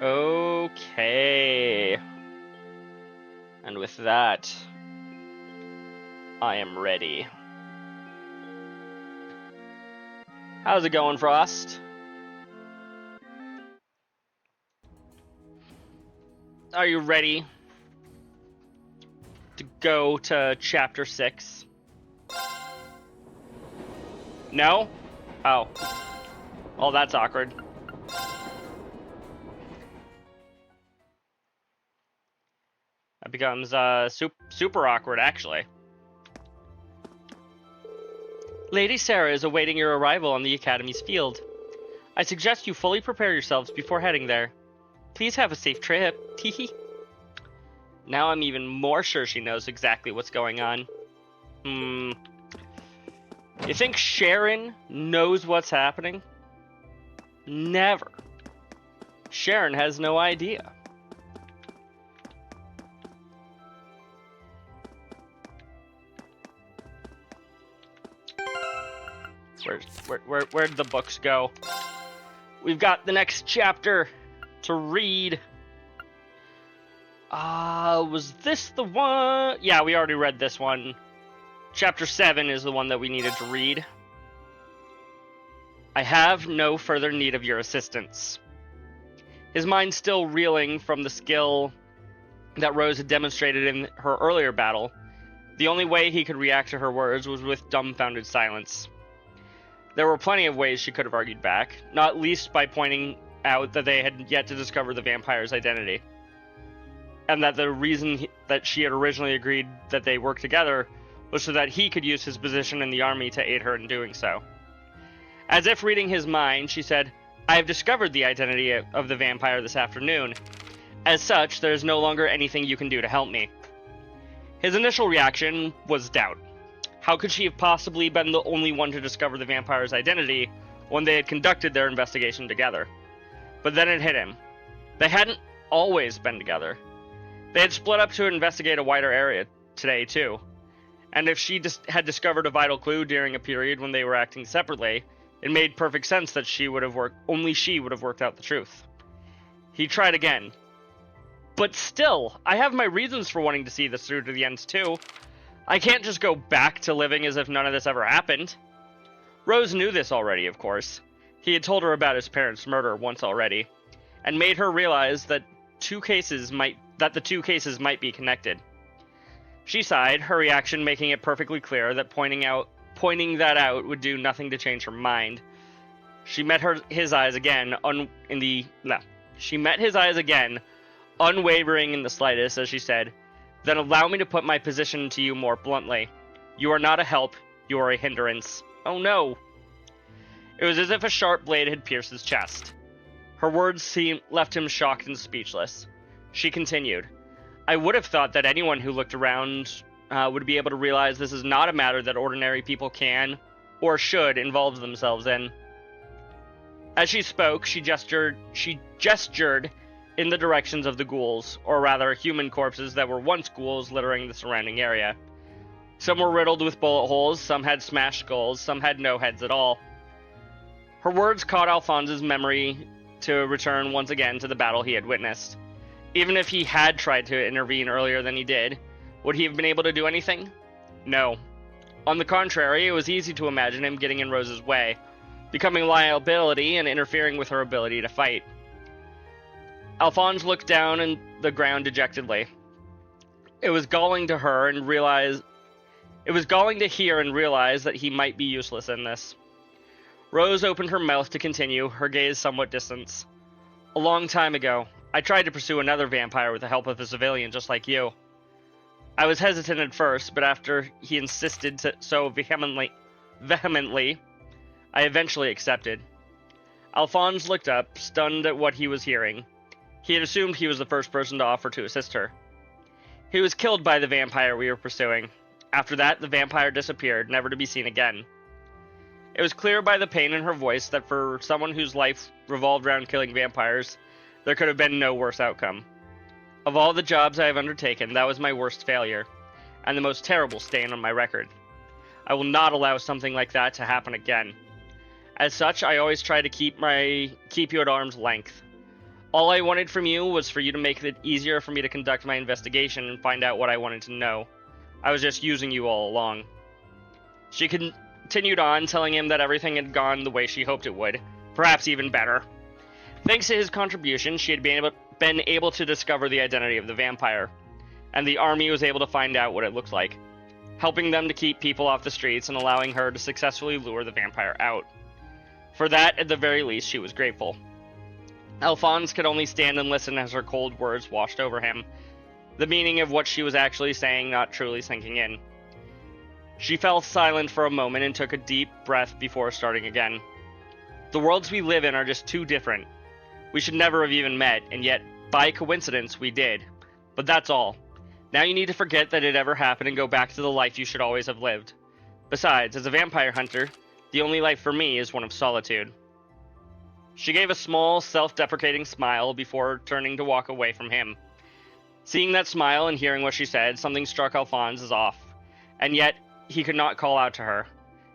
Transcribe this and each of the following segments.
Okay. And with that, I am ready. How's it going, Frost? Are you ready to go to Chapter 6? No? Oh. Oh, that's awkward. That becomes super awkward, actually. Lady Sarah is awaiting your arrival on the Academy's field. I suggest you fully prepare yourselves before heading there. Please have a safe trip. Teehee. Now I'm even more sure she knows exactly what's going on. You think Sharon knows what's happening? Never. Sharon has no idea. Where'd the books go? We've got the next chapter to read. Was this the one? Yeah, we already read this one. Chapter 7 is the one that we needed to read. I have no further need of your assistance. His mind still reeling from the skill that Rose had demonstrated in her earlier battle, the only way he could react to her words was with dumbfounded silence. There were plenty of ways she could have argued back, not least by pointing out that they had yet to discover the vampire's identity, and that the reason that she had originally agreed that they work together was so that he could use his position in the army to aid her in doing so. As if reading his mind, she said, I have discovered the identity of the vampire this afternoon. As such, there is no longer anything you can do to help me. His initial reaction was doubt. How could she have possibly been the only one to discover the vampire's identity when they had conducted their investigation together? But then it hit him. They hadn't always been together. They had split up to investigate a wider area today, too. And if she had discovered a vital clue during a period when they were acting separately, it made perfect sense that only she would have worked out the truth. He tried again. But still, I have my reasons for wanting to see this through to the ends, too. I can't just go back to living as if none of this ever happened. Rose knew this already, of course. He had told her about his parents' murder once already, and made her realize that the two cases might be connected. She sighed, her reaction making it perfectly clear that pointing that out would do nothing to change her mind. She met his eyes again, unwavering in the slightest, as she said, Then allow me to put my position to you more bluntly. You are not a help, you are a hindrance. Oh no! It was as if a sharp blade had pierced his chest. Her words left him shocked and speechless. She continued, I would have thought that anyone who looked around would be able to realize this is not a matter that ordinary people can, or should, involve themselves in. As she spoke, she gestured in the directions of the ghouls, or rather human corpses that were once ghouls littering the surrounding area. Some were riddled with bullet holes, some had smashed skulls, some had no heads at all. Her words caught Alphonse's memory to return once again to the battle he had witnessed. Even if he had tried to intervene earlier than he did, would he have been able to do anything? No. On the contrary, it was easy to imagine him getting in Rose's way, becoming a liability and interfering with her ability to fight. Alphonse looked down on the ground dejectedly. It was galling to hear and realize that he might be useless in this. Rose opened her mouth to continue, her gaze somewhat distant. A long time ago, I tried to pursue another vampire with the help of a civilian just like you. I was hesitant at first, but after he insisted so vehemently, I eventually accepted. Alphonse looked up, stunned at what he was hearing. He had assumed he was the first person to offer to assist her. He was killed by the vampire we were pursuing. After that, the vampire disappeared, never to be seen again. It was clear by the pain in her voice that for someone whose life revolved around killing vampires, there could have been no worse outcome. Of all the jobs I have undertaken, that was my worst failure, and the most terrible stain on my record. I will not allow something like that to happen again. As such, I always try to keep you at arm's length. All I wanted from you was for you to make it easier for me to conduct my investigation and find out what I wanted to know. I was just using you all along. She continued on, telling him that everything had gone the way she hoped it would, perhaps even better. Thanks to his contribution, she had been able to discover the identity of the vampire, and the army was able to find out what it looked like, helping them to keep people off the streets and allowing her to successfully lure the vampire out. For that, at the very least, she was grateful. Alphonse could only stand and listen as her cold words washed over him, the meaning of what she was actually saying not truly sinking in. She fell silent for a moment and took a deep breath before starting again. The worlds we live in are just too different. We should never have even met, and yet, by coincidence, we did. But that's all. Now you need to forget that it ever happened and go back to the life you should always have lived. Besides, as a vampire hunter, the only life for me is one of solitude. She gave a small, self-deprecating smile before turning to walk away from him. Seeing that smile and hearing what she said, something struck Alphonse as off, and yet he could not call out to her.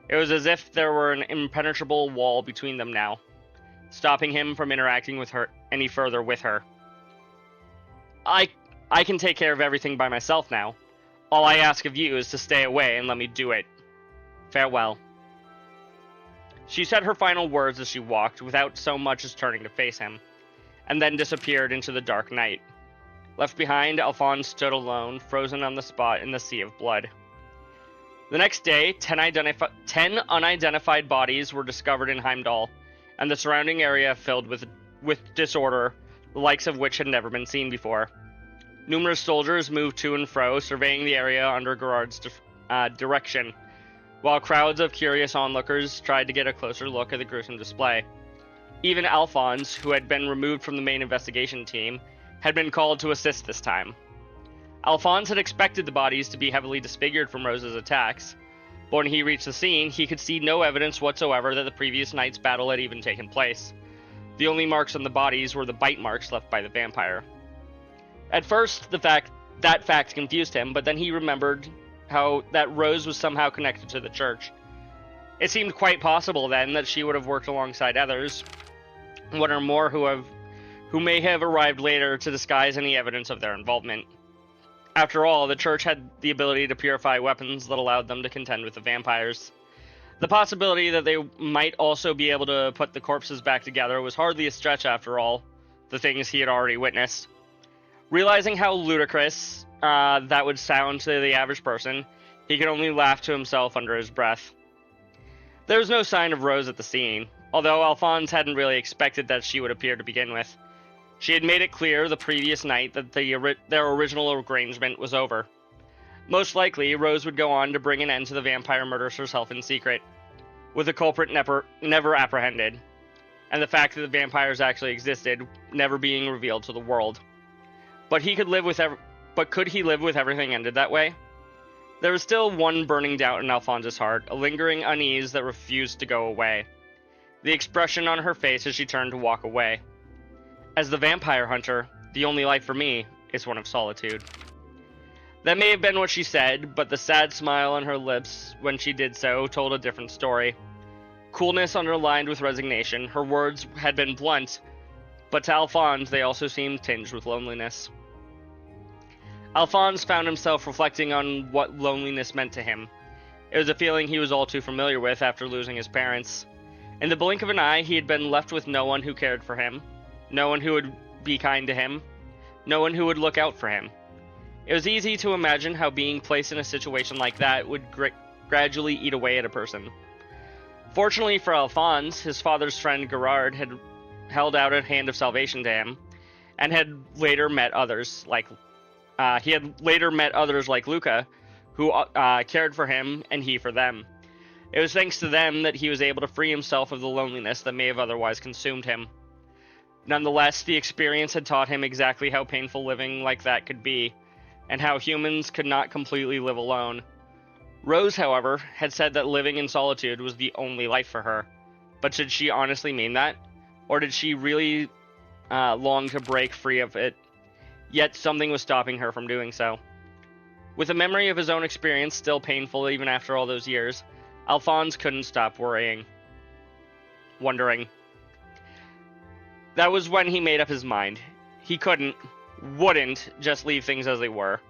It was as if there were an impenetrable wall between them now, stopping him from interacting with her any further with her. I can take care of everything by myself now. All I ask of you is to stay away and let me do it. Farewell. She said her final words as she walked, without so much as turning to face him, and then disappeared into the dark night. Left behind, Alphonse stood alone, frozen on the spot in the sea of blood. The next day, 10 unidentified bodies were discovered in Heimdall, and the surrounding area filled with disorder, the likes of which had never been seen before. Numerous soldiers moved to and fro, surveying the area under Gerard's direction, while crowds of curious onlookers tried to get a closer look at the gruesome display. Even Alphonse, who had been removed from the main investigation team, had been called to assist this time. Alphonse had expected the bodies to be heavily disfigured from Rose's attacks, but when he reached the scene, he could see no evidence whatsoever that the previous night's battle had even taken place. The only marks on the bodies were the bite marks left by the vampire. At first, that fact confused him, but then he remembered how that Rose was somehow connected to the church. It seemed quite possible then that she would have worked alongside others, one or more who may have arrived later to disguise any evidence of their involvement. After all, the church had the ability to purify weapons that allowed them to contend with the vampires. The possibility that they might also be able to put the corpses back together was hardly a stretch after all, the things he had already witnessed. Realizing how ludicrous that would sound to the average person, he could only laugh to himself under his breath. There was no sign of Rose at the scene, although Alphonse hadn't really expected that she would appear to begin with. She had made it clear the previous night that their original arrangement was over. Most likely, Rose would go on to bring an end to the vampire murders herself in secret, with the culprit never apprehended, and the fact that the vampires actually existed never being revealed to the world. But could he live with everything ended that way? There was still one burning doubt in Alphonse's heart, a lingering unease that refused to go away. The expression on her face as she turned to walk away. As the vampire hunter, the only life for me is one of solitude. That may have been what she said, but the sad smile on her lips when she did so told a different story. Coolness underlined with resignation, her words had been blunt, but to Alphonse they also seemed tinged with loneliness. Alphonse found himself reflecting on what loneliness meant to him. It was a feeling he was all too familiar with after losing his parents. In the blink of an eye, he had been left with no one who cared for him, no one who would be kind to him, no one who would look out for him. It was easy to imagine how being placed in a situation like that would gradually eat away at a person. Fortunately for Alphonse, his father's friend Gerard had held out a hand of salvation to him, and had later met others like Luca, who cared for him and he for them. It was thanks to them that he was able to free himself of the loneliness that may have otherwise consumed him. Nonetheless, the experience had taught him exactly how painful living like that could be, and how humans could not completely live alone. Rose, however, had said that living in solitude was the only life for her. But did she honestly mean that? Or did she really long to break free of it? Yet something was stopping her from doing so. With the memory of his own experience still painful even after all those years, Alphonse couldn't stop wondering. That was when he made up his mind. He wouldn't just leave things as they were.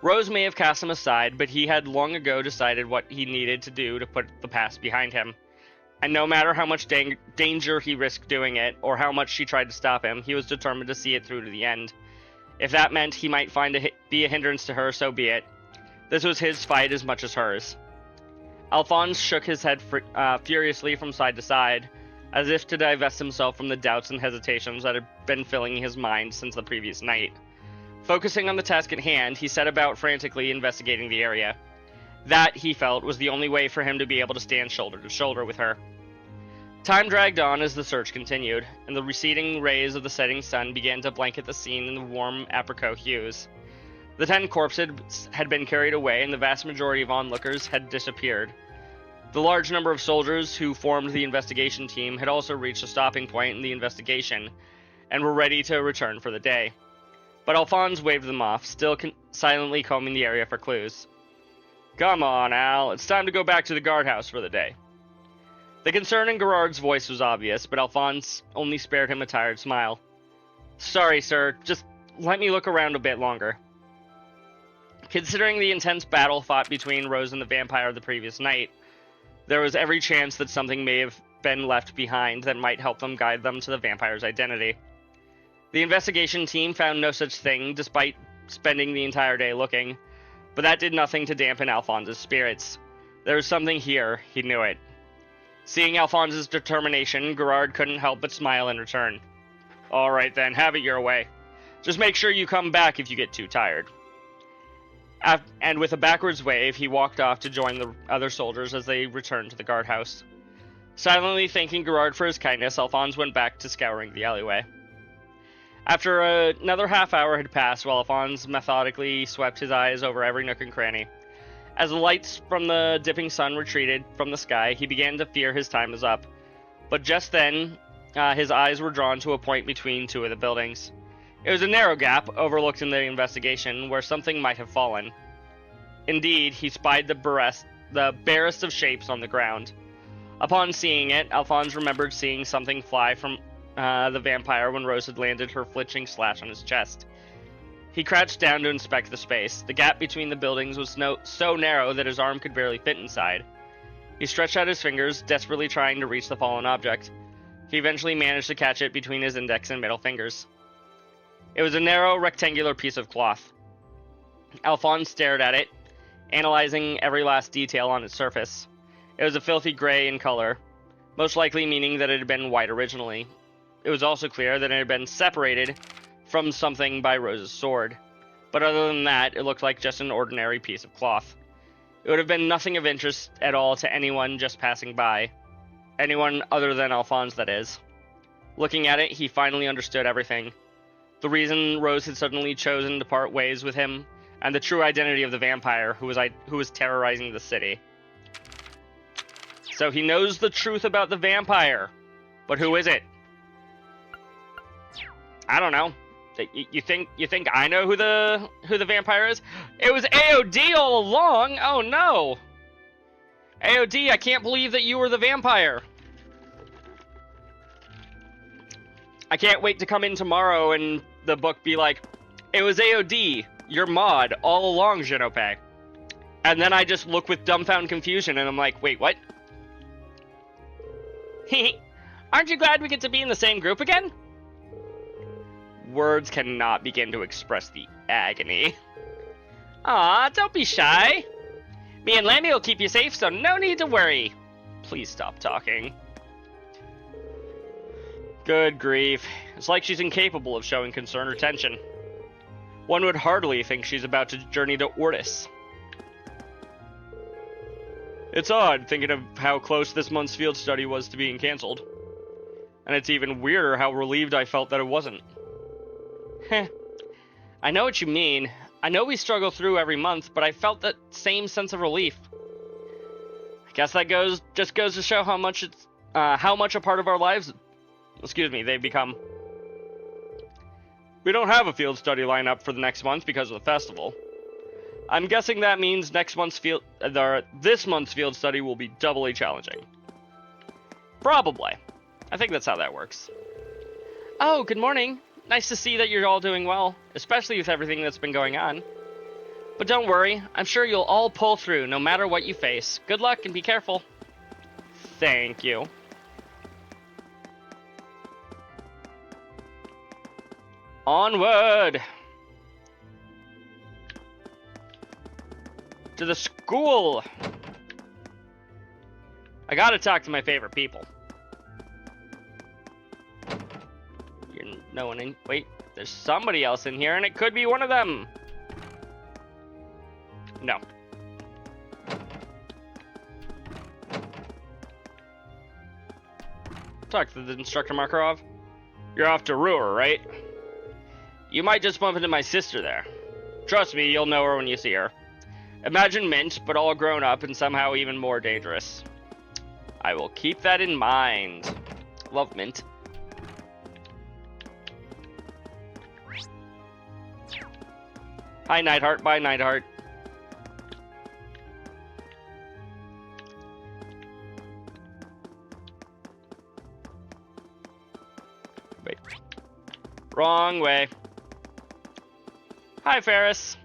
Rose may have cast him aside, but he had long ago decided what he needed to do to put the past behind him. And no matter how much danger he risked doing it, or how much she tried to stop him, he was determined to see it through to the end. If that meant he might be a hindrance to her, so be it. This was his fight as much as hers. Alphonse shook his head furiously from side to side, as if to divest himself from the doubts and hesitations that had been filling his mind since the previous night. Focusing on the task at hand, he set about frantically investigating the area. That, he felt, was the only way for him to be able to stand shoulder to shoulder with her. Time dragged on as the search continued, and the receding rays of the setting sun began to blanket the scene in the warm apricot hues. The 10 corpses had been carried away, and the vast majority of onlookers had disappeared. The large number of soldiers who formed the investigation team had also reached a stopping point in the investigation, and were ready to return for the day. But Alphonse waved them off, still silently combing the area for clues. "Come on, Al, it's time to go back to the guardhouse for the day." The concern in Gerard's voice was obvious, but Alphonse only spared him a tired smile. "Sorry, sir, just let me look around a bit longer." Considering the intense battle fought between Rose and the vampire the previous night, there was every chance that something may have been left behind that might help them guide them to the vampire's identity. The investigation team found no such thing, despite spending the entire day looking, but that did nothing to dampen Alphonse's spirits. There was something here, he knew it. Seeing Alphonse's determination, Gerard couldn't help but smile in return. "All right then, have it your way. Just make sure you come back if you get too tired." And with a backwards wave, he walked off to join the other soldiers as they returned to the guardhouse. Silently thanking Gerard for his kindness, Alphonse went back to scouring the alleyway. After another half hour had passed while Alphonse methodically swept his eyes over every nook and cranny, as the lights from the dipping sun retreated from the sky, he began to fear his time was up. But just then, his eyes were drawn to a point between two of the buildings. It was a narrow gap, overlooked in the investigation, where something might have fallen. Indeed, he spied the barest of shapes on the ground. Upon seeing it, Alphonse remembered seeing something fly from the vampire when Rose had landed her flinching slash on his chest. He crouched down to inspect the space. The gap between the buildings was so narrow that his arm could barely fit inside. He stretched out his fingers, desperately trying to reach the fallen object. He eventually managed to catch it between his index and middle fingers. It was a narrow, rectangular piece of cloth. Alphonse stared at it, analyzing every last detail on its surface. It was a filthy gray in color, most likely meaning that it had been white originally. It was also clear that it had been separated from something by Rose's sword, but other than that, it looked like just an ordinary piece of cloth. It would have been nothing of interest at all to anyone just passing by. Anyone other than Alphonse, that is. Looking at it, he finally understood everything. The reason Rose had suddenly chosen to part ways with him, and the true identity of the vampire who was terrorizing the city. So he knows the truth about the vampire, but who is it? I don't know. You think I know who the vampire is? It was AOD all along. Oh no. AOD, I can't believe that you were the vampire. I can't wait to come in tomorrow and the book be like, it was AOD, your mod, all along, Genope. And then I just look with dumbfounded confusion and I'm like, wait, what? Aren't you glad we get to be in the same group again? Words cannot begin to express the agony. Aw, don't be shy. Me and Lammy will keep you safe, so no need to worry. Please stop talking. Good grief. It's like she's incapable of showing concern or tension. One would hardly think she's about to journey to Ortis. It's odd thinking of how close this month's field study was to being cancelled. And it's even weirder how relieved I felt that it wasn't. Heh. I know what you mean. I know we struggle through every month, but I felt that same sense of relief. I guess that just goes to show how much a part of our lives, they've become. We don't have a field study lineup for the next month because of the festival. I'm guessing that means this month's field study will be doubly challenging. Probably. I think that's how that works. Oh, good morning. Nice to see that you're all doing well, especially with everything that's been going on. But don't worry, I'm sure you'll all pull through no matter what you face. Good luck and be careful. Thank you. Onward! To the school! I gotta talk to my favorite people. You're no one in. Wait, there's somebody else in here, and it could be one of them. No. Talk to the instructor, Makarov. You're off to Ruhr, right? You might just bump into my sister there. Trust me, you'll know her when you see her. Imagine Mint, but all grown up and somehow even more dangerous. I will keep that in mind. Love, Mint. Hi, Neidhart. Bye, Neidhart. Wait. Wrong way. Hi, Ferris.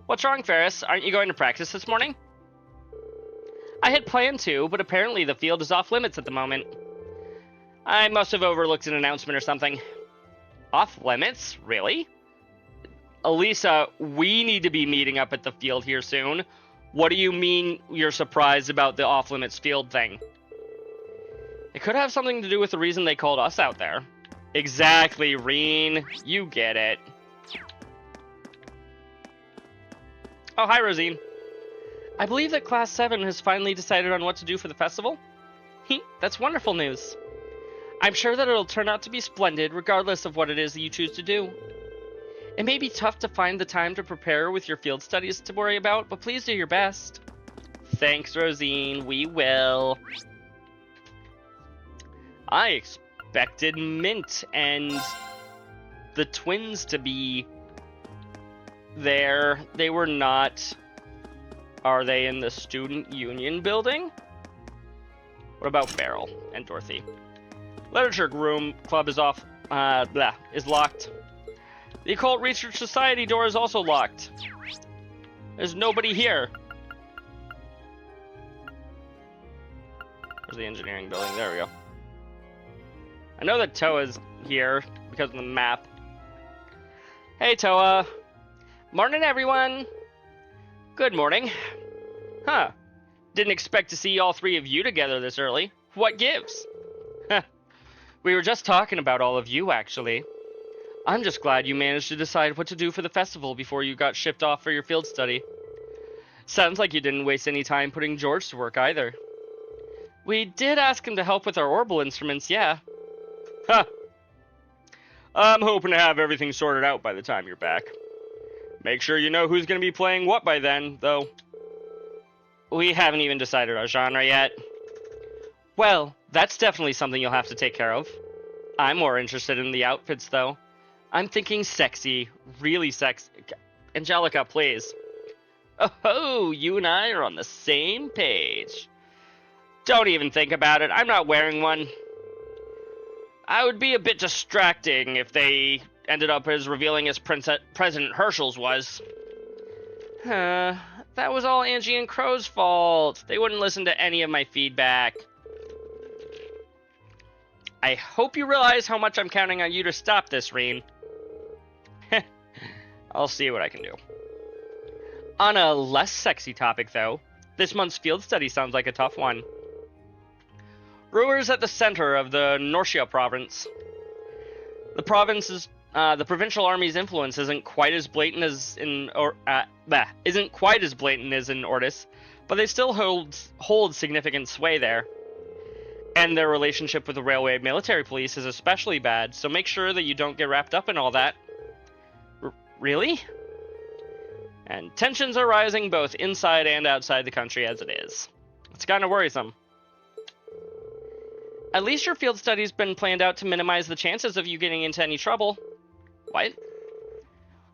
What's wrong, Ferris? Aren't you going to practice this morning? I had planned to, but apparently the field is off limits at the moment. I must have overlooked an announcement or something. Off limits? Really? Elisa, we need to be meeting up at the field here soon. What do you mean you're surprised about the off-limits field thing? It could have something to do with the reason they called us out there. Exactly, Reen. You get it. Oh, hi, Rosine. I believe that Class 7 has finally decided on what to do for the festival. That's wonderful news. I'm sure that it'll turn out to be splendid, regardless of what it is that you choose to do. It may be tough to find the time to prepare with your field studies to worry about, but please do your best. Thanks, Rosine. We will. I expected Mint and the twins to be there. They were not. Are they in the student union building? What about Beryl and Dorothy? Literature room club is off. Is locked. The Occult Research Society door is also locked. There's nobody here. Where's the engineering building? There we go. I know that Toa's here because of the map. Hey, Toa. Morning, everyone. Good morning. Huh. Didn't expect to see all three of you together this early. What gives? We were just talking about all of you, actually. I'm just glad you managed to decide what to do for the festival before you got shipped off for your field study. Sounds like you didn't waste any time putting George to work either. We did ask him to help with our orbital instruments, yeah. Huh. I'm hoping to have everything sorted out by the time you're back. Make sure you know who's going to be playing what by then, though. We haven't even decided our genre yet. Well, that's definitely something you'll have to take care of. I'm more interested in the outfits, though. I'm thinking sexy, really sexy. Angelica, please. Oh, you and I are on the same page. Don't even think about it. I'm not wearing one. I would be a bit distracting if they ended up as revealing as President Herschel's was. That was all Angie and Crow's fault. They wouldn't listen to any of my feedback. I hope you realize how much I'm counting on you to stop this, Reen. I'll see what I can do. On a less sexy topic, though, this month's field study sounds like a tough one. Ruhr's at the center of the Norcia province. The provincial army's influence isn't quite as blatant as in Ordis, but they still hold significant sway there. And their relationship with the railway military police is especially bad, so make sure that you don't get wrapped up in all that. Really? And tensions are rising both inside and outside the country as it is. It's kind of worrisome. At least your field study's been planned out to minimize the chances of you getting into any trouble. What?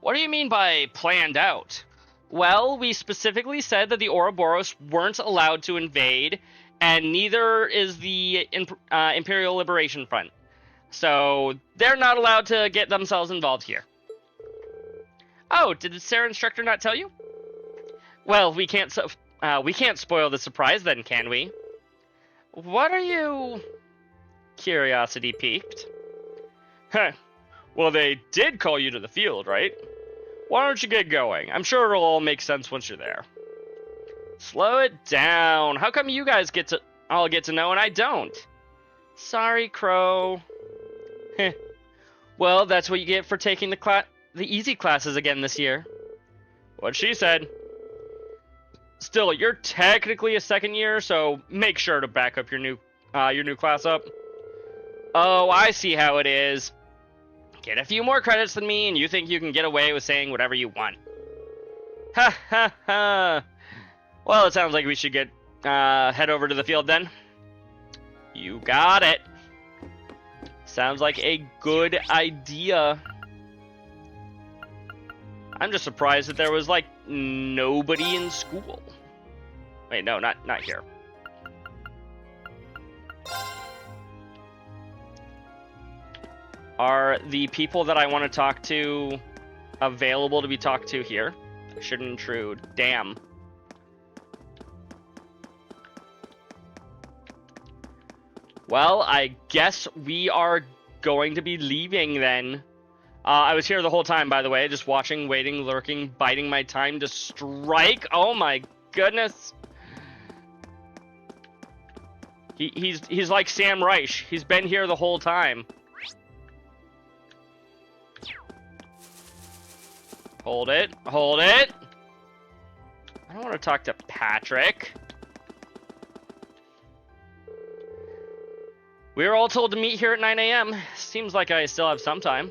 What do you mean by planned out? Well, we specifically said that the Ouroboros weren't allowed to invade, and neither is the Imperial Liberation Front. So they're not allowed to get themselves involved here. Oh, did the Sarah instructor not tell you? Well, we can't spoil the surprise then, can we? What are you... Curiosity piqued. Huh. Well, they did call you to the field, right? Why don't you get going? I'm sure it'll all make sense once you're there. Slow it down. How come you guys all get to know and I don't? Sorry, Crow. Heh. Well, that's what you get for taking the easy classes again this year. What she said. Still, you're technically a second year, so make sure to back up your new class up. Oh, I see how it is. Get a few more credits than me, and you think you can get away with saying whatever you want. Ha ha ha. Well, it sounds like we should head over to the field then. You got it. Sounds like a good idea. I'm just surprised that there was, like, nobody in school. Wait, no, not here. Are the people that I want to talk to available to be talked to here? I shouldn't intrude. Damn. Well, I guess we are going to be leaving then. I was here the whole time, by the way, just watching, waiting, lurking, biding my time to strike. Oh my goodness. He's like Sam Reich. He's been here the whole time. Hold it. Hold it. I don't want to talk to Patrick. We were all told to meet here at 9 a.m. Seems like I still have some time.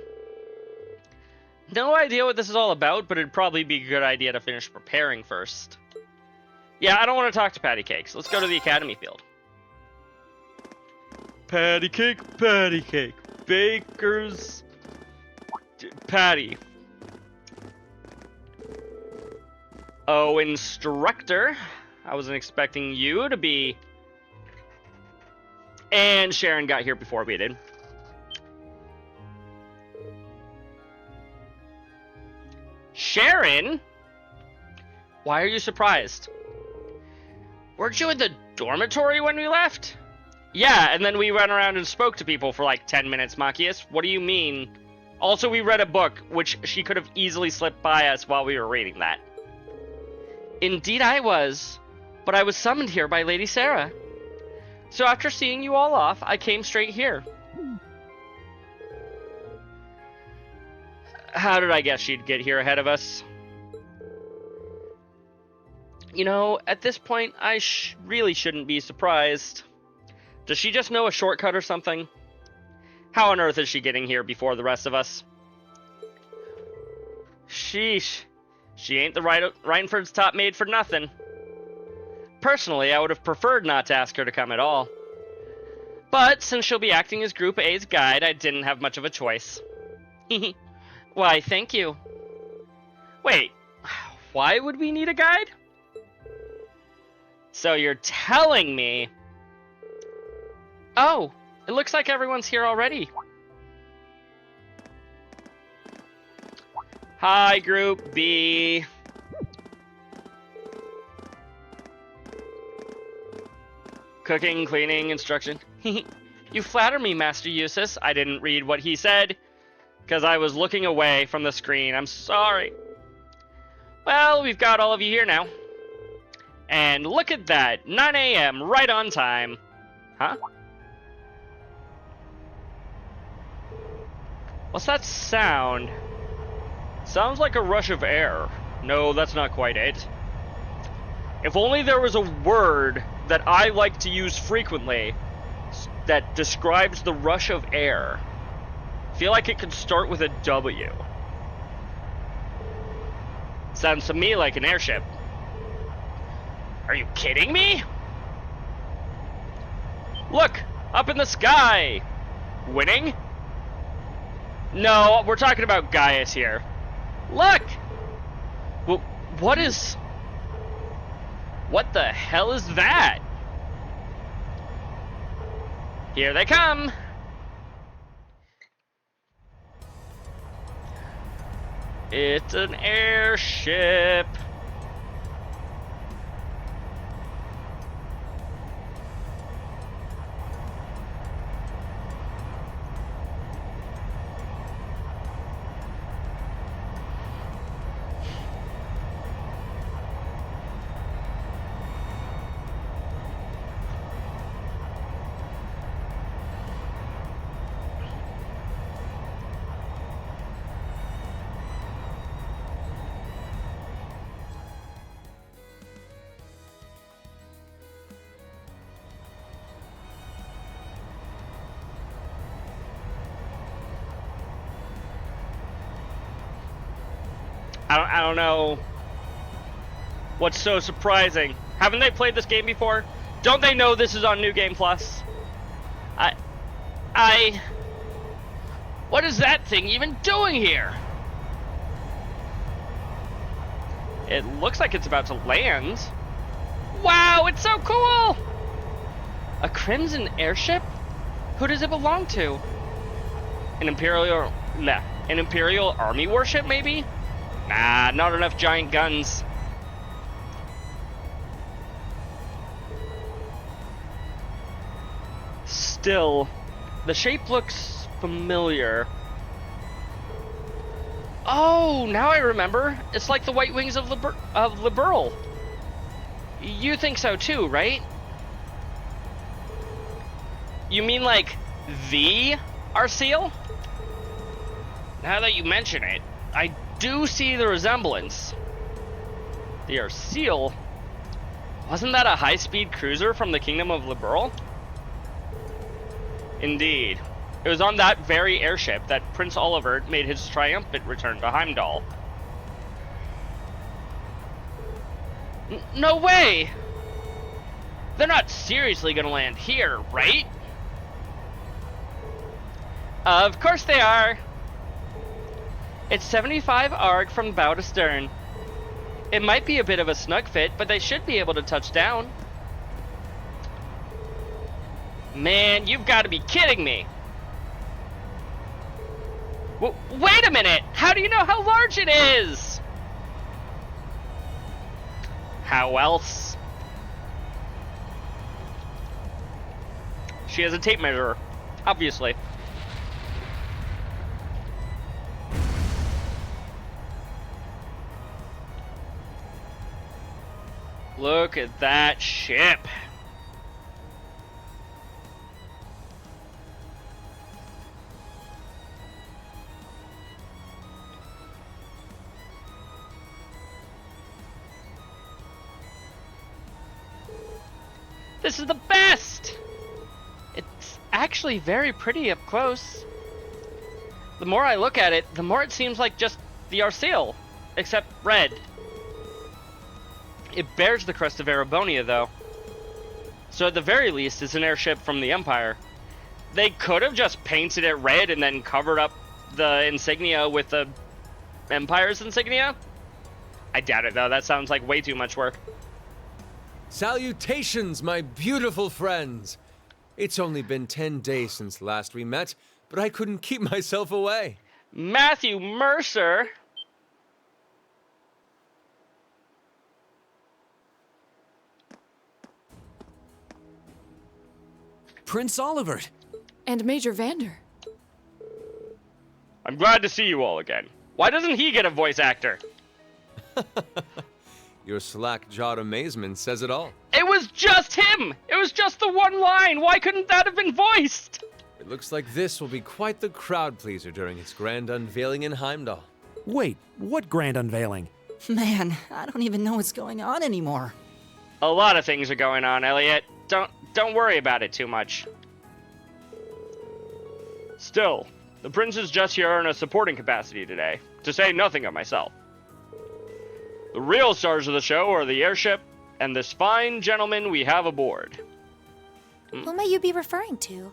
No idea what this is all about, but it'd probably be a good idea to finish preparing first. Yeah, I don't want to talk to Patty Cakes. Let's go to the academy field. Patty Cake, Baker's... Patty. Oh, instructor. I wasn't expecting you to be... And Sharon got here before we did. Sharon? Why are you surprised? Weren't you in the dormitory when we left? Yeah, and then we went around and spoke to people for like 10 minutes, Machias. What do you mean? Also, we read a book, which she could have easily slipped by us while we were reading that. Indeed I was, but I was summoned here by Lady Sarah. So after seeing you all off, I came straight here. How did I guess she'd get here ahead of us? You know, at this point, I really shouldn't be surprised. Does she just know a shortcut or something? How on earth is she getting here before the rest of us? Sheesh. She ain't the Reinford's top maid for nothing. Personally, I would have preferred not to ask her to come at all. But since she'll be acting as Group A's guide, I didn't have much of a choice. Why, thank you. Wait, why would we need a guide? So you're telling me... Oh, it looks like everyone's here already. Hi, Group B. Cooking, cleaning, instruction. You flatter me, Master Eustace. I didn't read what he said, because I was looking away from the screen. I'm sorry. Well, we've got all of you here now. And look at that. 9 a.m. right on time. Huh? What's that sound? Sounds like a rush of air. No, that's not quite it. If only there was a word that I like to use frequently that describes the rush of air. I feel like it could start with a W. Sounds to me like an airship. Are you kidding me? Look, up in the sky. Winning? No, we're talking about Gaius here. Look! Well, what the hell is that? Here they come! It's an airship. I don't know what's so surprising. Haven't they played this game before? Don't they know this is on New Game Plus? What is that thing even doing here? It looks like it's about to land. Wow, it's so cool! A Crimson airship? Who does it belong to? An Imperial army warship, maybe? Nah, not enough giant guns. Still, the shape looks familiar. Oh, now I remember. It's like the white wings of Liberl. You think so too, right? You mean like the Arseal? Now that you mention it, I do see the resemblance. The Arseal? Wasn't that a high-speed cruiser from the Kingdom of Liberl? Indeed. It was on that very airship that Prince Olivert made his triumphant return to Heimdall. No way! They're not seriously gonna land here, right? Of course they are! It's 75 ARG from bow to stern. It might be a bit of a snug fit, but they should be able to touch down. Man, you've got to be kidding me! Wait a minute! How do you know how large it is? How else? She has a tape measure, obviously. Look at that ship. This is the best! It's actually very pretty up close. The more I look at it, the more it seems like just the Arseal, except red. It bears the crest of Erebonia, though. So at the very least, it's an airship from the Empire. They could have just painted it red and then covered up the insignia with the Empire's insignia. I doubt it, though. That sounds like way too much work. Salutations, my beautiful friends! It's only been 10 days since last we met, but I couldn't keep myself away. Matthew Mercer? Prince Olivert. And Major Vander. I'm glad to see you all again. Why doesn't he get a voice actor? Your slack-jawed amazement says it all. It was just him! It was just the one line! Why couldn't that have been voiced? It looks like this will be quite the crowd-pleaser during its grand unveiling in Heimdall. Wait, what grand unveiling? Man, I don't even know what's going on anymore. A lot of things are going on, Elliot. Don't worry about it too much. Still, the prince is just here in a supporting capacity today, to say nothing of myself. The real stars of the show are the airship and this fine gentleman we have aboard. Who may you be referring to?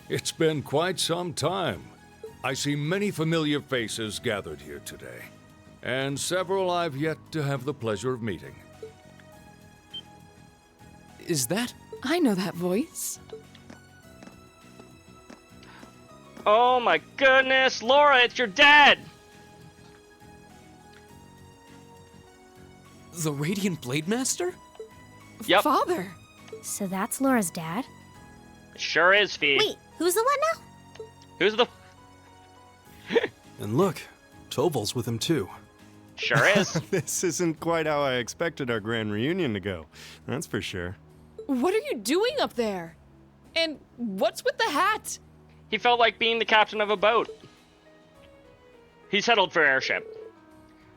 It's been quite some time. I see many familiar faces gathered here today, and several I've yet to have the pleasure of meeting. Is that? I know that voice. Oh my goodness, Laura, it's your dad! The Radiant Blade Master? Yep. Father. So that's Laura's dad? Sure is, Fee. Wait, who's the one now? Who's the... And look, Toval's with him too. Sure is. This isn't quite how I expected our grand reunion to go. That's for sure. What are you doing up there? And what's with the hat? He felt like being the captain of a boat. He settled for airship.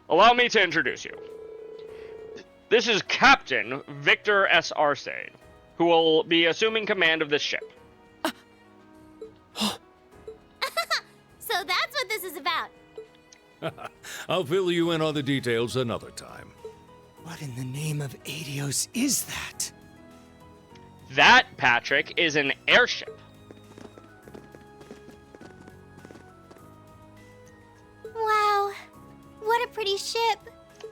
Allow me to introduce you. This is Captain Victor S. Arce, who will be assuming command of this ship. So that's what this is about. I'll fill you in on the details another time. What in the name of Adios is that? That, Patrick, is an airship. Wow, what a pretty ship.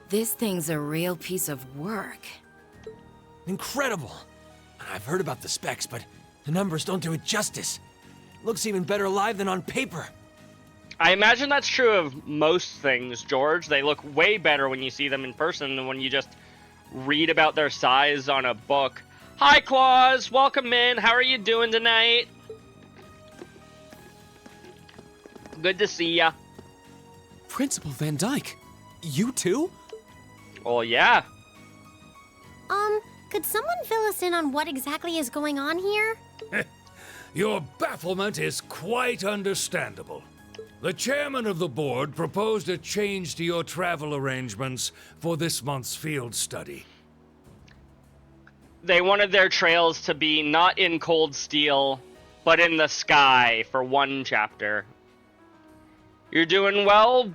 This thing's a real piece of work. Incredible! I've heard about the specs, but the numbers don't do it justice. Looks even better live than on paper. I imagine that's true of most things, George. They look way better when you see them in person than when you just read about their size on a book. Hi, Claus! Welcome in. How are you doing tonight? Good to see ya. Principal Van Dyke, you too? Well, yeah. Could someone fill us in on what exactly is going on here? Your bafflement is quite understandable. The chairman of the board proposed a change to your travel arrangements for this month's field study. They wanted their trails to be not in cold steel, but in the sky for one chapter. You're doing well?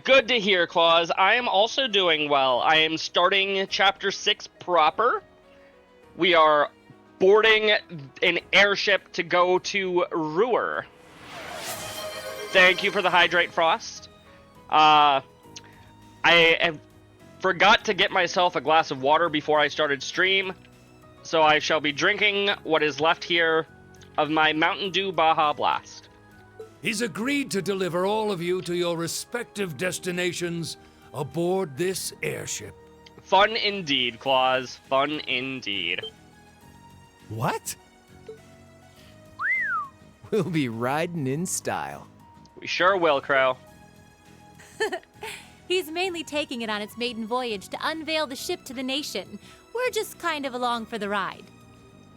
Good to hear, Claus. I am also doing well. I am starting Chapter 6 proper. We are boarding an airship to go to Ruhr. Thank you for the Hydrate Frost. I forgot to get myself a glass of water before I started stream, so I shall be drinking what is left here of my Mountain Dew Baja Blast. He's agreed to deliver all of you to your respective destinations aboard this airship. Fun indeed, Claus. Fun indeed. What? We'll be riding in style. We sure will, Crow. He's mainly taking it on its maiden voyage to unveil the ship to the nation. We're just kind of along for the ride.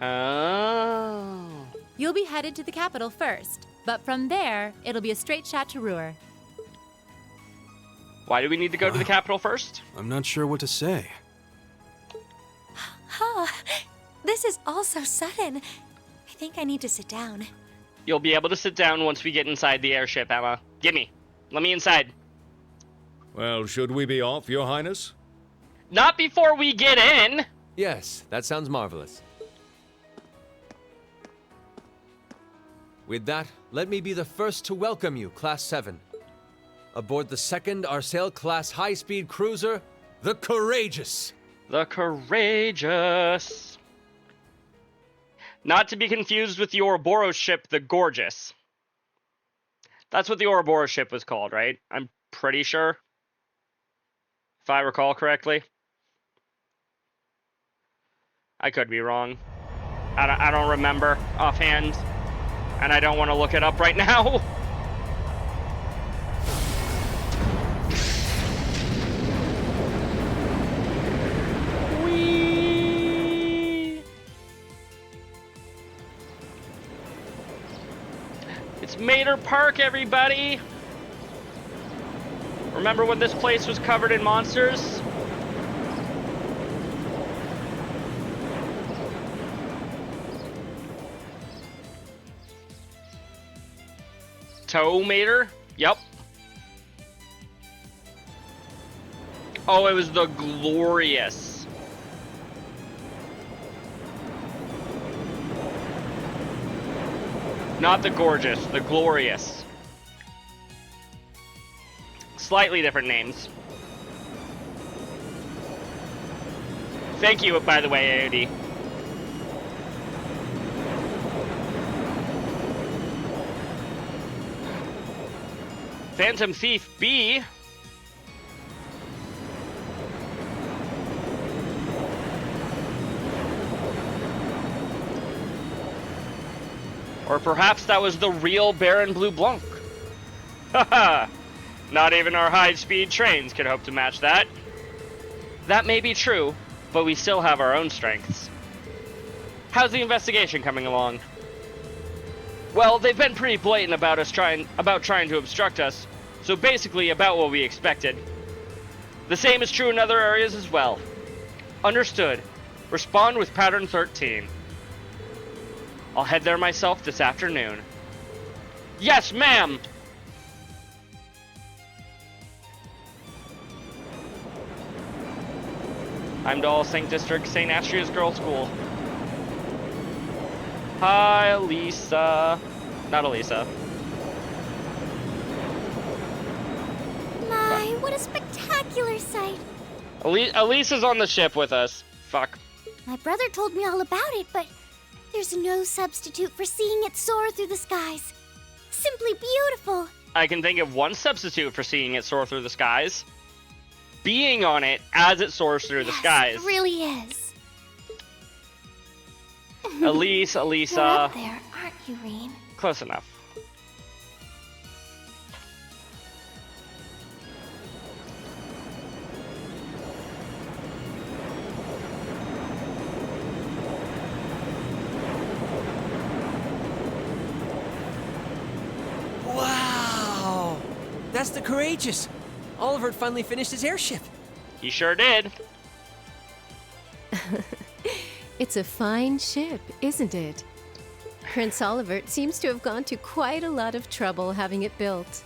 Oh. You'll be headed to the capital first, but from there, it'll be a straight shot to Ruhr. Why do we need to go to the capital first? I'm not sure what to say. Oh, this is all so sudden. I think I need to sit down. You'll be able to sit down once we get inside the airship, Emma. Gimme. Let me inside. Well, should we be off, Your Highness? Not before we get in! Yes, that sounds marvelous. With that, let me be the first to welcome you, Class 7. Aboard the second Arsail-class high-speed cruiser, the Courageous. The Courageous. Not to be confused with the Ouroboros ship, the Gorgeous. That's what the Ouroboros ship was called, right? I'm pretty sure. If I recall correctly. I could be wrong. I don't remember offhand. And I don't want to look it up right now. Whee! It's Mater Park, everybody! Remember when this place was covered in monsters? Tow Mater? Yep. Oh, it was the Glorious. Not the Gorgeous, the Glorious. Slightly different names. Thank you, by the way, AOD. Phantom Thief B. Or perhaps that was the real Baron Blue Blanc. Haha! Not even our high-speed trains could hope to match that. That may be true, but we still have our own strengths. How's the investigation coming along? Well, they've been pretty blatant about trying to obstruct us, so basically about what we expected. The same is true in other areas as well. Understood. Respond with pattern 13. I'll head there myself this afternoon. Yes, ma'am! Heimdall, St. District, St. Astria's Girls' School. Hi, Elisa. Not Elisa. My, what a spectacular sight. Elisa's on the ship with us. Fuck. My brother told me all about it, but there's no substitute for seeing it soar through the skies. Simply beautiful. I can think of one substitute for seeing it soar through the skies. Being on it as it soars through the skies. It really is. Elisa. You're up there, aren't you, Rean? Close enough. Wow! That's the Courageous! Oliver finally finished his airship. He sure did. It's a fine ship, isn't it? Prince Oliver seems to have gone to quite a lot of trouble having it built.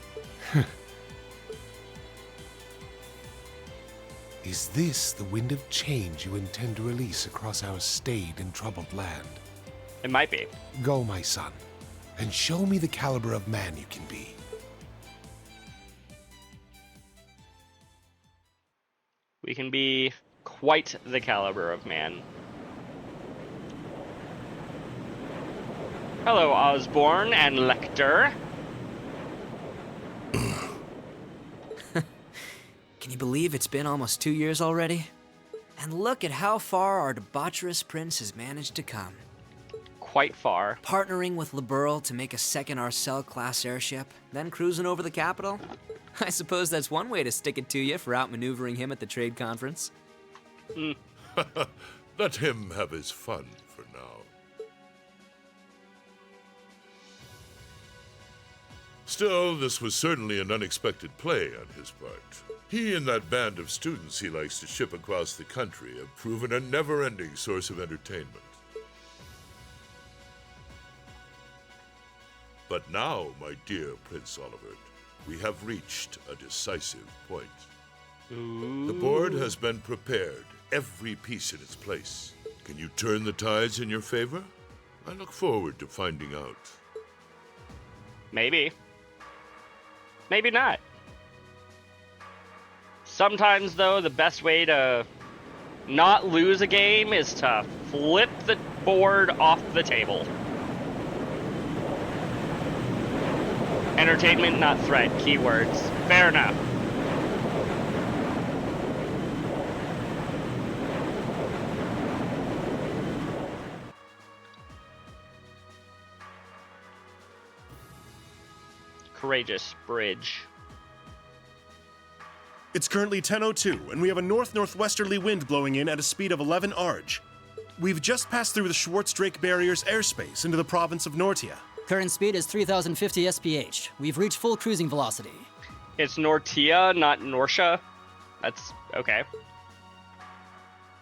Is this the wind of change you intend to release across our staid and troubled land? It might be. Go, my son, and show me the caliber of man you can be. We can be quite the caliber of man. Hello, Osborne and Lecter. Can you believe it's been almost 2 years already? And look at how far our debaucherous prince has managed to come. Quite far. Partnering with Liberl to make a second Arcel-class airship, then cruising over the capital? I suppose that's one way to stick it to you for outmaneuvering him at the trade conference. Let him have his fun for now. Still, this was certainly an unexpected play on his part. He and that band of students he likes to ship across the country have proven a never-ending source of entertainment. But now, my dear Prince Oliver, we have reached a decisive point. Ooh. The board has been prepared, every piece in its place. Can you turn the tides in your favor? I look forward to finding out. Maybe. Maybe not. Sometimes, though, the best way to not lose a game is to flip the board off the table. Entertainment, not threat. Keywords. Fair enough. Courageous Bridge. It's currently 10:02, and we have a north-northwesterly wind blowing in at a speed of 11 Arg. We've just passed through the Schwartz-Drake Barrier's airspace into the province of Nortia. Current speed is 3,050 SPH. We've reached full cruising velocity. It's Nortia, not Nortia. That's okay.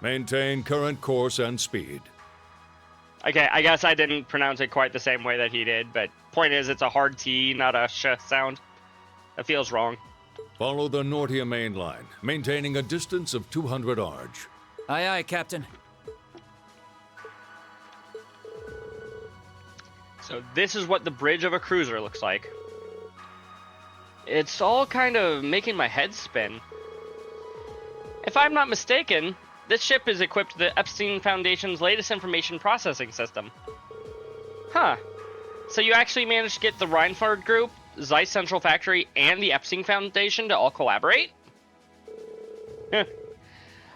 Maintain current course and speed. Okay, I guess I didn't pronounce it quite the same way that he did, but point is it's a hard T, not a sh sound. That feels wrong. Follow the Nortia main line, maintaining a distance of 200 Arg. Aye, aye, Captain. So this is what the bridge of a cruiser looks like. It's all kind of making my head spin. If I'm not mistaken, this ship is equipped with the Epstein Foundation's latest information processing system. Huh. So you actually managed to get the Reinford Group, Zeiss Central Factory, and the Epstein Foundation to all collaborate?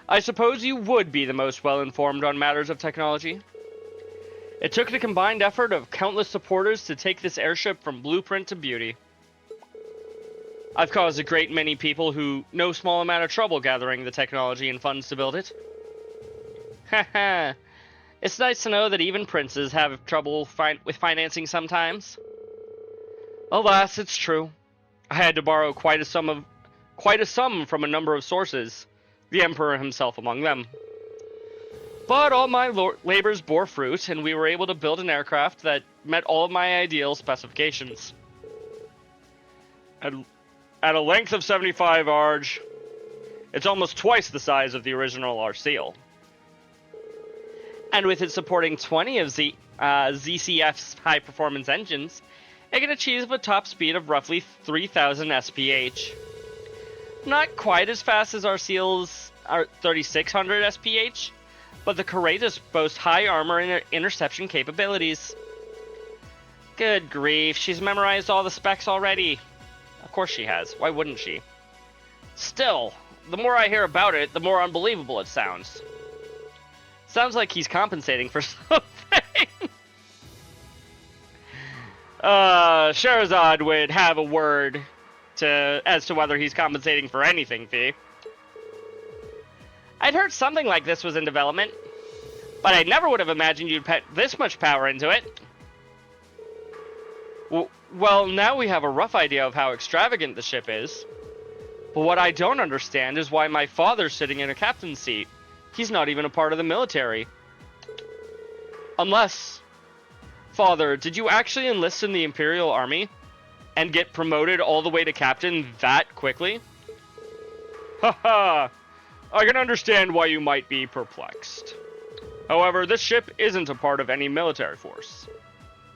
I suppose you would be the most well-informed on matters of technology. It took the combined effort of countless supporters to take this airship from blueprint to beauty. I've caused a great many people who no small amount of trouble gathering the technology and funds to build it. Haha. It's nice to know that even princes have trouble with financing sometimes. Alas, it's true. I had to borrow quite a sum from a number of sources, the Emperor himself among them. But all my labors bore fruit, and we were able to build an aircraft that met all of my ideal specifications. At a length of 75 arg, it's almost twice the size of the original Arseal. And with it supporting 20 of ZCF's high-performance engines, it can achieve a top speed of roughly 3,000 SPH. Not quite as fast as Arseal's 3,600 SPH, but the Courageous boasts high armor and interception capabilities. Good grief, she's memorized all the specs already. Of course she has, why wouldn't she? Still, the more I hear about it, the more unbelievable it sounds. Sounds like he's compensating for something. Sherazade would have a word as to whether he's compensating for anything, Fee. I'd heard something like this was in development, but I never would have imagined you'd put this much power into it. Well, now we have a rough idea of how extravagant the ship is. But what I don't understand is why my father's sitting in a captain's seat. He's not even a part of the military. Unless... Father, did you actually enlist in the Imperial Army? And get promoted all the way to captain that quickly? Haha! I can understand why you might be perplexed. However, this ship isn't a part of any military force.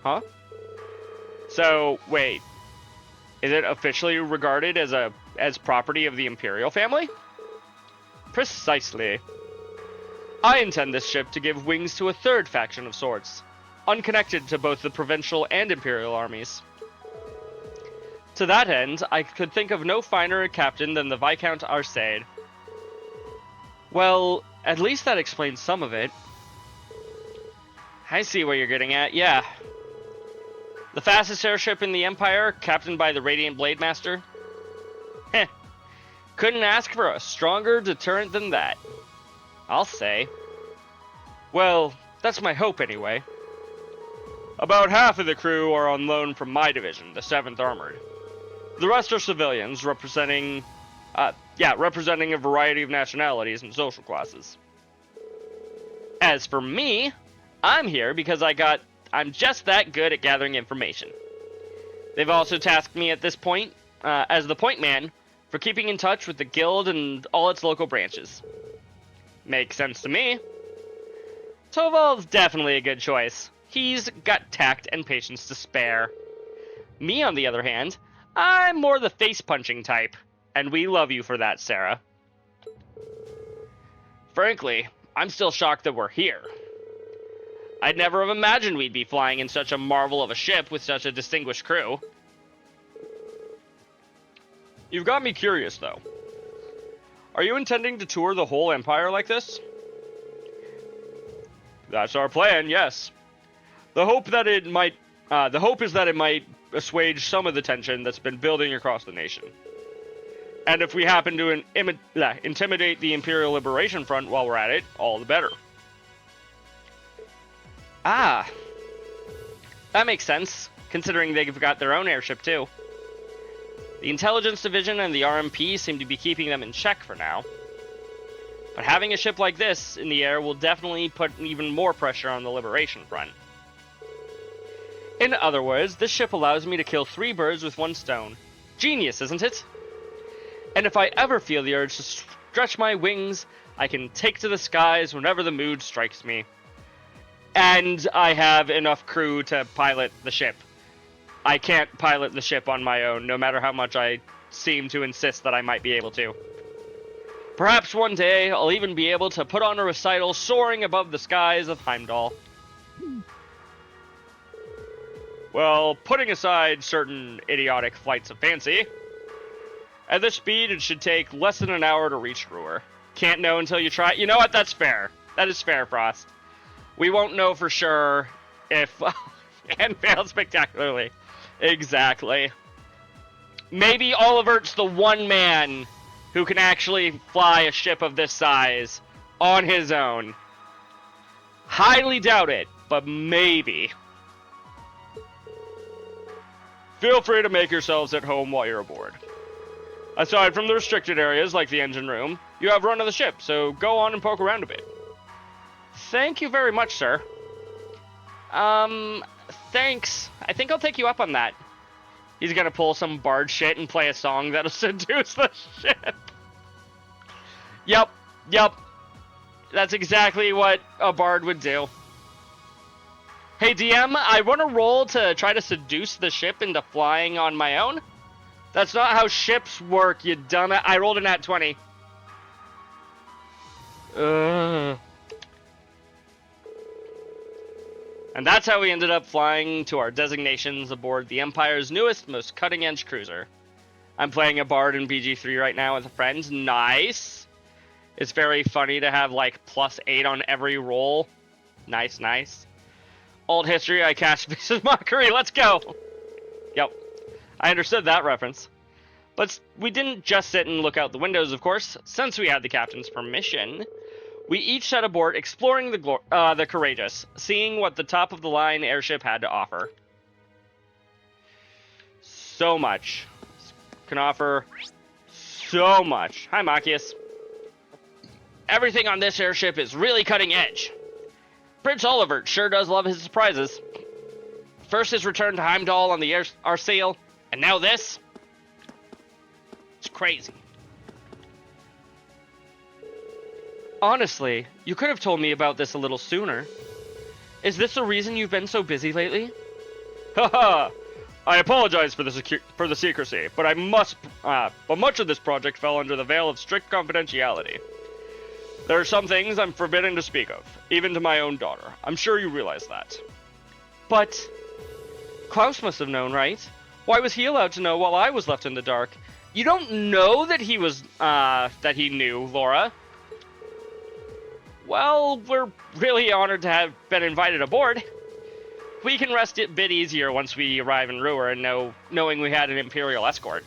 Huh? So, wait. Is it officially regarded as property of the Imperial family? Precisely. I intend this ship to give wings to a third faction of sorts, unconnected to both the provincial and Imperial armies. To that end, I could think of no finer a captain than the Viscount Arsaid. Well, at least that explains some of it. I see what you're getting at, yeah. The fastest airship in the Empire, captained by the Radiant Blade Master? Heh. Couldn't ask for a stronger deterrent than that, I'll say. Well, that's my hope anyway. About half of the crew are on loan from my division, the 7th Armored. The rest are civilians, representing a variety of nationalities and social classes. As for me, I'm here because I'm just that good at gathering information. They've also tasked me at this point, as the point man, for keeping in touch with the guild and all its local branches. Makes sense to me. Torvald's definitely a good choice. He's got tact and patience to spare. Me, on the other hand, I'm more the face-punching type, and we love you for that, Sarah. Frankly, I'm still shocked that we're here. I'd never have imagined we'd be flying in such a marvel of a ship with such a distinguished crew. You've got me curious, though. Are you intending to tour the whole Empire like this? That's our plan, yes. The hope is that it might assuage some of the tension that's been building across the nation. And if we happen to intimidate the Imperial Liberation Front while we're at it, all the better. Ah. That makes sense, considering they've got their own airship too. The Intelligence Division and the RMP seem to be keeping them in check for now. But having a ship like this in the air will definitely put even more pressure on the Liberation Front. In other words, this ship allows me to kill 3 birds with 1 stone. Genius, isn't it? And if I ever feel the urge to stretch my wings, I can take to the skies whenever the mood strikes me. And I have enough crew to pilot the ship. I can't pilot the ship on my own, no matter how much I seem to insist that I might be able to. Perhaps one day, I'll even be able to put on a recital soaring above the skies of Heimdall. Well, putting aside certain idiotic flights of fancy, at this speed it should take less than an hour to reach Ruhr. Can't know until you try. You know what? That's fair. That is fair, Frost. We won't know for sure if and failed spectacularly. Exactly. Maybe Olivert's the one man who can actually fly a ship of this size on his own. Highly doubt it, but maybe. Feel free to make yourselves at home while you're aboard. Aside from the restricted areas like the engine room, you have run of the ship, so go on and poke around a bit. Thank you very much, sir. Thanks. I think I'll take you up on that. He's gonna pull some bard shit and play a song that'll seduce the ship. Yep. That's exactly what a bard would do. Hey, DM, I run a roll to try to seduce the ship into flying on my own. That's not how ships work, you dumbass. I rolled a nat 20. And that's how we ended up flying to our designations aboard the Empire's newest, most cutting-edge cruiser. I'm playing a bard in BG3 right now with a friend. Nice. It's very funny to have, like, +8 on every roll. Nice. Old history, I cast Vicious Mockery. Let's go. Yep. I understood that reference. But we didn't just sit and look out the windows, of course. Since we had the captain's permission, we each set aboard exploring the Courageous, seeing what the top-of-the-line airship had to offer. So much. Can offer so much. Hi, Machias. Everything on this airship is really cutting edge. Prince Olivert sure does love his surprises. First his return to Heimdall on the Arsail, and now this? It's crazy. Honestly, you could have told me about this a little sooner. Is this the reason you've been so busy lately? Haha! I apologize for the secrecy, but much of this project fell under the veil of strict confidentiality. There are some things I'm forbidden to speak of, even to my own daughter. I'm sure you realize that. But Klaus must have known, right? Why was he allowed to know while I was left in the dark? You don't know that he was, that he knew, Laura. Well, we're really honored to have been invited aboard. We can rest a bit easier once we arrive in Ruhr and knowing we had an Imperial escort.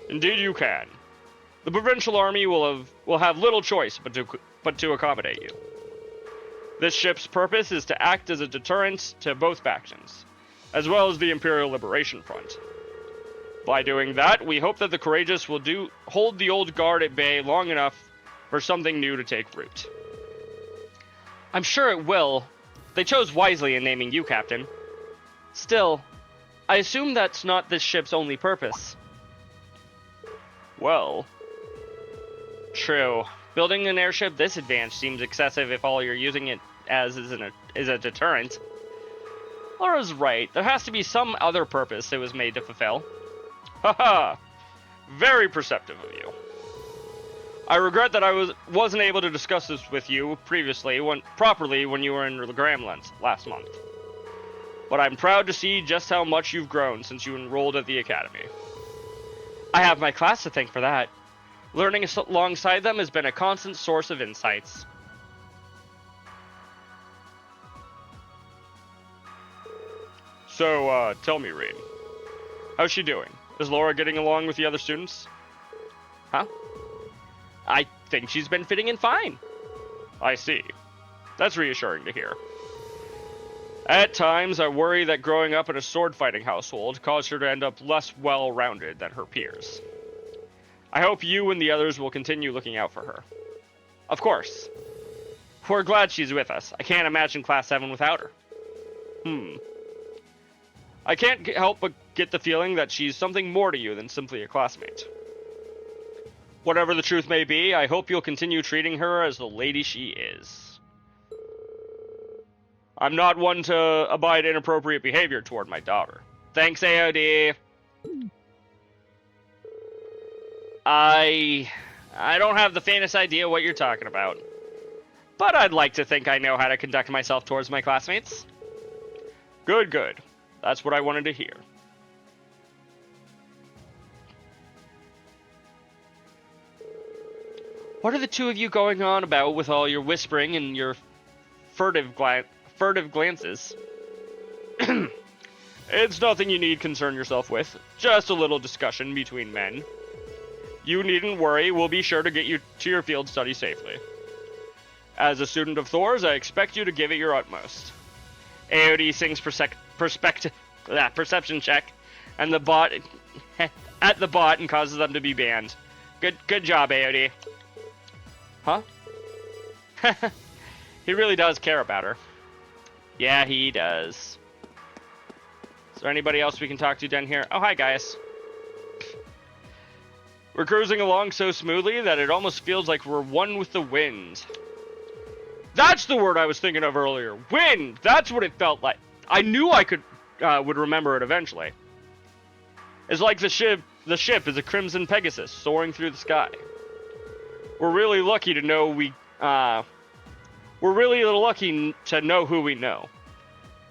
Indeed you can. The Provincial Army will have little choice but to accommodate you. This ship's purpose is to act as a deterrent to both factions, as well as the Imperial Liberation Front. By doing that, we hope that the Courageous will hold the old guard at bay long enough for something new to take root. I'm sure it will. They chose wisely in naming you captain. Still, I assume that's not this ship's only purpose. Well, true. Building an airship this advanced seems excessive if all you're using it as is a deterrent. Laura's right. There has to be some other purpose it was made to fulfill. Haha! Very perceptive of you. I regret that I wasn't able to discuss this with you previously properly when you were in Gramland last month. But I'm proud to see just how much you've grown since you enrolled at the Academy. I have my class to thank for that. Learning alongside them has been a constant source of insights. So, tell me, Reed. How's she doing? Is Laura getting along with the other students? Huh? I think she's been fitting in fine. I see. That's reassuring to hear. At times, I worry that growing up in a sword-fighting household caused her to end up less well-rounded than her peers. I hope you and the others will continue looking out for her. Of course. We're glad she's with us. I can't imagine Class 7 without her. I can't help but get the feeling that she's something more to you than simply a classmate. Whatever the truth may be, I hope you'll continue treating her as the lady she is. I'm not one to abide inappropriate behavior toward my daughter. Thanks, AOD. I don't have the faintest idea what you're talking about. But I'd like to think I know how to conduct myself towards my classmates. Good, good. That's what I wanted to hear. What are the two of you going on about with all your whispering and your furtive glances? It's nothing you need concern yourself with. Just a little discussion between men. You needn't worry, we'll be sure to get you to your field study safely. As a student of Thor's, I expect you to give it your utmost. AOD sings perception check, and the bot at the bot and causes them to be banned. Good job, AOD. Huh? He really does care about her. Yeah, he does. Is there anybody else we can talk to down here? Oh, hi, guys. We're cruising along so smoothly that it almost feels like we're one with the wind. That's the word I was thinking of earlier. Wind! That's what it felt like. I knew I would remember it eventually. It's like the ship is a crimson Pegasus soaring through the sky. We're really lucky to know who we know.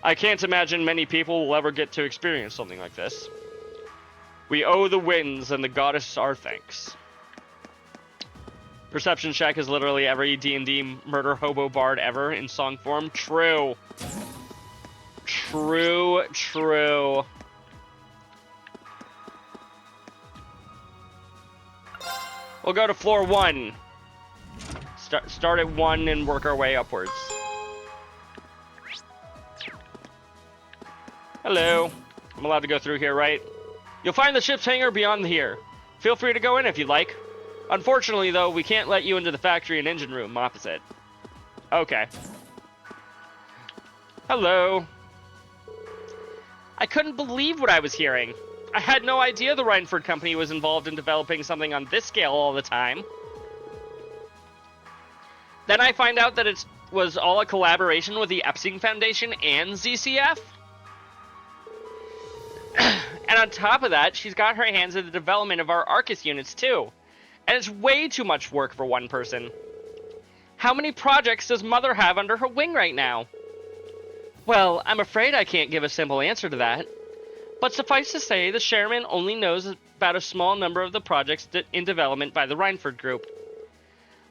I can't imagine many people will ever get to experience something like this. We owe the winds and the goddess our thanks. Perception check is literally every D&D murder hobo bard ever in song form. True. True. We'll go to floor 1. Start at 1 and work our way upwards. Hello. I'm allowed to go through here, right? You'll find the ship's hangar beyond here. Feel free to go in if you'd like. Unfortunately, though, we can't let you into the factory and engine room opposite. Okay. Hello. I couldn't believe what I was hearing. I had no idea the Reinford Company was involved in developing something on this scale all the time. Then I find out that it was all a collaboration with the Epstein Foundation and ZCF. And on top of that, she's got her hands in the development of our Arcus units too. And it's way too much work for one person. How many projects does Mother have under her wing right now? Well, I'm afraid I can't give a simple answer to that. But suffice to say, the chairman only knows about a small number of the projects in development by the Reinford Group.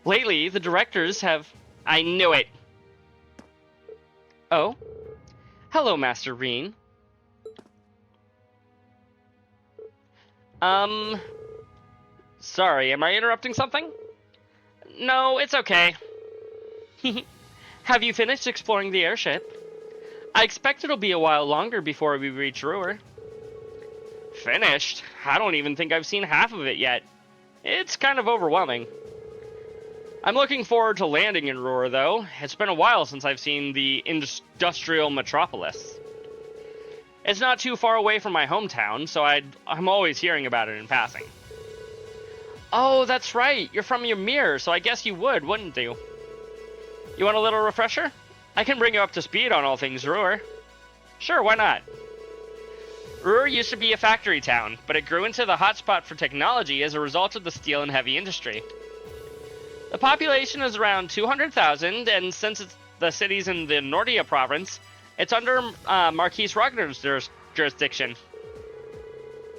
Lately, the directors have... I knew it! Oh? Hello, Master Reen. Sorry, am I interrupting something? No, it's okay. Have you finished exploring the airship? I expect it'll be a while longer before we reach Ruhr. Finished? I don't even think I've seen half of it yet. It's kind of overwhelming. I'm looking forward to landing in Ruhr, though. It's been a while since I've seen the industrial metropolis. It's not too far away from my hometown, so I'm always hearing about it in passing. Oh, that's right. You're from Ymir, so I guess you would, wouldn't you? You want a little refresher? I can bring you up to speed on all things Ruhr. Sure, why not? Ruhr used to be a factory town, but it grew into the hotspot for technology as a result of the steel and heavy industry. The population is around 200,000, and since the city's in the Nordia province, it's under Marquis Ragnar's jurisdiction.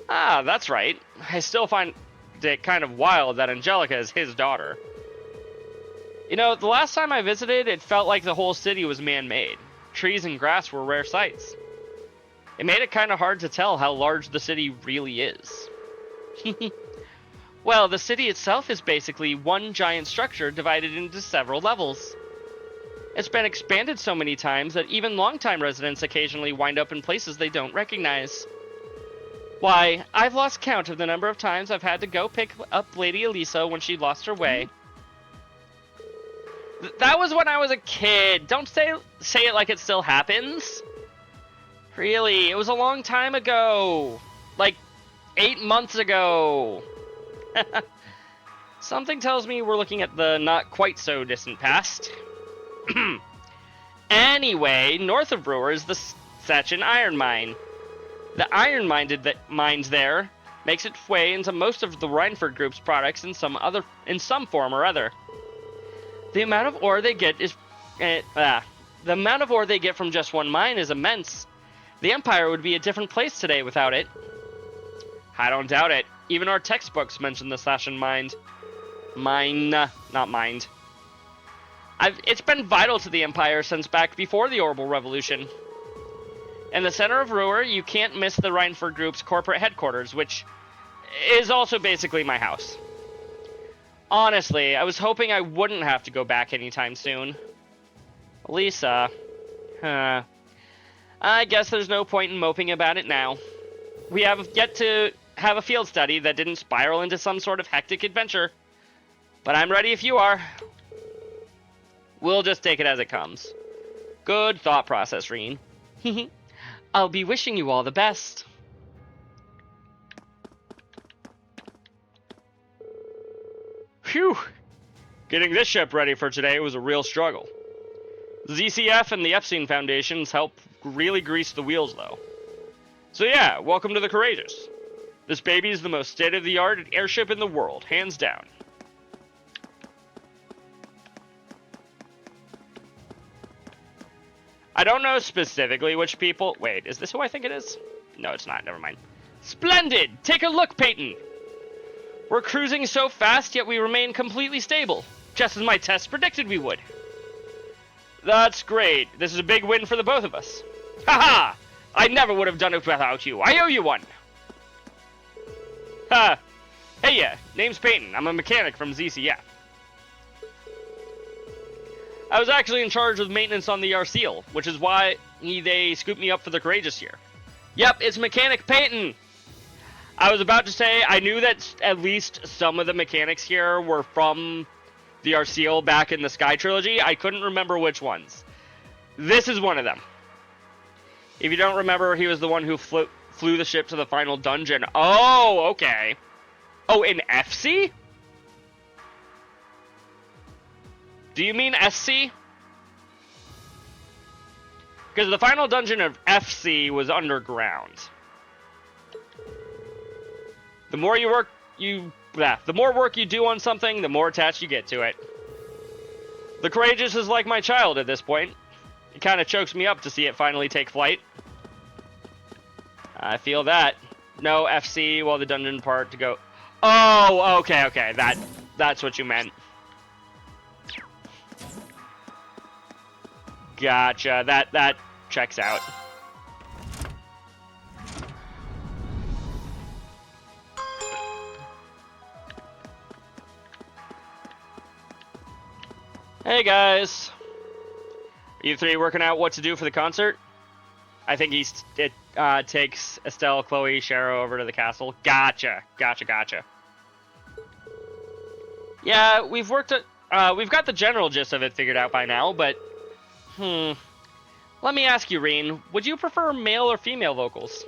Ah, that's right. I still find it kind of wild that Angelica is his daughter. You know, the last time I visited, it felt like the whole city was man-made. Trees and grass were rare sights. It made it kind of hard to tell how large the city really is. Well, the city itself is basically one giant structure divided into several levels. It's been expanded so many times that even longtime residents occasionally wind up in places they don't recognize. Why, I've lost count of the number of times I've had to go pick up Lady Elisa when she lost her way. That was when I was a kid. Don't say it like it still happens. Really, it was a long time ago. Like 8 months ago. Something tells me we're looking at the not quite so distant past. Anyway, north of Ruhr is the Sechin iron mine. The iron mines there makes its way into most of the Reinford Group's products in some form or other. The amount of ore they get from just one mine is immense. The Empire would be a different place today without it. I don't doubt it. Even our textbooks mention the Sechin not mind. It's been vital to the Empire since back before the Orbital Revolution. In the center of Ruhr, you can't miss the Reinford Group's corporate headquarters, which is also basically my house. Honestly, I was hoping I wouldn't have to go back anytime soon. Lisa. I guess there's no point in moping about it now. We have yet to have a field study that didn't spiral into some sort of hectic adventure. But I'm ready if you are. We'll just take it as it comes. Good thought process, Reen. I'll be wishing you all the best. Phew. Getting this ship ready for today was a real struggle. ZCF and the Epstein Foundations help really grease the wheels, though. So yeah, welcome to the Courageous. This baby is the most state-of-the-art airship in the world, hands down. I don't know specifically which people... Wait, is this who I think it is? No, it's not. Never mind. Splendid! Take a look, Peyton! We're cruising so fast, yet we remain completely stable. Just as my tests predicted we would. That's great. This is a big win for the both of us. Haha! I never would have done it without you. I owe you one. Ha! Hey, yeah. Name's Peyton. I'm a mechanic from ZCF. I was actually in charge of maintenance on the Arseal, which is why they scooped me up for the Courageous here. Yep, it's Mechanic Peyton! I was about to say, I knew that at least some of the mechanics here were from the Arseal back in the Sky Trilogy. I couldn't remember which ones. This is one of them. If you don't remember, he was the one who flew the ship to the final dungeon. Oh, okay. Oh, in FC? Do you mean SC? Because the final dungeon of FC was underground. The more work you do on something, the more attached you get to it. The Courageous is like my child at this point. It kind of chokes me up to see it finally take flight. I feel that. No FC while the dungeon part to go. Oh, okay. That's what you meant. Gotcha. That checks out. Hey guys. Are you three working out what to do for the concert? I think it takes Estelle, Chloe, Sharo over to the castle. Gotcha. Yeah, we've got the general gist of it figured out by now, but let me ask you, Reen, would you prefer male or female vocals?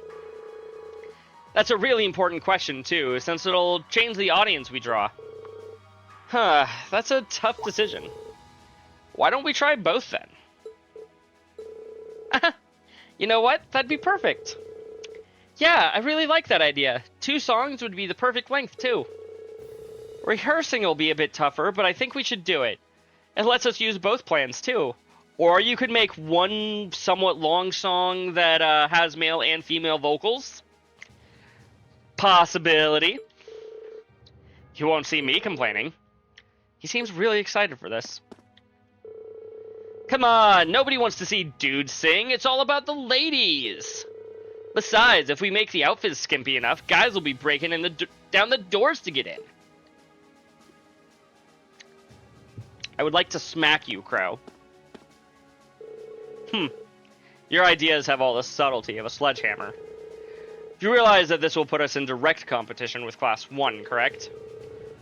That's a really important question, too, since it'll change the audience we draw. That's a tough decision. Why don't we try both, then? You know what? That'd be perfect. Yeah, I really like that idea. 2 songs would be the perfect length, too. Rehearsing will be a bit tougher, but I think we should do it. It lets us use both plans, too. Or you could make one somewhat long song that has male and female vocals. Possibility. You won't see me complaining. He seems really excited for this. Come on, nobody wants to see dudes sing. It's all about the ladies. Besides, if we make the outfits skimpy enough, guys will be breaking in down the doors to get in. I would like to smack you, Crow. Your ideas have all the subtlety of a sledgehammer. You realize that this will put us in direct competition with Class 1, correct?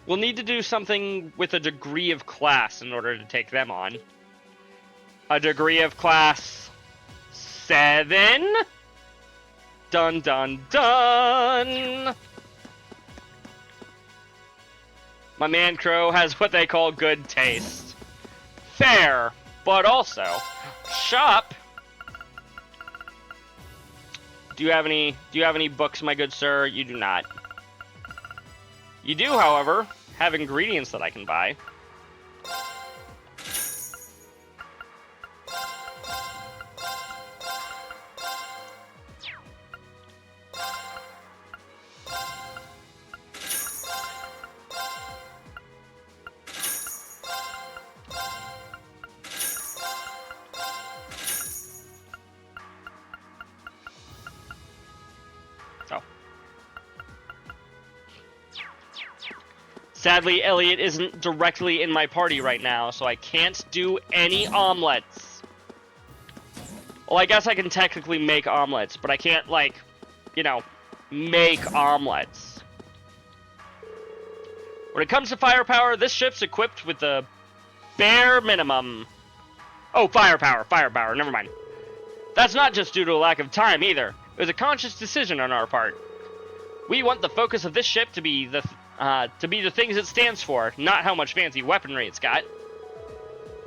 We'll need to do something with a degree of class in order to take them on. A degree of Class 7? Dun dun dun! My man Crow has what they call good taste. Fair, but also... Shop! Do you have any books, my good sir? You do not. You do, however, have ingredients that I can buy. Sadly, Elliot isn't directly in my party right now, so I can't do any omelets. Well, I guess I can technically make omelets, but I can't, like, you know, make omelets. When it comes to firepower, this ship's equipped with the bare minimum. Oh, firepower, never mind. That's not just due to a lack of time, either. It was a conscious decision on our part. We want the focus of this ship to be the things it stands for, not how much fancy weaponry it's got.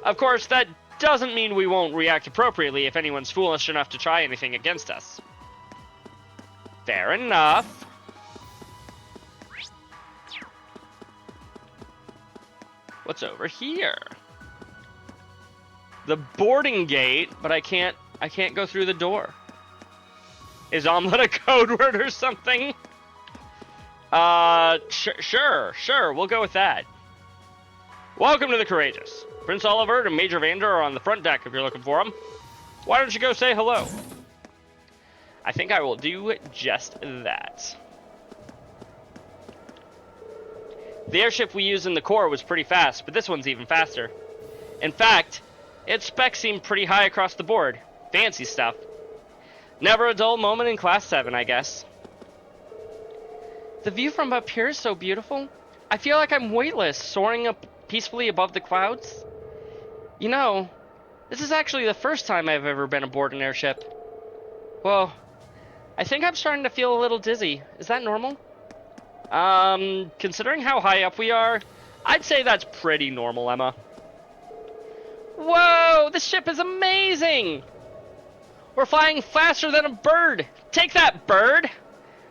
Of course, that doesn't mean we won't react appropriately if anyone's foolish enough to try anything against us. Fair enough. What's over here? The boarding gate, but I can't go through the door. Is omelet a code word or something? Sure, we'll go with that. Welcome to the Courageous. Prince Oliver and Major Vander are on the front deck if you're looking for them. Why don't you go say hello? I think I will do just that. The airship we used in the core was pretty fast, but this one's even faster. In fact, its specs seem pretty high across the board. Fancy stuff. Never a dull moment in Class 7, I guess. The view from up here is so beautiful. I feel like I'm weightless, soaring up peacefully above the clouds. You know, this is actually the first time I've ever been aboard an airship. Whoa, I think I'm starting to feel a little dizzy. Is that normal? Considering how high up we are, I'd say that's pretty normal, Emma. Whoa, this ship is amazing! We're flying faster than a bird! Take that, bird!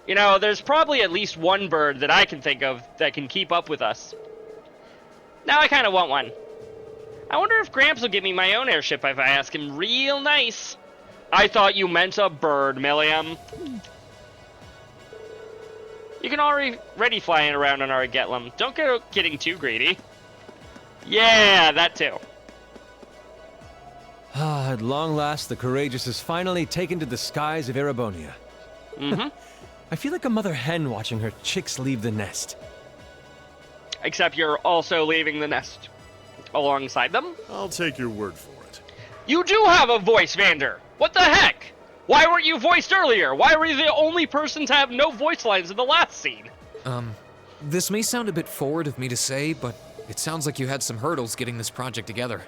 You know, there's probably at least one bird that I can think of that can keep up with us. Now I kind of want one. I wonder if Gramps will give me my own airship if I ask him real nice. I thought you meant a bird, Milliam. You can already fly around on our Getlum. Don't go getting too greedy. Yeah, that too. At long last, the Courageous is finally taken to the skies of Erebonia. Mm-hmm. I feel like a mother hen watching her chicks leave the nest. Except you're also leaving the nest alongside them? I'll take your word for it. You do have a voice, Vander! What the heck? Why weren't you voiced earlier? Why were you the only person to have no voice lines in the last scene? This may sound a bit forward of me to say, but it sounds like you had some hurdles getting this project together.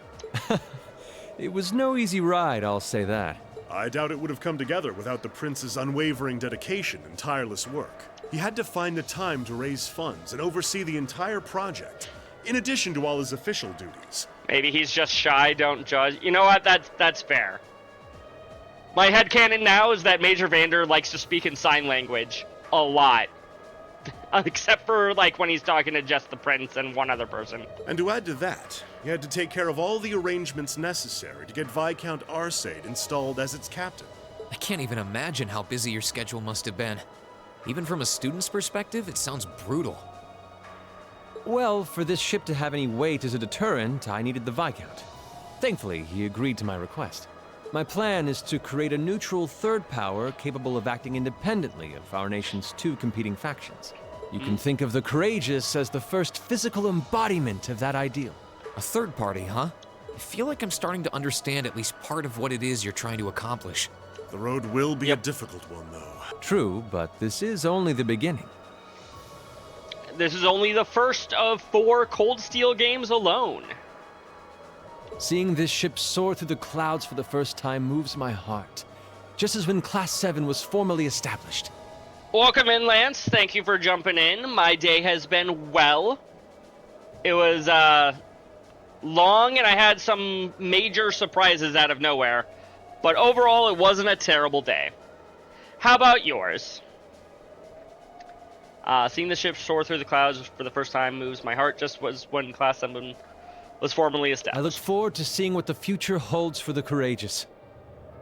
It was no easy ride, I'll say that. I doubt it would have come together without the prince's unwavering dedication and tireless work. He had to find the time to raise funds and oversee the entire project, in addition to all his official duties. Maybe he's just shy, don't judge. You know what, that's fair. My headcanon now is that Major Vander likes to speak in sign language. A lot. Except for, like, when he's talking to just the prince and one other person. And to add to that, he had to take care of all the arrangements necessary to get Viscount Arcade installed as its captain. I can't even imagine how busy your schedule must have been. Even from a student's perspective, it sounds brutal. Well, for this ship to have any weight as a deterrent, I needed the Viscount. Thankfully, he agreed to my request. My plan is to create a neutral third power capable of acting independently of our nation's two competing factions. You can think of the Courageous as the first physical embodiment of that ideal. A third party, huh? I feel like I'm starting to understand at least part of what it is you're trying to accomplish. The road will be a difficult one, though. True, but this is only the beginning. This is only the first of 4 Cold Steel games alone. Seeing this ship soar through the clouds for the first time moves my heart, just as when Class 7 was formally established. Welcome in, Lance. Thank you for jumping in. My day has been well. It was long, and I had some major surprises out of nowhere. But overall, it wasn't a terrible day. How about yours? Seeing the ship soar through the clouds for the first time moves my heart, just was when Class 7 was formally established. I look forward to seeing what the future holds for the Courageous.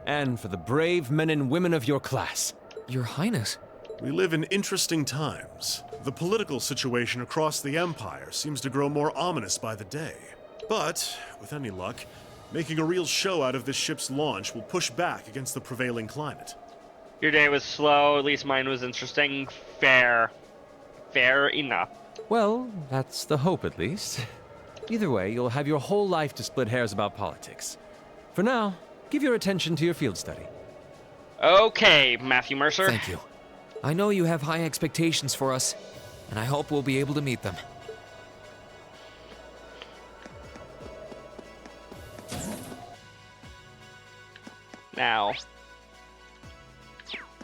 And for the brave men and women of your class. Your Highness. We live in interesting times. The political situation across the Empire seems to grow more ominous by the day. But, with any luck, making a real show out of this ship's launch will push back against the prevailing climate. Your day was slow, at least mine was interesting. Fair. Fair enough. Well, that's the hope at least. Either way, you'll have your whole life to split hairs about politics. For now, give your attention to your field study. Okay, Matthew Mercer. Thank you. I know you have high expectations for us, and I hope we'll be able to meet them. Now,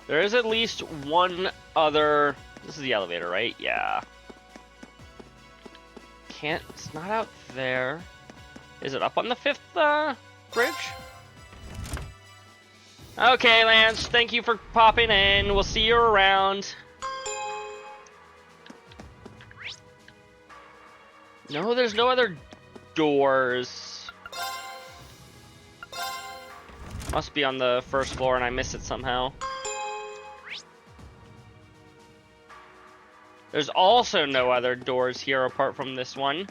there is at least one other... This is the elevator, right? Yeah. It's not out there. Is it up on the 5th bridge? Okay, Lance, thank you for popping in. We'll see you around. No, there's no other doors. Must be on the 1st floor and I missed it somehow. There's also no other doors here apart from this one.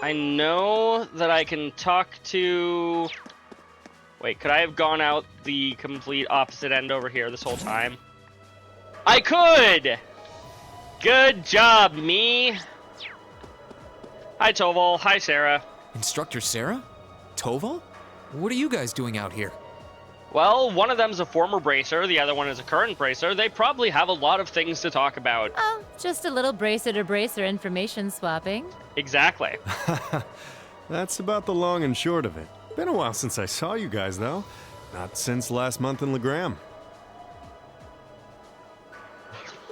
I know that I can talk to... Wait, could I have gone out the complete opposite end over here this whole time? I could! Good job, me! Hi, Toval. Hi, Sarah. Instructor Sarah? Toval? What are you guys doing out here? Well, one of them's a former bracer, the other one is a current bracer. They probably have a lot of things to talk about. Oh, just a little bracer-to-bracer information swapping. Exactly. That's about the long and short of it. Been a while since I saw you guys, though. Not since last month in Legram.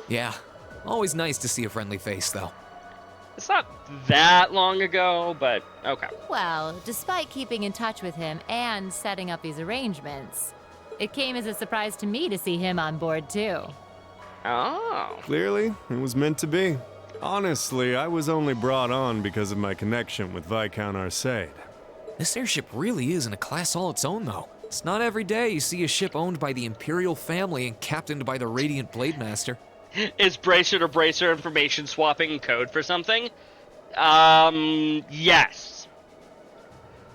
Yeah, always nice to see a friendly face, though. It's not that long ago, but okay. Well, despite keeping in touch with him and setting up these arrangements, it came as a surprise to me to see him on board, too. Oh. Clearly, it was meant to be. Honestly, I was only brought on because of my connection with Viscount Arcade. This airship really is in a class all its own, though. It's not every day you see a ship owned by the Imperial family and captained by the Radiant Blade Master. Is bracer-to-bracer information swapping code for something? Yes.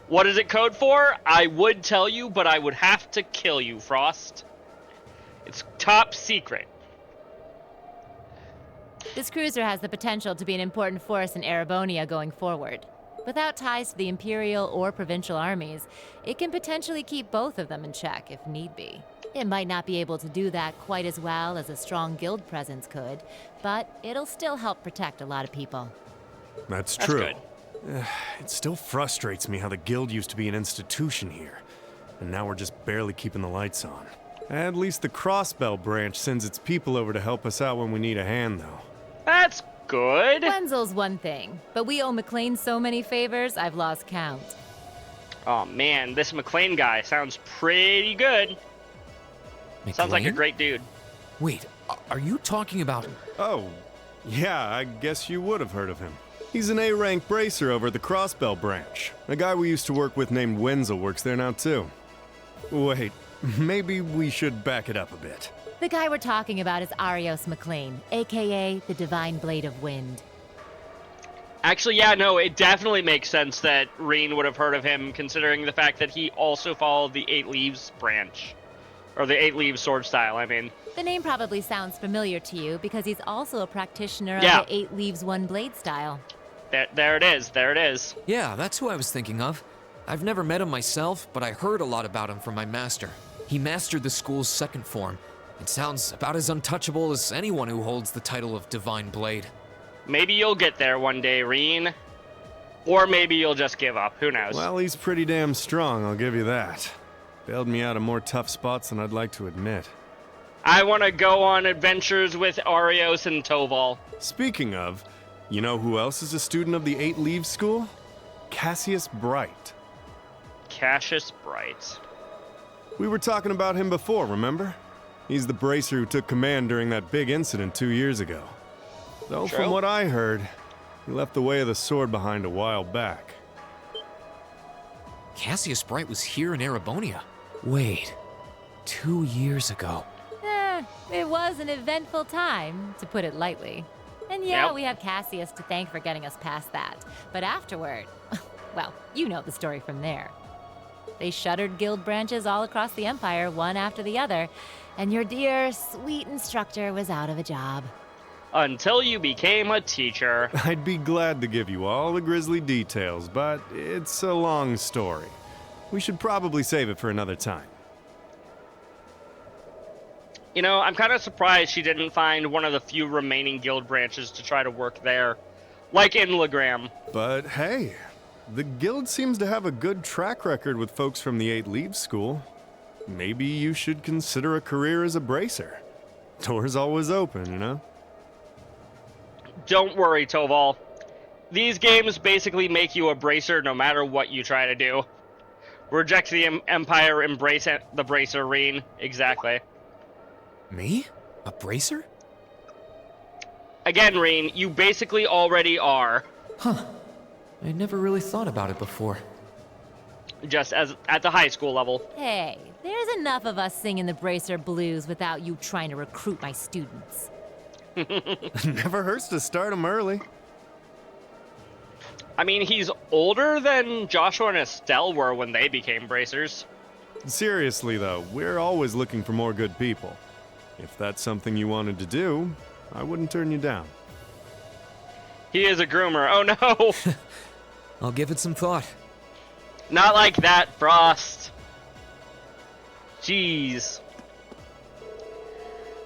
What is it code for? I would tell you, but I would have to kill you, Frost. It's top secret. This cruiser has the potential to be an important force in Erebonia going forward. Without ties to the Imperial or Provincial armies, it can potentially keep both of them in check if need be. It might not be able to do that quite as well as a strong guild presence could, but it'll still help protect a lot of people. That's true. Good. It still frustrates me how the guild used to be an institution here, and now we're just barely keeping the lights on. At least the Crossbell branch sends its people over to help us out when we need a hand, though. That's good. Wenzel's one thing, but we owe McLean so many favors, I've lost count. Oh man, this McLean guy sounds pretty good. McLean? Sounds like a great dude. Wait, are you talking about... Oh, yeah, I guess you would have heard of him. He's an A-rank bracer over at the Crossbell branch. A guy we used to work with named Wenzel works there now, too. Wait, maybe we should back it up a bit. The guy we're talking about is Arios McLean, aka the Divine Blade of Wind. Actually, yeah, no, it definitely makes sense that Reen would have heard of him, considering the fact that he also followed the Eight Leaves branch. Or the Eight Leaves sword style, I mean. The name probably sounds familiar to you because he's also a practitioner of Yeah. the Eight Leaves One Blade style. There it is, there it is. Yeah, that's who I was thinking of. I've never met him myself, but I heard a lot about him from my master. He mastered the school's second form. It sounds about as untouchable as anyone who holds the title of Divine Blade. Maybe you'll get there one day, Reen. Or maybe you'll just give up, who knows. Well, he's pretty damn strong, I'll give you that. Bailed me out of more tough spots than I'd like to admit. I want to go on adventures with Arios and Toval. Speaking of, you know who else is a student of the Eight Leaves School? Cassius Bright. Cassius Bright. We were talking about him before, remember? He's the bracer who took command during that big incident 2 years ago. Though True. from what I heard, he left the way of the sword behind a while back. Cassius Bright was here in Erebonia. Wait, 2 years ago. It was an eventful time, to put it lightly. And yeah, Yep. we have Cassius to thank for getting us past that. But afterward, well, you know the story from there. They shuttered guild branches all across the Empire, one after the other, and your dear, sweet instructor was out of a job. Until you became a teacher. I'd be glad to give you all the grisly details, but it's a long story. We should probably save it for another time. You know, I'm kind of surprised she didn't find one of the few remaining guild branches to try to work there. Like in Legram. But hey, the guild seems to have a good track record with folks from the 8 Leaves School. Maybe you should consider a career as a bracer. Door's always open, you know? Don't worry, Toval. These games basically make you a bracer no matter what you try to do. Reject the Empire, embrace the bracer, Reen. Exactly. Me? A bracer? Again, Reen, you basically already are. Huh. I never really thought about it before. Just as at the high school level. Hey, there's enough of us singing the Bracer Blues without you trying to recruit my students. Never hurts to start them early. I mean, he's older than Joshua and Estelle were when they became bracers. Seriously, though, we're always looking for more good people. If that's something you wanted to do, I wouldn't turn you down. He is a groomer. Oh no! I'll give it some thought. Not like that, Frost. Jeez.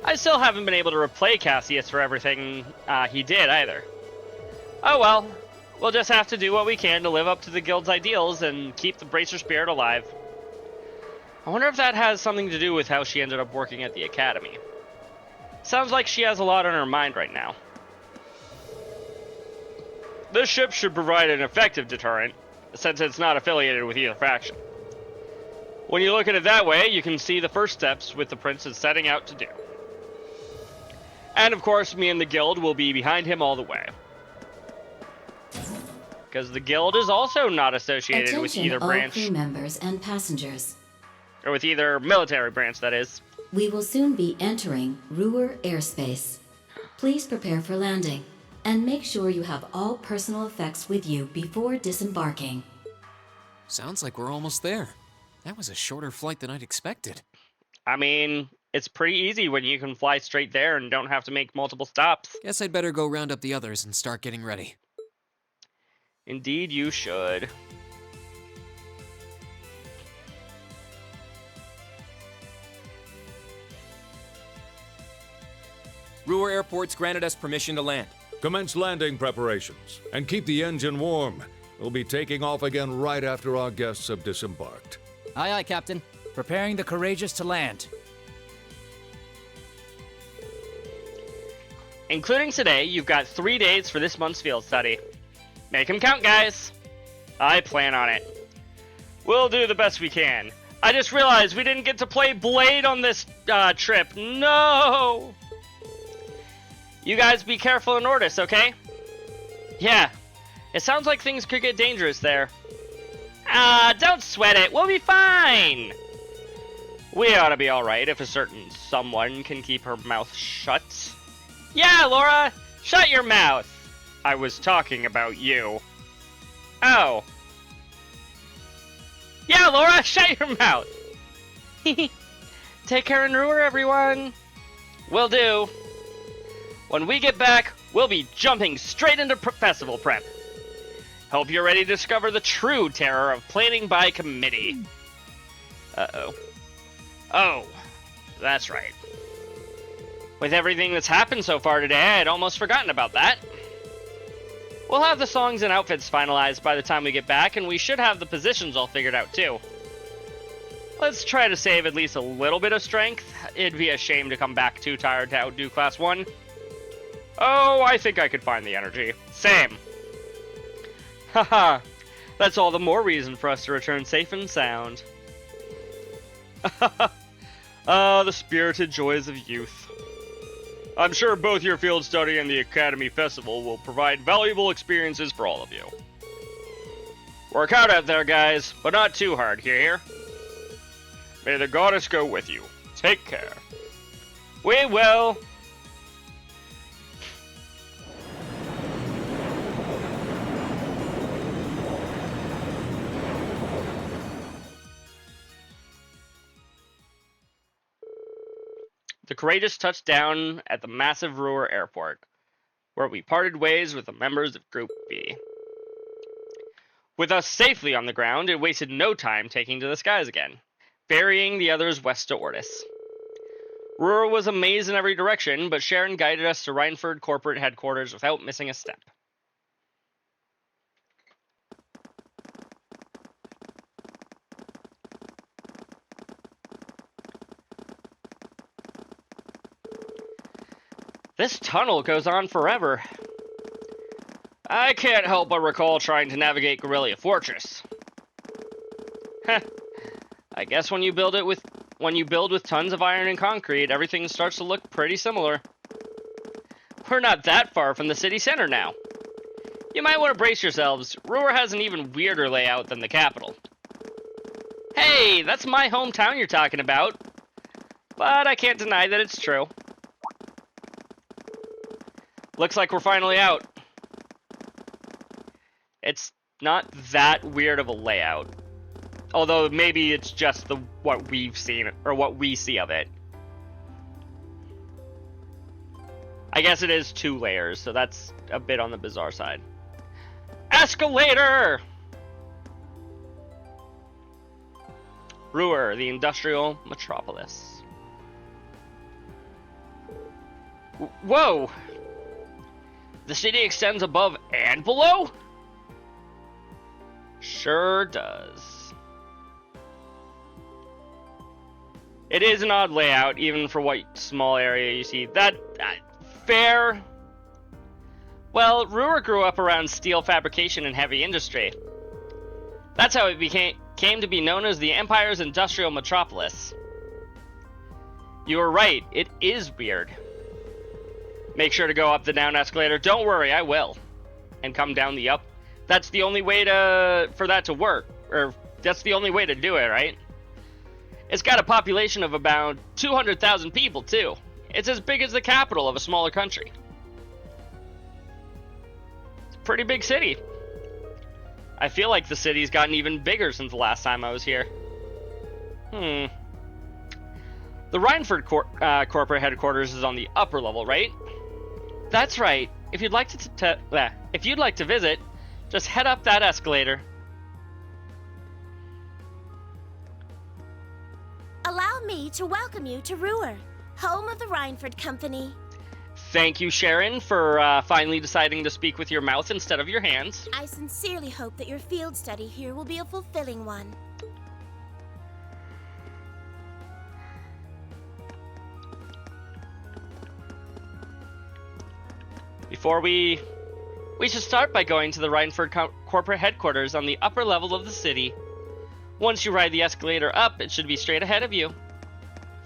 I still haven't been able to replay Cassius for everything he did either. Oh well, we'll just have to do what we can to live up to the guild's ideals and keep the bracer spirit alive. I wonder if that has something to do with how she ended up working at the academy. Sounds like she has a lot on her mind right now. This ship should provide an effective deterrent, since it's not affiliated with either faction. When you look at it that way, you can see the first steps with the prince is setting out to do. And of course, me and the guild will be behind him all the way. Because the guild is also not associated with either branch. Attention all crew members and passengers. Or with either military branch, that is. We will soon be entering Ruhr airspace. Please prepare for landing, and make sure you have all personal effects with you before disembarking. Sounds like we're almost there. That was a shorter flight than I'd expected. I mean, it's pretty easy when you can fly straight there and don't have to make multiple stops. Guess I'd better go round up the others and start getting ready. Indeed you should. Ruhr Airport's granted us permission to land. Commence landing preparations, and keep the engine warm. We'll be taking off again right after our guests have disembarked. Aye, aye, Captain. Preparing the Courageous to land. Including today, you've got 3 days for this month's field study. Make 'em count, guys. I plan on it. We'll do the best we can. I just realized we didn't get to play Blade on this trip. No! You guys be careful in Ordis, okay? Yeah. It sounds like things could get dangerous there. Don't sweat it. We'll be fine. We ought to be alright if a certain someone can keep her mouth shut. Yeah, Laura! Shut your mouth! I was talking about you. Oh. Yeah, Laura! Shut your mouth! Take care in Ruhr, everyone! Will do. When we get back, we'll be jumping straight into festival prep. Hope you're ready to discover the true terror of planning by committee. Uh-oh. Oh, that's right. With everything that's happened so far today, I'd almost forgotten about that. We'll have the songs and outfits finalized by the time we get back, and we should have the positions all figured out too. Let's try to save at least a little bit of strength. It'd be a shame to come back too tired to outdo Class 1. Oh, I think I could find the energy. Same. Haha, that's all the more reason for us to return safe and sound. The spirited joys of youth. I'm sure both your field study and the Academy Festival will provide valuable experiences for all of you. Work out there, guys, but not too hard, you hear? May the goddess go with you. Take care. We will. The Courageous touched down at the massive Ruhr Airport, where we parted ways with the members of Group B. With us safely on the ground, it wasted no time taking to the skies again, ferrying the others west to Ortis. Ruhr was a maze in every direction, but Sharon guided us to Rhineford corporate headquarters without missing a step. This tunnel goes on forever. I can't help but recall trying to navigate Guerrilla Fortress. Heh. I guess when you build with tons of iron and concrete, everything starts to look pretty similar. We're not that far from the city center now. You might want to brace yourselves. Ruhr has an even weirder layout than the capital. Hey, that's my hometown you're talking about. But I can't deny that it's true. Looks like we're finally out. It's not that weird of a layout. Although maybe it's just what we've seen, or what we see of it. I guess it is 2 layers, so that's a bit on the bizarre side. Escalator! Ruhr, the industrial metropolis. Whoa! The city extends above and below? Sure does. It is an odd layout, even for what small area you see. That fair? Well, Ruhr grew up around steel fabrication and heavy industry. That's how it came to be known as the Empire's industrial metropolis. You were right, it is weird. Make sure to go up the down escalator. Don't worry, I will. And come down the up. That's the only way for that to work. Or, that's the only way to do it, right? It's got a population of about 200,000 people, too. It's as big as the capital of a smaller country. It's a pretty big city. I feel like the city's gotten even bigger since the last time I was here. The Rhineford corporate headquarters is on the upper level, right? That's right. If you'd like to visit, just head up that escalator. Allow me to welcome you to Ruhr, home of the Rhineford Company. Thank you, Sharon, for finally deciding to speak with your mouth instead of your hands. I sincerely hope that your field study here will be a fulfilling one. Before we should start by going to the Rhineford corporate headquarters on the upper level of the city. Once you ride the escalator up, it should be straight ahead of you.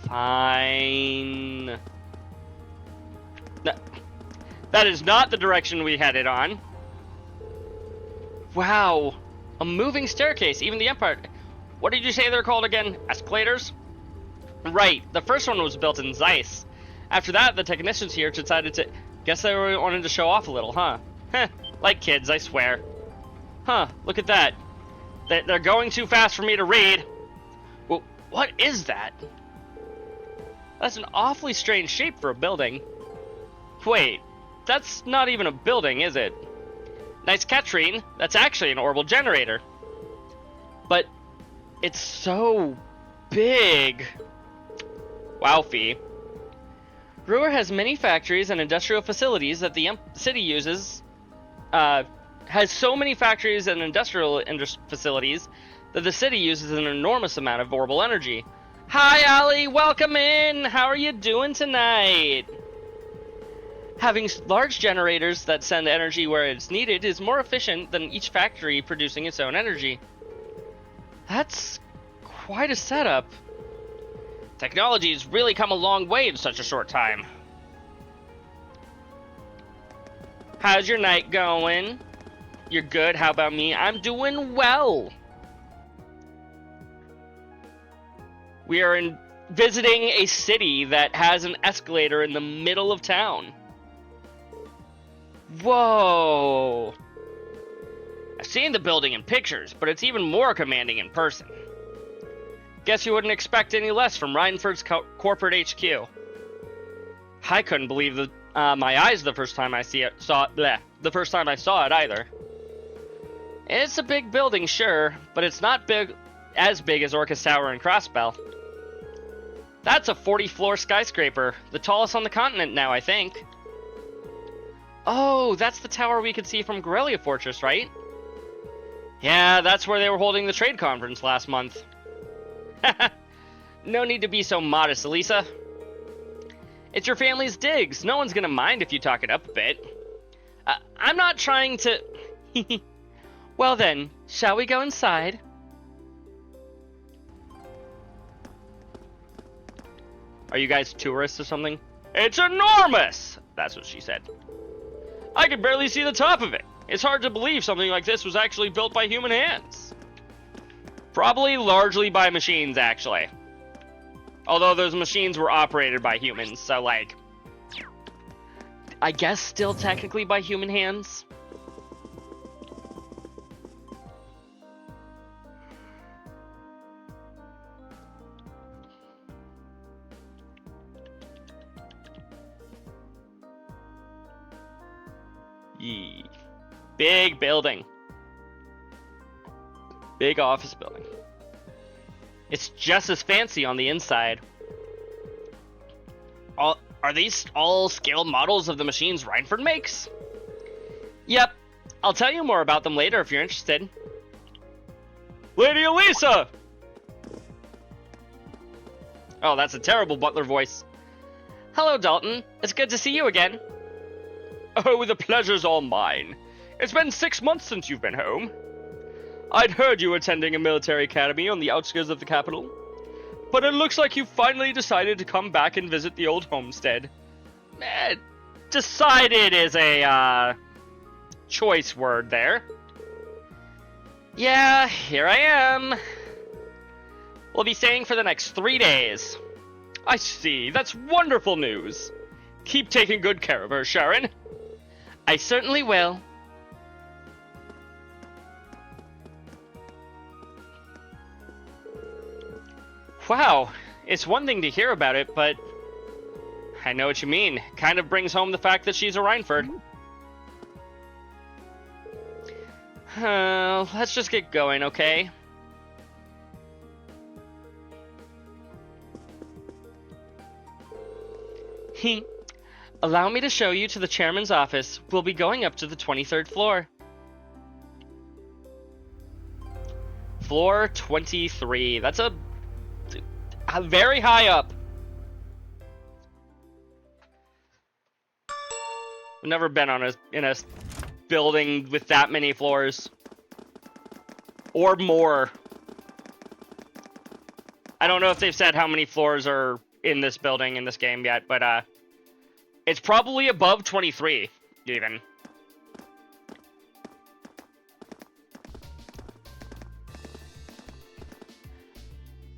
Fine. That is not the direction we headed on. Wow. A moving staircase, even the Empire. What did you say they're called again? Escalators? Right, the first one was built in Zeiss. After that, the technicians here decided to... Guess they wanted to show off a little, huh? Heh, like kids, I swear. Huh, look at that. They're going too fast for me to read. Well, what is that? That's an awfully strange shape for a building. Wait, that's not even a building, is it? Nice catch, Reen. That's actually an orbital generator. But it's so big. Wow, Fee. Ruhr has many factories and industrial facilities that the city uses. Has so many factories and industrial facilities that the city uses an enormous amount of orbital energy. Hi, Ollie. Welcome in. How are you doing tonight? Having large generators that send energy where it's needed is more efficient than each factory producing its own energy. That's quite a setup. Technology has really come a long way in such a short time. How's your night going? You're good. How about me? I'm doing well. We are visiting a city that has an escalator in the middle of town. Whoa. I've seen the building in pictures, but it's even more commanding in person. Guess you wouldn't expect any less from Rhineford's corporate HQ. I couldn't believe my eyes the first time I saw it either. It's a big building, sure, but it's not as big as Orcus Tower and Crossbell. That's a 40-floor skyscraper, the tallest on the continent now, I think. Oh, that's the tower we could see from Corellia Fortress, right? Yeah, that's where they were holding the trade conference last month. No need to be so modest, Elisa. It's your family's digs. No one's gonna mind if you talk it up a bit. I'm not trying to... Well then, shall we go inside? Are you guys tourists or something? It's enormous! That's what she said. I can barely see the top of it. It's hard to believe something like this was actually built by human hands. Probably largely by machines, actually. Although those machines were operated by humans, so like... I guess still technically by human hands. Yee. Big building. Big office building. It's just as fancy on the inside. Are these all scale models of the machines Reinford makes? Yep. I'll tell you more about them later if you're interested. Lady Elisa! Oh, that's a terrible butler voice. Hello, Dalton. It's good to see you again. Oh, the pleasure's all mine. It's been 6 months since you've been home. I'd heard you were attending a military academy on the outskirts of the capital, but it looks like you finally decided to come back and visit the old homestead. Decided is a, choice word there. Yeah, here I am. We'll be staying for the next 3 days. I see, that's wonderful news. Keep taking good care of her, Sharon. I certainly will. Wow, it's one thing to hear about it, but I know what you mean. Kind of brings home the fact that she's a Reinford. Let's just get going, okay? Allow me to show you to the chairman's office. We'll be going up to the 23rd floor. Floor 23. That's a very high up. I've never been in a building with that many floors. Or more. I don't know if they've said how many floors are in this building in this game yet, but it's probably above 23, even.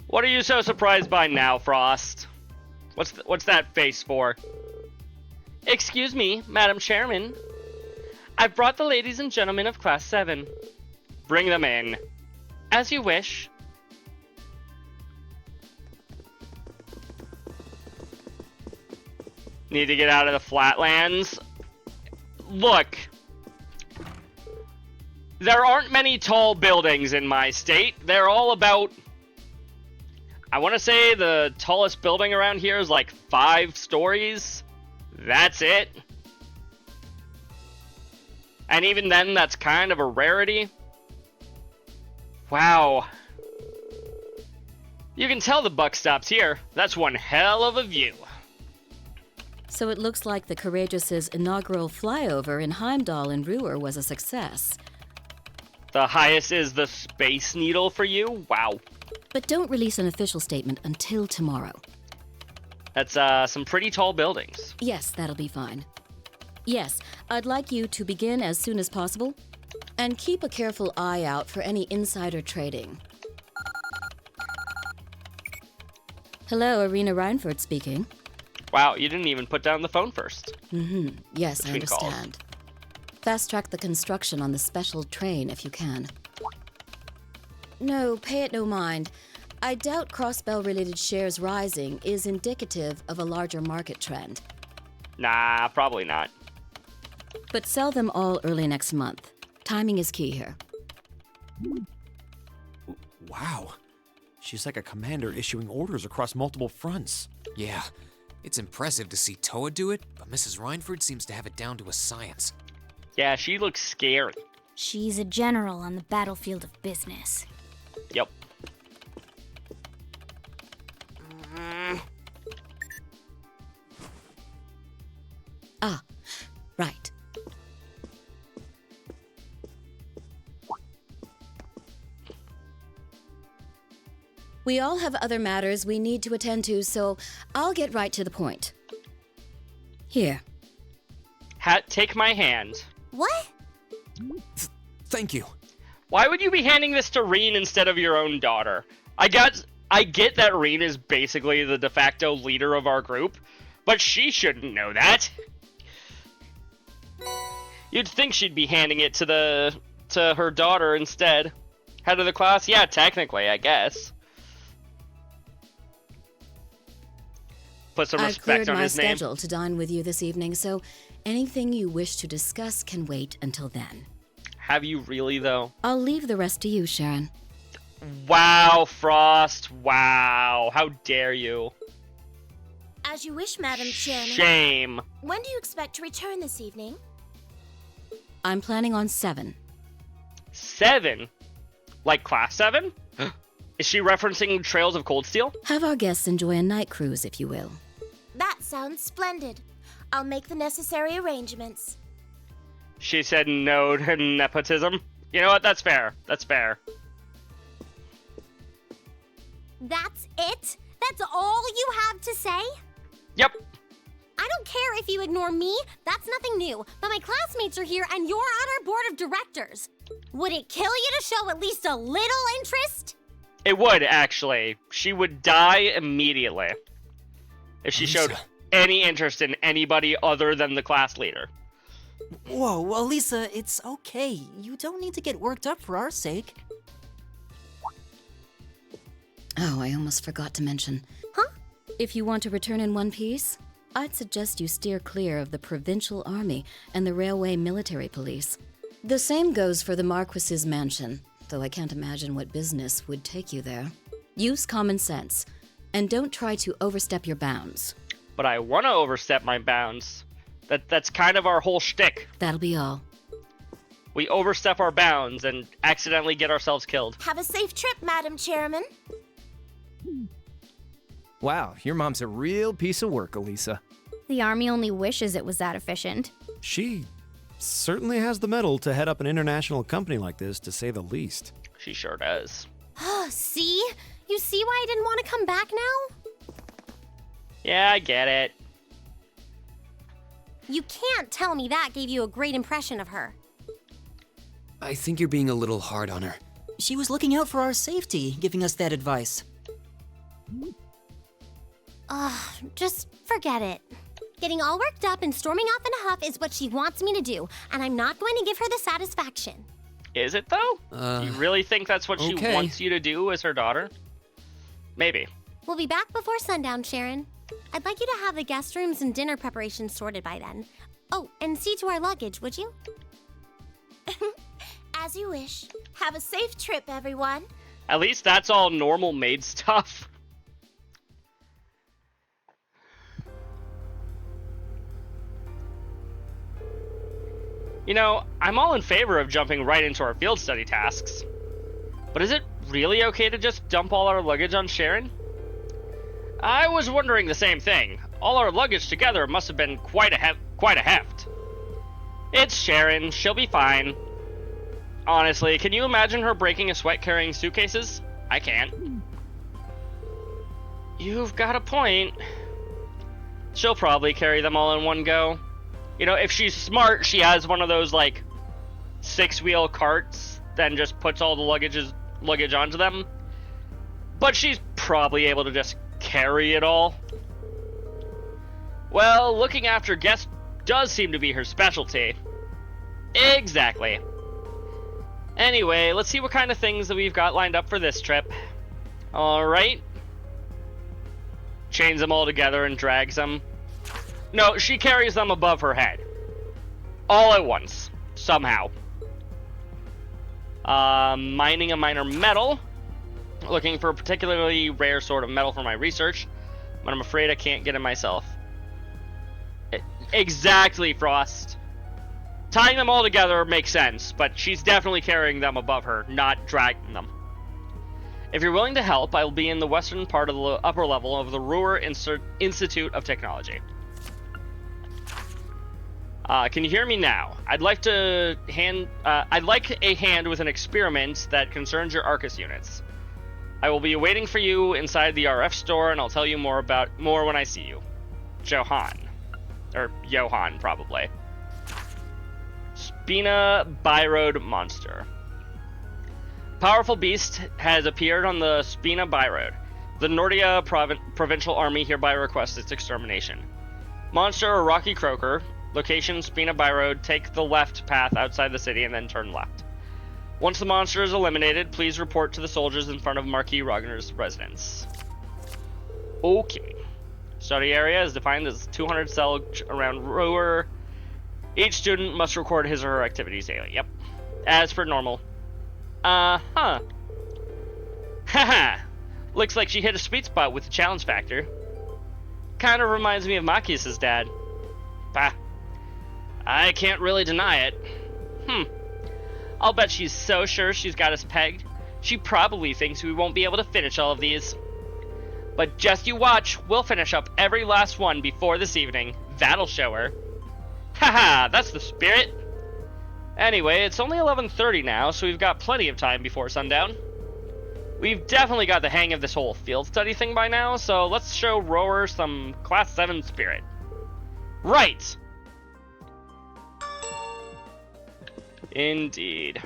What are you so surprised by now, Frost? What's that face for? Excuse me, Madam Chairman. I've brought the ladies and gentlemen of Class 7. Bring them in. As you wish. Need to get out of the flatlands. Look. There aren't many tall buildings in my state. They're all about... I want to say the tallest building around here is like 5 stories. That's it. And even then, that's kind of a rarity. Wow. You can tell the buck stops here. That's one hell of a view. So it looks like the Courageous' inaugural flyover in Heimdall and Ruhr was a success. The highest is the Space Needle for you? Wow. But don't release an official statement until tomorrow. That's some pretty tall buildings. Yes, that'll be fine. Yes, I'd like you to begin as soon as possible, and keep a careful eye out for any insider trading. Hello, Irina Reinford speaking. Wow, you didn't even put down the phone first. Yes, I Between calls. understand. Fast-track the construction on the special train if you can. No, pay it no mind. I doubt Crossbell-related shares rising is indicative of a larger market trend. Nah, probably not. But sell them all early next month. Timing is key here. Wow. She's like a commander issuing orders across multiple fronts. Yeah, it's impressive to see Toa do it, but Mrs. Reinford seems to have it down to a science. Yeah, she looks scary. She's a general on the battlefield of business. Yep. Ah, right. We all have other matters we need to attend to, so I'll get right to the point. Here. Take my hand. What? Thank you. Why would you be handing this to Reen instead of your own daughter? I get that Reen is basically the de facto leader of our group, but she shouldn't know that. You'd think she'd be handing it to her daughter instead. Head of the class? Yeah, technically, I guess. Put some I've cleared respect on my his name. schedule to dine with you this evening, so anything you wish to discuss can wait until then. Have you really, though? I'll leave the rest to you, Sharon. Wow, Frost. Wow. How dare you? As you wish, Madam Chairman. Shame. When do you expect to return this evening? I'm planning on 7. 7? Like Class 7? Is she referencing Trails of Cold Steel? Have our guests enjoy a night cruise, if you will. That sounds splendid. I'll make the necessary arrangements. She said no to nepotism. You know what? That's fair. That's fair. That's it? That's all you have to say? Yep. I don't care if you ignore me. That's nothing new. But my classmates are here and you're on our board of directors. Would it kill you to show at least a little interest? It would, actually. She would die immediately if she showed any interest in anybody other than the class leader. Whoa, Elisa, it's okay. You don't need to get worked up for our sake. Oh, I almost forgot to mention. Huh? If you want to return in one piece, I'd suggest you steer clear of the Provincial Army and the Railway Military Police. The same goes for the Marquis's mansion, though I can't imagine what business would take you there. Use common sense, and don't try to overstep your bounds. But I want to overstep my bounds. That's kind of our whole shtick. That'll be all. We overstep our bounds and accidentally get ourselves killed. Have a safe trip, Madam Chairman. Wow, your mom's a real piece of work, Elisa. The Army only wishes it was that efficient. She certainly has the mettle to head up an international company like this, to say the least. She sure does. See? You see why I didn't want to come back now? Yeah, I get it. You can't tell me that gave you a great impression of her. I think you're being a little hard on her. She was looking out for our safety, giving us that advice. Just forget it. Getting all worked up and storming off in a huff is what she wants me to do, and I'm not going to give her the satisfaction. Is it, though? Do you really think that's what she okay. wants you to do as her daughter? Maybe. We'll be back before sundown, Sharon. I'd like you to have the guest rooms and dinner preparations sorted by then. Oh, and see to our luggage, would you? As you wish. Have a safe trip, everyone. At least that's all normal maid stuff. You know, I'm all in favor of jumping right into our field study tasks. But is it really okay to just dump all our luggage on Sharon? I was wondering the same thing. All our luggage together must have been quite a heft. It's Sharon. She'll be fine. Honestly, can you imagine her breaking a sweat carrying suitcases? I can't. You've got a point. She'll probably carry them all in one go. You know, if she's smart, she has one of those, like, 6-wheel carts, then just puts all the luggage onto them. But she's probably able to just carry it all. Well, looking after guests does seem to be her specialty. Exactly. Anyway, let's see what kind of things that we've got lined up for this trip. Alright. Chains them all together and drags them. No, she carries them above her head. All at once. Somehow. Mining a minor metal. Looking for a particularly rare sort of metal for my research. But I'm afraid I can't get it myself. Exactly, Frost. Tying them all together makes sense, but she's definitely carrying them above her, not dragging them. If you're willing to help, I will be in the western part of the upper level of the Ruhr Institute of Technology. Can you hear me now? I'd like a hand with an experiment that concerns your Arcus units. I will be waiting for you inside the RF store, and I'll tell you more when I see you. Johan. Or Johan, probably. Spina Byroad Monster. Powerful beast has appeared on the Spina Byroad. The Nordia Provincial Army hereby requests its extermination. Monster or Rocky Croaker. Location Spina Byroad. Take the left path outside the city and then turn left. Once the monster is eliminated, please report to the soldiers in front of Marquis Ragner's residence. Okay. Study area is defined as 200 cell around Ruhr. Each student must record his or her activities daily. Yep. As per normal. Haha. Looks like she hit a sweet spot with the challenge factor. Kind of reminds me of Machias's dad. Bah. I can't really deny it. I'll bet she's so sure she's got us pegged. She probably thinks we won't be able to finish all of these. But just you watch, we'll finish up every last one before this evening. That'll show her. Haha, that's the spirit. Anyway, it's only 11:30 now, so we've got plenty of time before sundown. We've definitely got the hang of this whole field study thing by now, so let's show Rower some Class 7 spirit. Right! Indeed.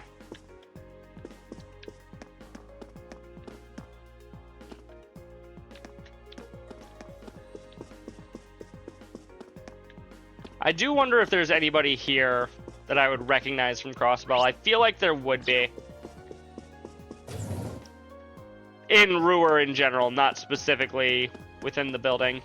I do wonder if there's anybody here that I would recognize from Crossbell. I feel like there would be. In Ruhr in general, not specifically within the building.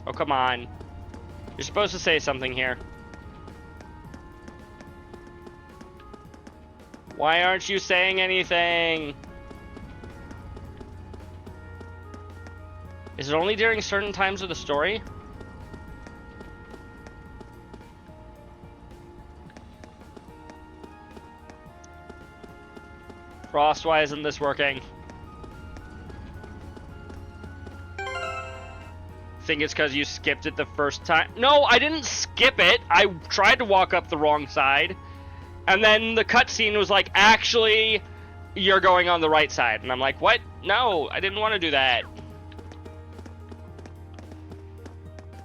Oh, come on. You're supposed to say something here. Why aren't you saying anything? Is it only during certain times of the story? Frost, why isn't this working? Think it's because you skipped it the first time. No, I didn't skip it. I tried to walk up the wrong side. And then the cutscene was like, actually, you're going on the right side. And I'm like, what? No, I didn't want to do that.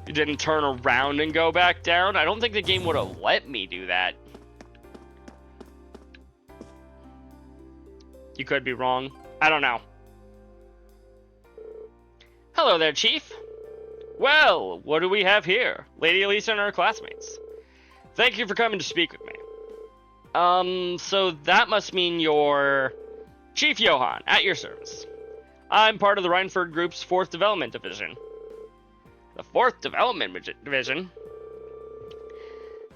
You didn't turn around and go back down? I don't think the game would have let me do that. You could be wrong. I don't know. Hello there, Chief. Well, what do we have here? Lady Elisa and her classmates. Thank you for coming to speak with me. So that must mean you're Chief Johan, at your service. I'm part of the Reinford Group's 4th Development Division. The 4th Development Division?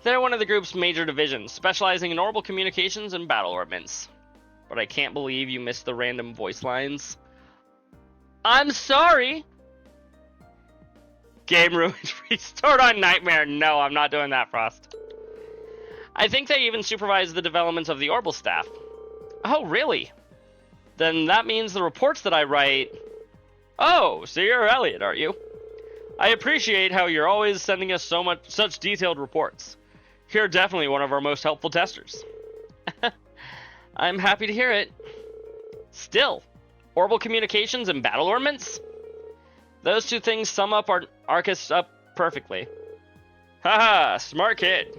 They're one of the group's major divisions, specializing in orbital communications and battle ordnance. But I can't believe you missed the random voice lines. I'm sorry! Game ruined. Restart on Nightmare. No, I'm not doing that, Frost. I think they even supervise the development of the orbital staff. Oh, really? Then that means the reports that I write... Oh, so you're Elliot, aren't you? I appreciate how you're always sending us such detailed reports. You're definitely one of our most helpful testers. I'm happy to hear it. Still, orbital communications and battle ordnance? Those two things sum up our Arcus up perfectly. Haha, smart kid.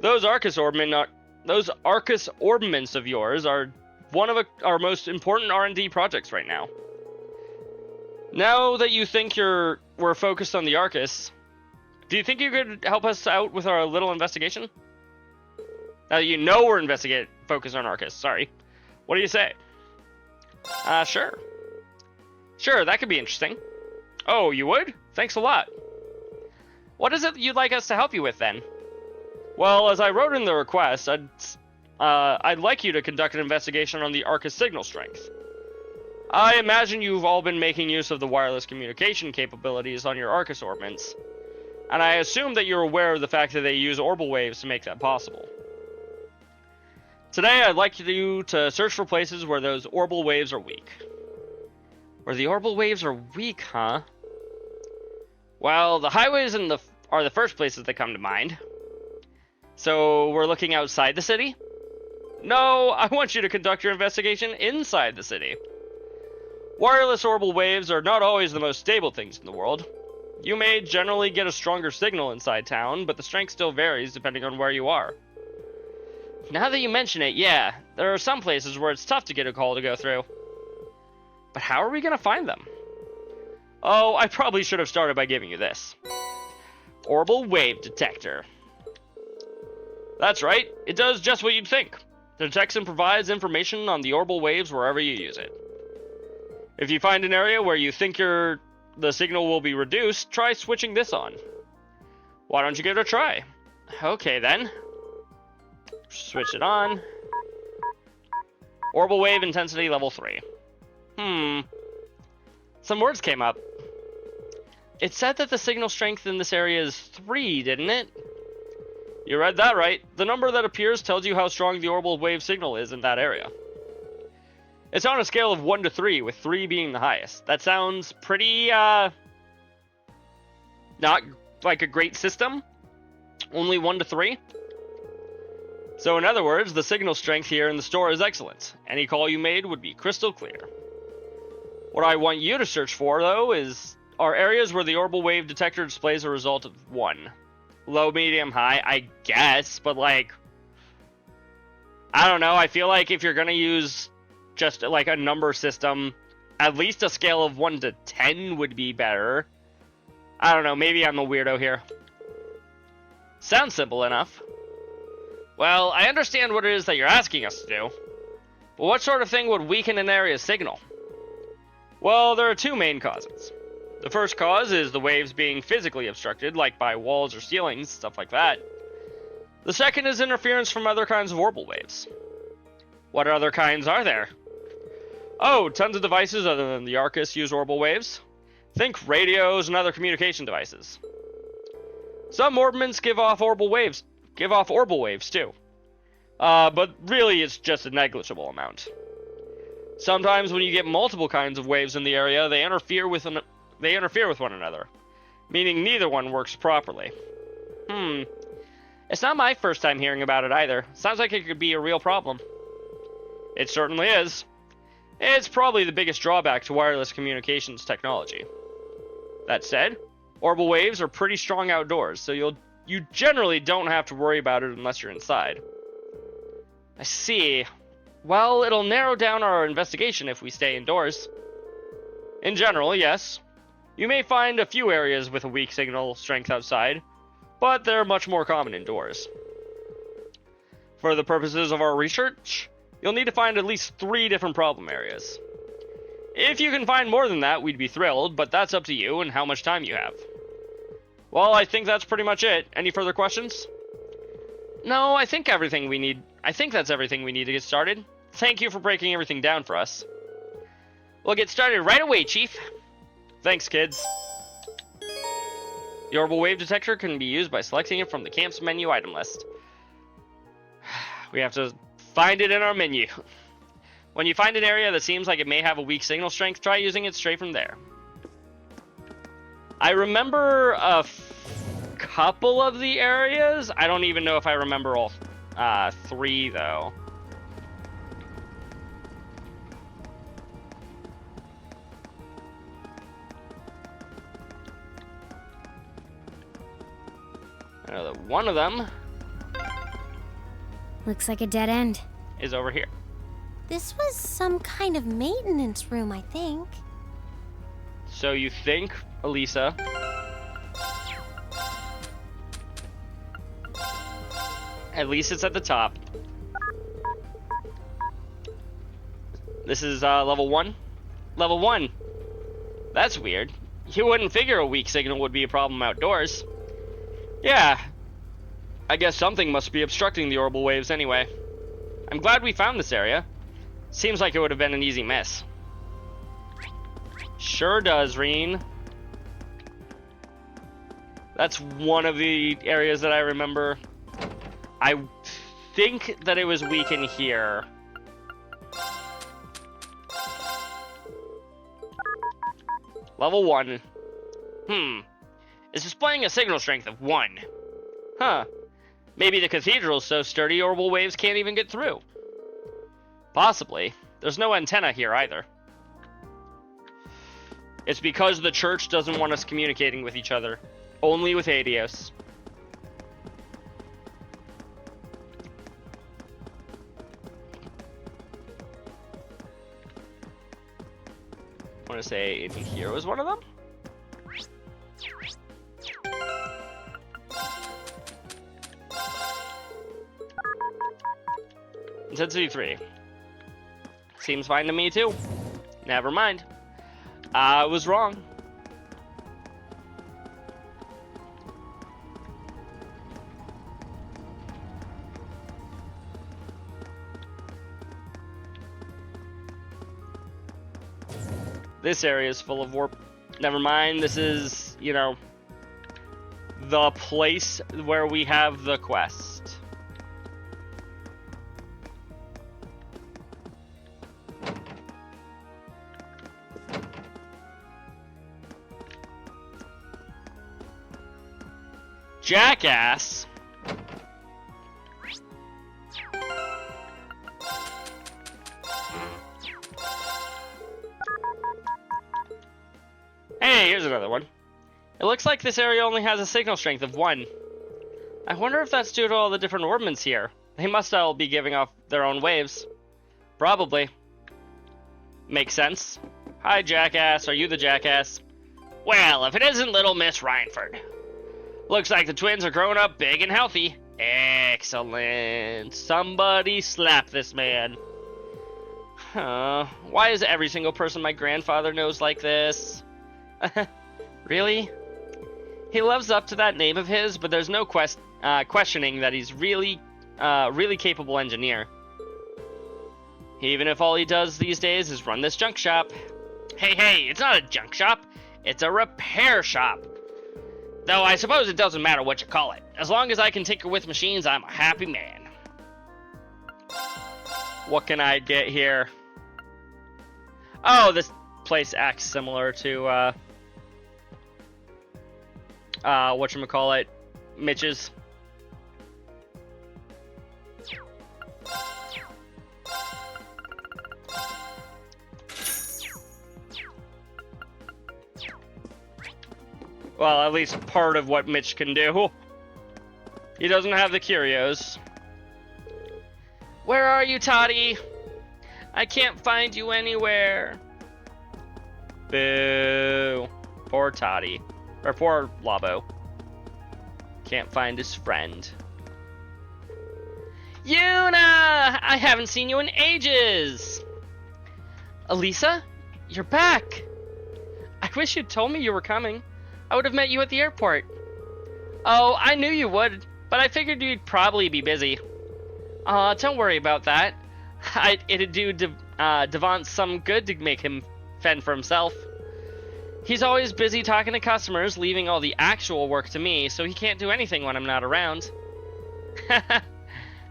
Those Arcus ordnance of yours are one of our most important R&D projects right now. Now that you think we're focused on the Arcus, do you think you could help us out with our little investigation? Now that you know we're investigating focus on Arcus. Sorry. What do you say? Sure. Sure, that could be interesting. Oh, you would? Thanks a lot. What is it you'd like us to help you with, then? Well, as I wrote in the request, I'd like you to conduct an investigation on the Arcus signal strength. I imagine you've all been making use of the wireless communication capabilities on your Arcus orbits, and I assume that you're aware of the fact that they use orbital waves to make that possible. Today, I'd like you to search for places where those orbital waves are weak. Where the orbital waves are weak, huh? Well, the highways are the first places that come to mind. So, we're looking outside the city? No, I want you to conduct your investigation inside the city. Wireless orbital waves are not always the most stable things in the world. You may generally get a stronger signal inside town, but the strength still varies depending on where you are. Now that you mention it, yeah, there are some places where it's tough to get a call to go through. But how are we going to find them? Oh, I probably should have started by giving you this. Orbital Wave Detector. That's right, it does just what you'd think. It detects and provides information on the orbital waves wherever you use it. If you find an area where you think the signal will be reduced, try switching this on. Why don't you give it a try? Okay then. Switch it on. Orbital wave intensity level 3. Some words came up. It said that the signal strength in this area is 3, didn't it? You read that right. The number that appears tells you how strong the orbital wave signal is in that area. It's on a scale of 1 to 3, with 3 being the highest. That sounds pretty, not like a great system. Only 1 to 3. So in other words, the signal strength here in the store is excellent. Any call you made would be crystal clear. What I want you to search for, though, are areas where the orbital wave detector displays a result of 1. Low, medium, high, I guess, but like, I don't know, I feel like if you're gonna use just like a number system, at least a scale of 1 to 10 would be better. I don't know, maybe I'm a weirdo here. Sounds simple enough. Well, I understand what it is that you're asking us to do, but what sort of thing would weaken an area's signal? Well, there are 2 main causes. The first cause is the waves being physically obstructed, like by walls or ceilings, stuff like that. The second is interference from other kinds of orbital waves. What other kinds are there? Oh, tons of devices other than the Arcus use orbital waves. Think radios and other communication devices. Some orbitants give off orbital waves too. But really it's just a negligible amount. Sometimes when you get multiple kinds of waves in the area, they interfere with one another, meaning neither one works properly. It's not my first time hearing about it either. Sounds like it could be a real problem. It certainly is. It's probably the biggest drawback to wireless communications technology. That said, orbital waves are pretty strong outdoors, so you generally don't have to worry about it unless you're inside. I see. Well, it'll narrow down our investigation if we stay indoors. In general, yes. You may find a few areas with a weak signal strength outside, but they're much more common indoors. For the purposes of our research, you'll need to find at least 3 different problem areas. If you can find more than that, we'd be thrilled, but that's up to you and how much time you have. Well, I think that's pretty much it. Any further questions? No, I think that's everything we need to get started. Thank you for breaking everything down for us. We'll get started right away, Chief. Thanks, kids. The orbital wave detector can be used by selecting it from the camp's menu item list. We have to find it in our menu. When you find an area that seems like it may have a weak signal strength, try using it straight from there. I remember a couple of the areas. I don't even know if I remember all 3, though. I know that one of them Looks like a dead end. is over here. This was some kind of maintenance room, I think. So you think, Elisa, at least it's at the top. This is level 1? Level 1. That's weird. You wouldn't figure a weak signal would be a problem outdoors. Yeah. I guess something must be obstructing the orbital waves anyway. I'm glad we found this area. Seems like it would have been an easy miss. Sure does, Reen. That's one of the areas that I remember. I think that it was weak in here. Level 1. It's displaying a signal strength of 1. Huh. Maybe the cathedral's so sturdy orbital waves can't even get through. Possibly. There's no antenna here either. It's because the church doesn't want us communicating with each other. Only with Aidios. I want to say in here was one of them. Intensity 3. Seems fine to me too. Never mind. I was wrong. This area is full of warp. Never mind, this is, you know, the place where we have the quest. Jackass. Hey, here's another one. It looks like this area only has a signal strength of 1. I wonder if that's due to all the different orbments here. They must all be giving off their own waves. Probably. Makes sense. Hi, Jackass. Are you the Jackass? Well, if it isn't little Miss Reinford. Looks like the twins are growing up big and healthy. Excellent. Somebody slap this man. Why is every single person my grandfather knows like this? Really? He lives up to that name of his, but there's no questioning that he's really capable engineer. Even if all he does these days is run this junk shop. Hey, it's not a junk shop. It's a repair shop. Though I suppose it doesn't matter what you call it. As long as I can tinker with machines, I'm a happy man. What can I get here? Oh, this place acts similar to, whatchamacallit, Mitch's. Well, at least part of what Mitch can do. He doesn't have the curios. Where are you, Toddy? I can't find you anywhere. Boo. Poor Toddy. Or poor Labo. Can't find his friend. Yuna! I haven't seen you in ages! Elisa? You're back! I wish you'd told me you were coming. I would have met you at the airport. Oh, I knew you would, but I figured you'd probably be busy. Don't worry about that. It'd do Devant some good to make him fend for himself. He's always busy talking to customers, leaving all the actual work to me, so he can't do anything when I'm not around.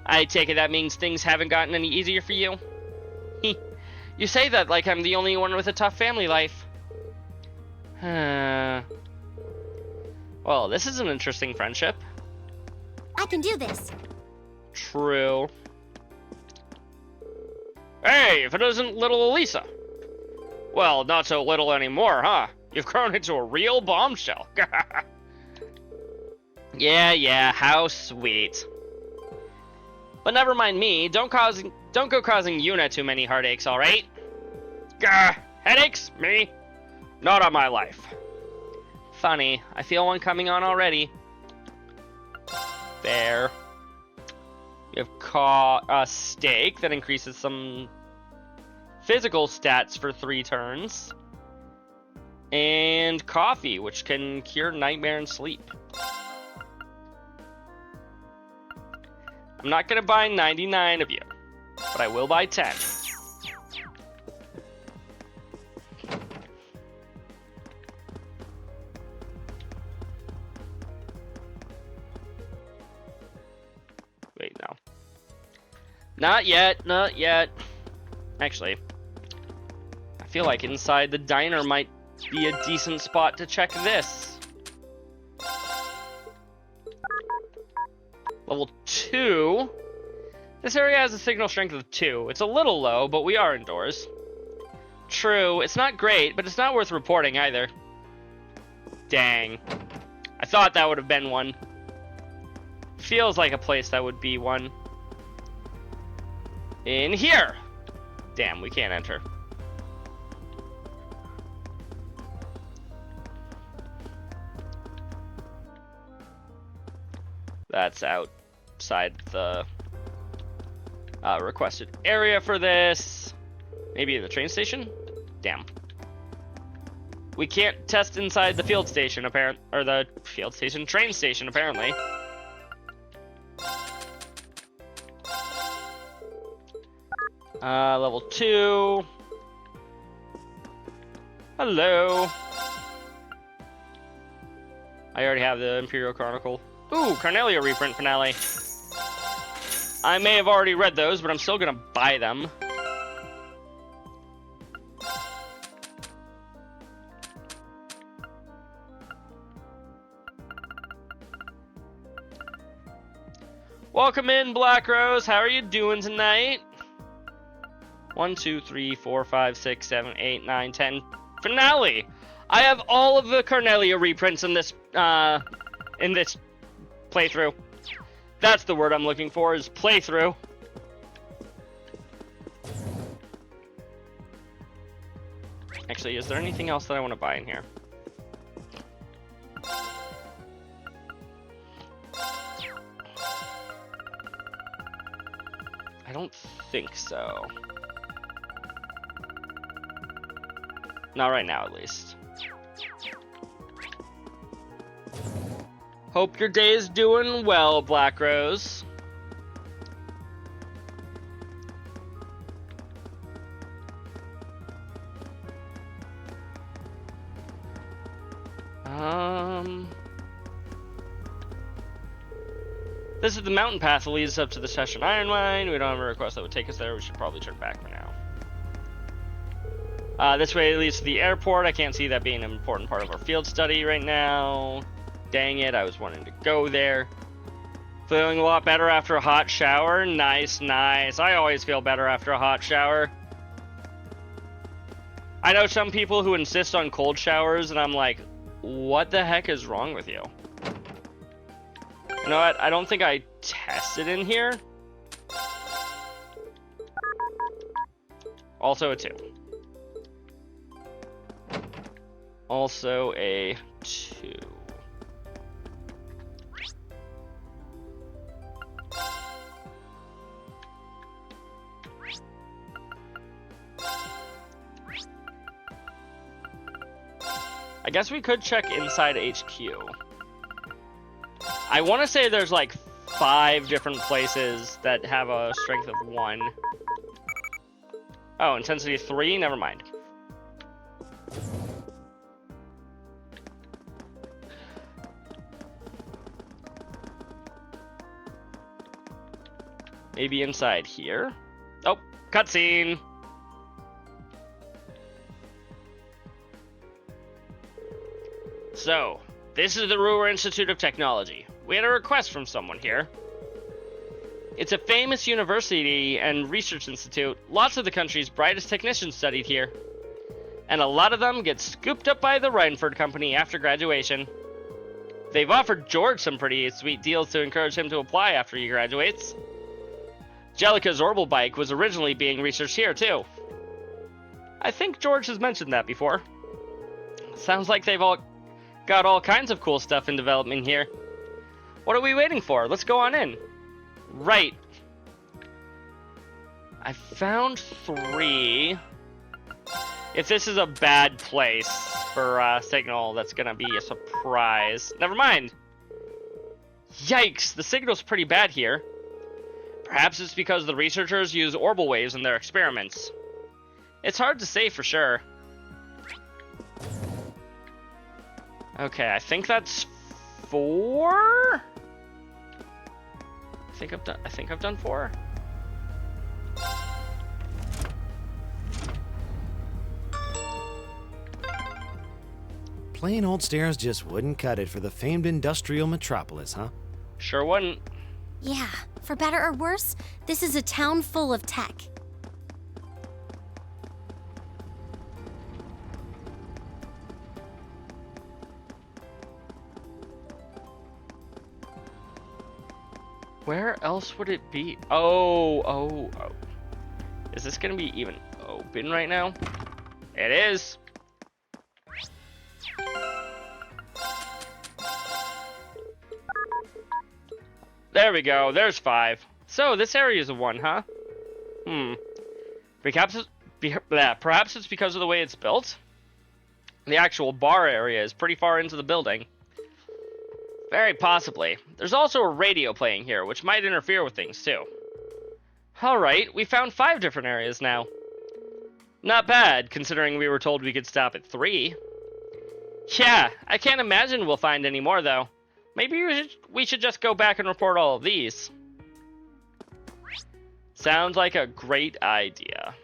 I take it that means things haven't gotten any easier for you? You say that like I'm the only one with a tough family life. Well, this is an interesting friendship. I can do this. True. Hey, if it isn't little Elisa. Well, not so little anymore, huh? You've grown into a real bombshell. Yeah, how sweet. But never mind me. Don't go causing Yuna too many heartaches, all right? Gah, headaches? Me? Not on my life. Funny, I feel one coming on already. There. We have caught a steak that increases some physical stats for 3 turns. And coffee, which can cure nightmare and sleep. I'm not going to buy 99 of you, but I will buy 10. Wait, no. Not yet, not yet. Actually, I feel like inside the diner might be a decent spot to check this. Level 2. This area has a signal strength of 2. It's a little low, but we are indoors. True, it's not great, but it's not worth reporting either. Dang. I thought that would have been one. Feels like a place that would be one. In here! Damn, we can't enter. That's outside the requested area for this. Maybe in the train station? Damn. We can't test inside the field station, or the field station, train station, apparently. Level 2. Hello. I already have the Imperial Chronicle. Ooh, Carnelia reprint finale. I may have already read those, but I'm still gonna buy them. Welcome in, Black Rose. How are you doing tonight? 1, 2, 3, 4, 5, 6, 7, 8, 9, 10. Finale! I have all of the Carnelia reprints in this playthrough. That's the word I'm looking for, is playthrough. Actually, is there anything else that I want to buy in here? I don't think so. Not right now, at least. Hope your day is doing well, Black Rose. This is the mountain path that leads up to the Session Iron Mine. We don't have a request that would take us there. We should probably turn back for now. This way leads to the airport. I can't see that being an important part of our field study right now. Dang it, I was wanting to go there. Feeling a lot better after a hot shower. Nice, nice. I always feel better after a hot shower. I know some people who insist on cold showers, and I'm like, what the heck is wrong with you? You know what? I don't think I tested in here. Also a 2. Also a 2. I guess we could check inside HQ. I want to say there's like 5 different places that have a strength of 1. Oh, intensity 3? Never mind. Maybe inside here? Oh, cutscene! So, this is the Ruhr Institute of Technology. We had a request from someone here. It's a famous university and research institute. Lots of the country's brightest technicians studied here. And a lot of them get scooped up by the Reinford Company after graduation. They've offered George some pretty sweet deals to encourage him to apply after he graduates. Jellica's Orbital Bike was originally being researched here, too. I think George has mentioned that before. Sounds like they've all got all kinds of cool stuff in development here. What are we waiting for? Let's go on in. Right. I found 3. If this is a bad place for signal, that's gonna be a surprise. Never mind. Yikes, the signal's pretty bad here. Perhaps it's because the researchers use orbital waves in their experiments. It's hard to say for sure. Okay, I think that's 4? I think I've done 4. Plain old stairs just wouldn't cut it for the famed industrial metropolis, huh? Sure wouldn't. Yeah, for better or worse, this is a town full of tech. Where else would it be? Oh. Is this gonna be even open right now? It is. There we go, there's 5. So, this area is a 1, huh? Perhaps it's because of the way it's built? The actual bar area is pretty far into the building. Very possibly. There's also a radio playing here, which might interfere with things, too. Alright, we found 5 different areas now. Not bad, considering we were told we could stop at 3. Yeah, I can't imagine we'll find any more, though. Maybe we should just go back and report all of these. Sounds like a great idea.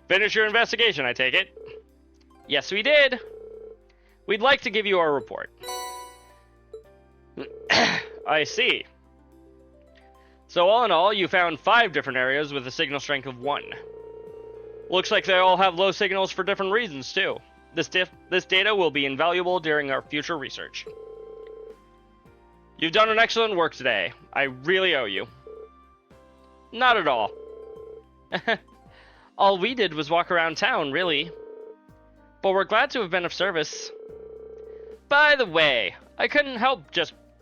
Finish your investigation, I take it? Yes, we did. We'd like to give you our report. I see. So all in all, you found 5 different areas with a signal strength of 1. Looks like they all have low signals for different reasons, too. This data will be invaluable during our future research. You've done an excellent work today. I really owe you. Not at all. All we did was walk around town, really. But we're glad to have been of service. By the way, I couldn't help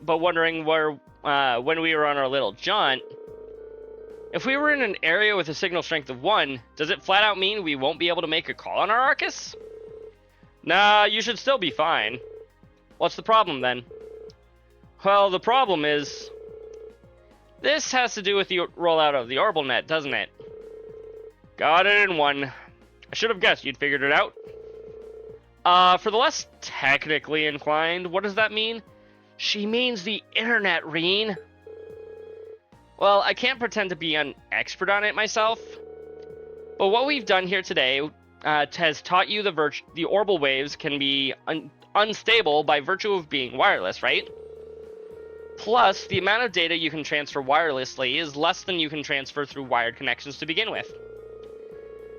but wondering where, when we were on our little jaunt, if we were in an area with a signal strength of 1, does it flat out mean we won't be able to make a call on our Arcus? Nah, you should still be fine. What's the problem then? Well, the problem is, this has to do with the rollout of the orbital net, doesn't it? Got it in 1. I should have guessed you'd figured it out. For the less technically inclined, what does that mean? She means the internet, Reen. Well, I can't pretend to be an expert on it myself, but what we've done here today has taught you the orbital waves can be unstable by virtue of being wireless, right? Plus, the amount of data you can transfer wirelessly is less than you can transfer through wired connections to begin with.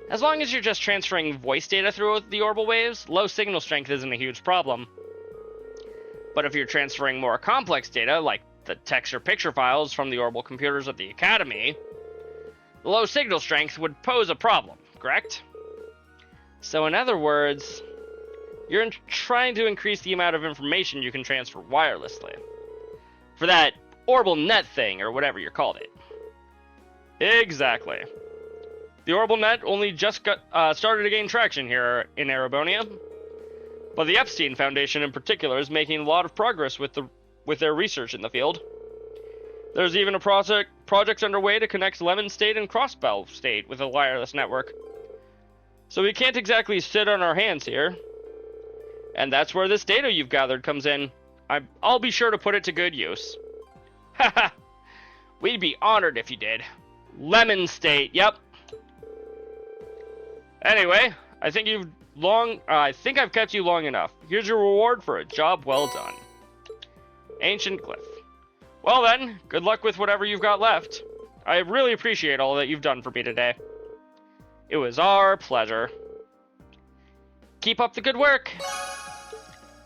As long as you're just transferring voice data through the orbital waves, low signal strength isn't a huge problem. But if you're transferring more complex data, like the text or picture files from the orbital computers at the Academy, the low signal strength would pose a problem, correct? So in other words, you're trying to increase the amount of information you can transfer wirelessly. For that orbital net thing, or whatever you called it. Exactly. The orbital net only just started to gain traction here in Erebonia, but the Epstein Foundation in particular is making a lot of progress with their research in the field. There's even a project underway to connect Lemon State and Crossbell State with a wireless network. So we can't exactly sit on our hands here. And that's where this data you've gathered comes in. I'll be sure to put it to good use. Haha! We'd be honored if you did. Lemon State, yep. Anyway, I think I've kept you long enough. Here's your reward for a job well done. Ancient Glyph. Well then, good luck with whatever you've got left. I really appreciate all that you've done for me today. It was our pleasure. Keep up the good work.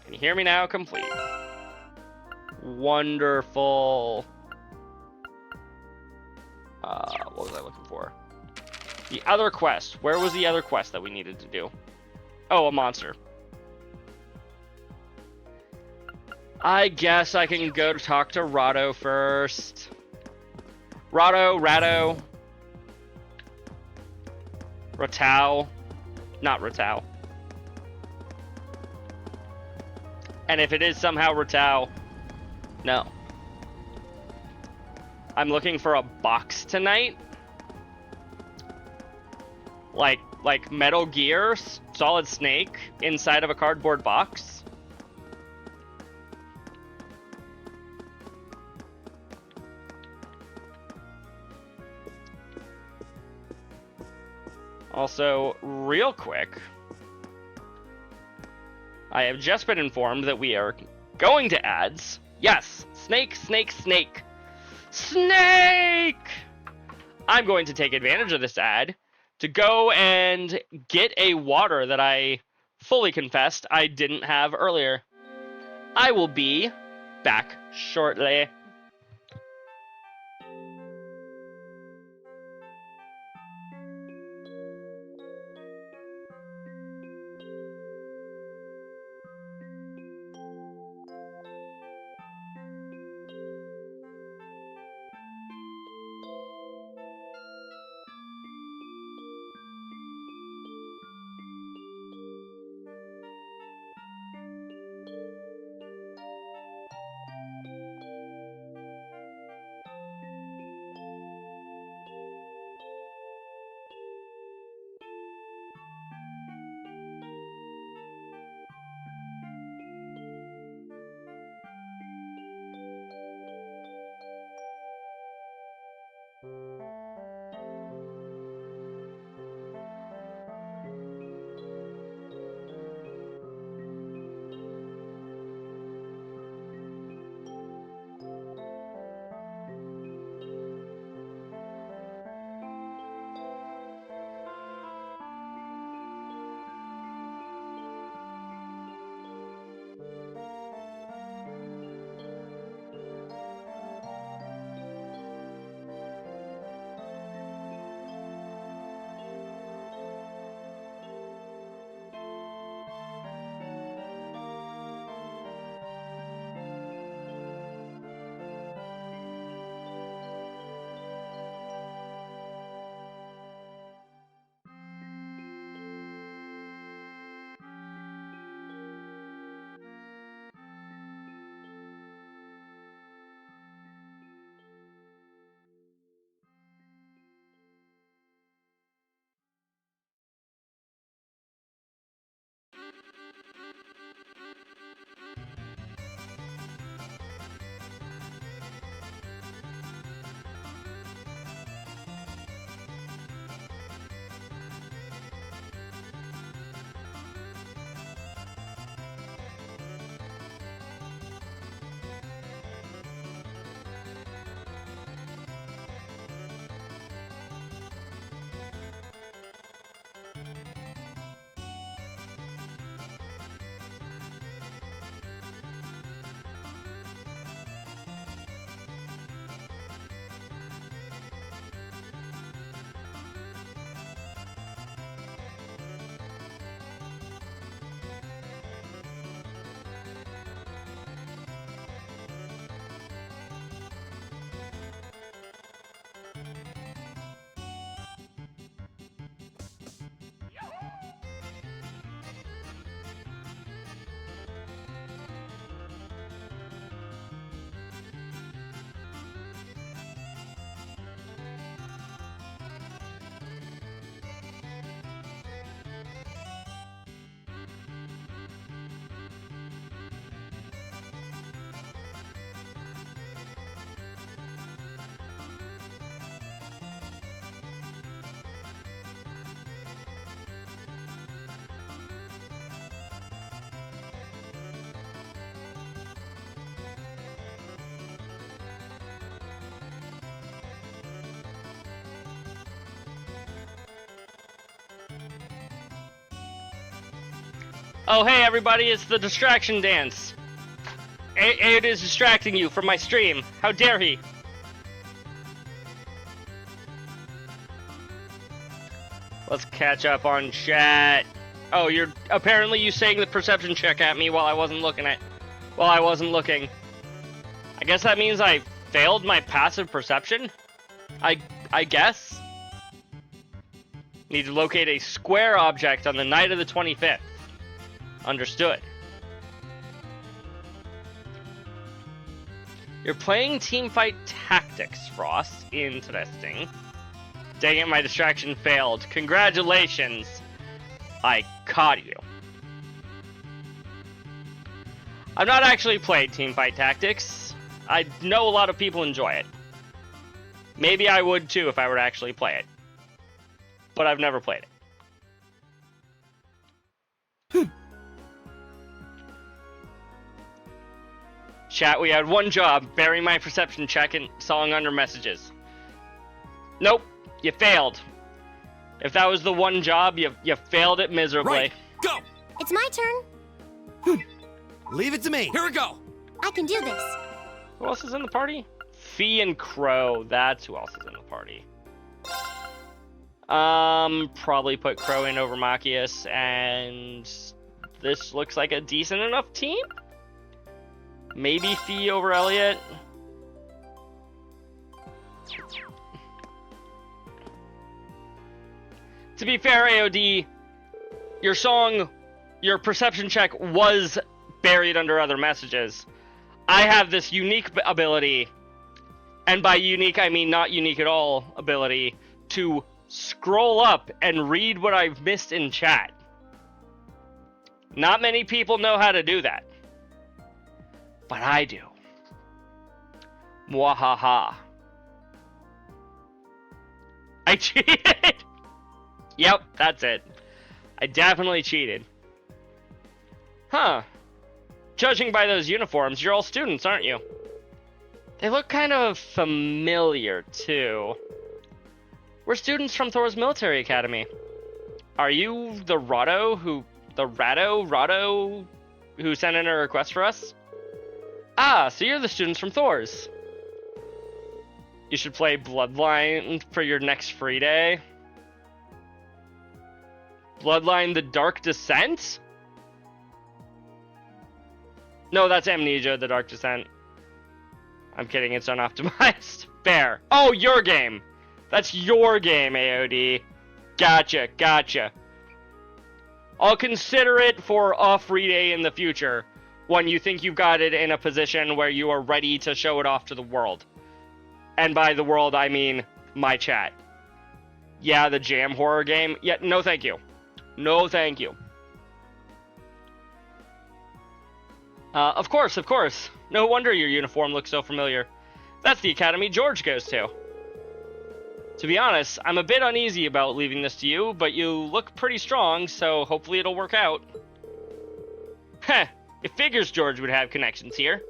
Can you hear me now? Complete. Wonderful. What was I looking for? The other quest. Where was the other quest that we needed to do? Oh, a monster. I guess I can go to talk to Rado first. Rado. Ratau. Not Ratau. And if it is somehow Ratau, no. I'm looking for a box tonight. Like Metal Gear Solid Snake inside of a cardboard box. Also, real quick, I have just been informed that we are going to ads. Yes, snake. I'm going to take advantage of this ad to go and get a water that I fully confessed I didn't have earlier. I will be back shortly. Oh, hey everybody, it's the distraction dance. It is distracting you from my stream. How dare he? Let's catch up on chat. Oh, you're apparently you saying the perception check at me while I wasn't looking at. Well, I wasn't looking. I guess that means I failed my passive perception? I guess? Need to locate a square object on the night of the 25th. Understood. You're playing Teamfight Tactics, Frost. Interesting. Dang it, my distraction failed. Congratulations. I caught you. I've not actually played Teamfight Tactics. I know a lot of people enjoy it. Maybe I would too if I were to actually play it. But I've never played it. Chat, we had one job. Bury my perception check and song under messages. Nope, you failed. If that was the one job, you failed it miserably. Right, go! It's my turn. Leave it to me. Here we go. I can do this. Who else is in the party? Fee and Crow. That's who else is in the party. Probably put Crow in over Machias, and this looks like a decent enough team? Maybe Fee over Elliot. To be fair, AOD, your perception check was buried under other messages. I have this unique ability, and by unique I mean not unique at all ability, to scroll up and read what I've missed in chat. Not many people know how to do that. But I do. Mwahaha. I cheated! Yep, that's it. I definitely cheated. Huh. Judging by those uniforms, you're all students, aren't you? They look kind of familiar, too. We're students from Thor's Military Academy. Are you the Rado who sent in a request for us? Ah, so you're the students from Thor's. You should play Bloodline for your next free day. Bloodline the Dark Descent? No, that's Amnesia, the Dark Descent. I'm kidding, it's unoptimized. Fair. Oh, your game! That's your game, AOD. Gotcha. I'll consider it for a free day in the future, when you think you've got it in a position where you are ready to show it off to the world. And by the world, I mean my chat. Yeah, the jam horror game? Yeah, no thank you. No thank you. Of course. No wonder your uniform looks so familiar. That's the academy George goes to. To be honest, I'm a bit uneasy about leaving this to you, but you look pretty strong, so hopefully it'll work out. Heh, it figures George would have connections here.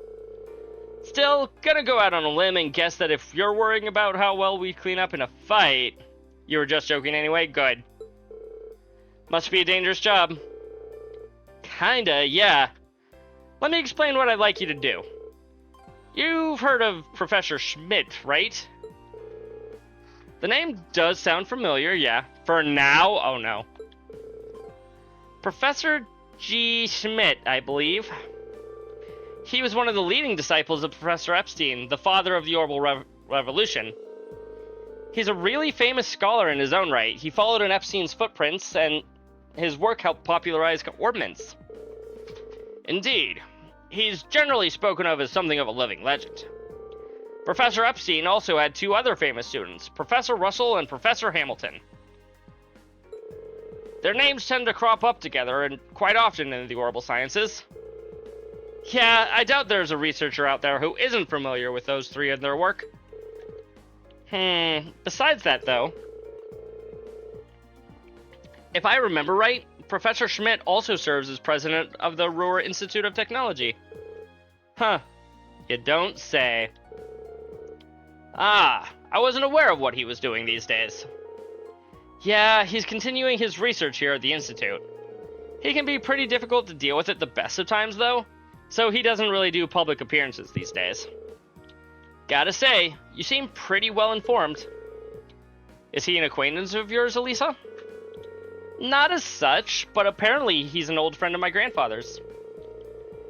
Still, gonna go out on a limb and guess that if you're worrying about how well we clean up in a fight... You were just joking anyway? Good. Must be a dangerous job. Kinda, yeah. Let me explain what I'd like you to do. You've heard of Professor Schmidt, right? The name does sound familiar, yeah. For now? Oh no. Professor G. Schmidt, I believe. He was one of the leading disciples of Professor Epstein, the father of the Orbital Revolution. He's a really famous scholar in his own right. He followed in Epstein's footprints, and his work helped popularize ordnance. Indeed. He's generally spoken of as something of a living legend. Professor Epstein also had two other famous students, Professor Russell and Professor Hamilton. Their names tend to crop up together, and quite often in the orbital sciences. Yeah, I doubt there's a researcher out there who isn't familiar with those three and their work. Besides that, though, if I remember right, Professor Schmidt also serves as president of the Ruhr Institute of Technology. Huh. You don't say. Ah, I wasn't aware of what he was doing these days. Yeah, he's continuing his research here at the Institute. He can be pretty difficult to deal with at the best of times, though, so he doesn't really do public appearances these days. Gotta say, you seem pretty well informed. Is he an acquaintance of yours, Elisa? Not as such, but apparently he's an old friend of my grandfather's.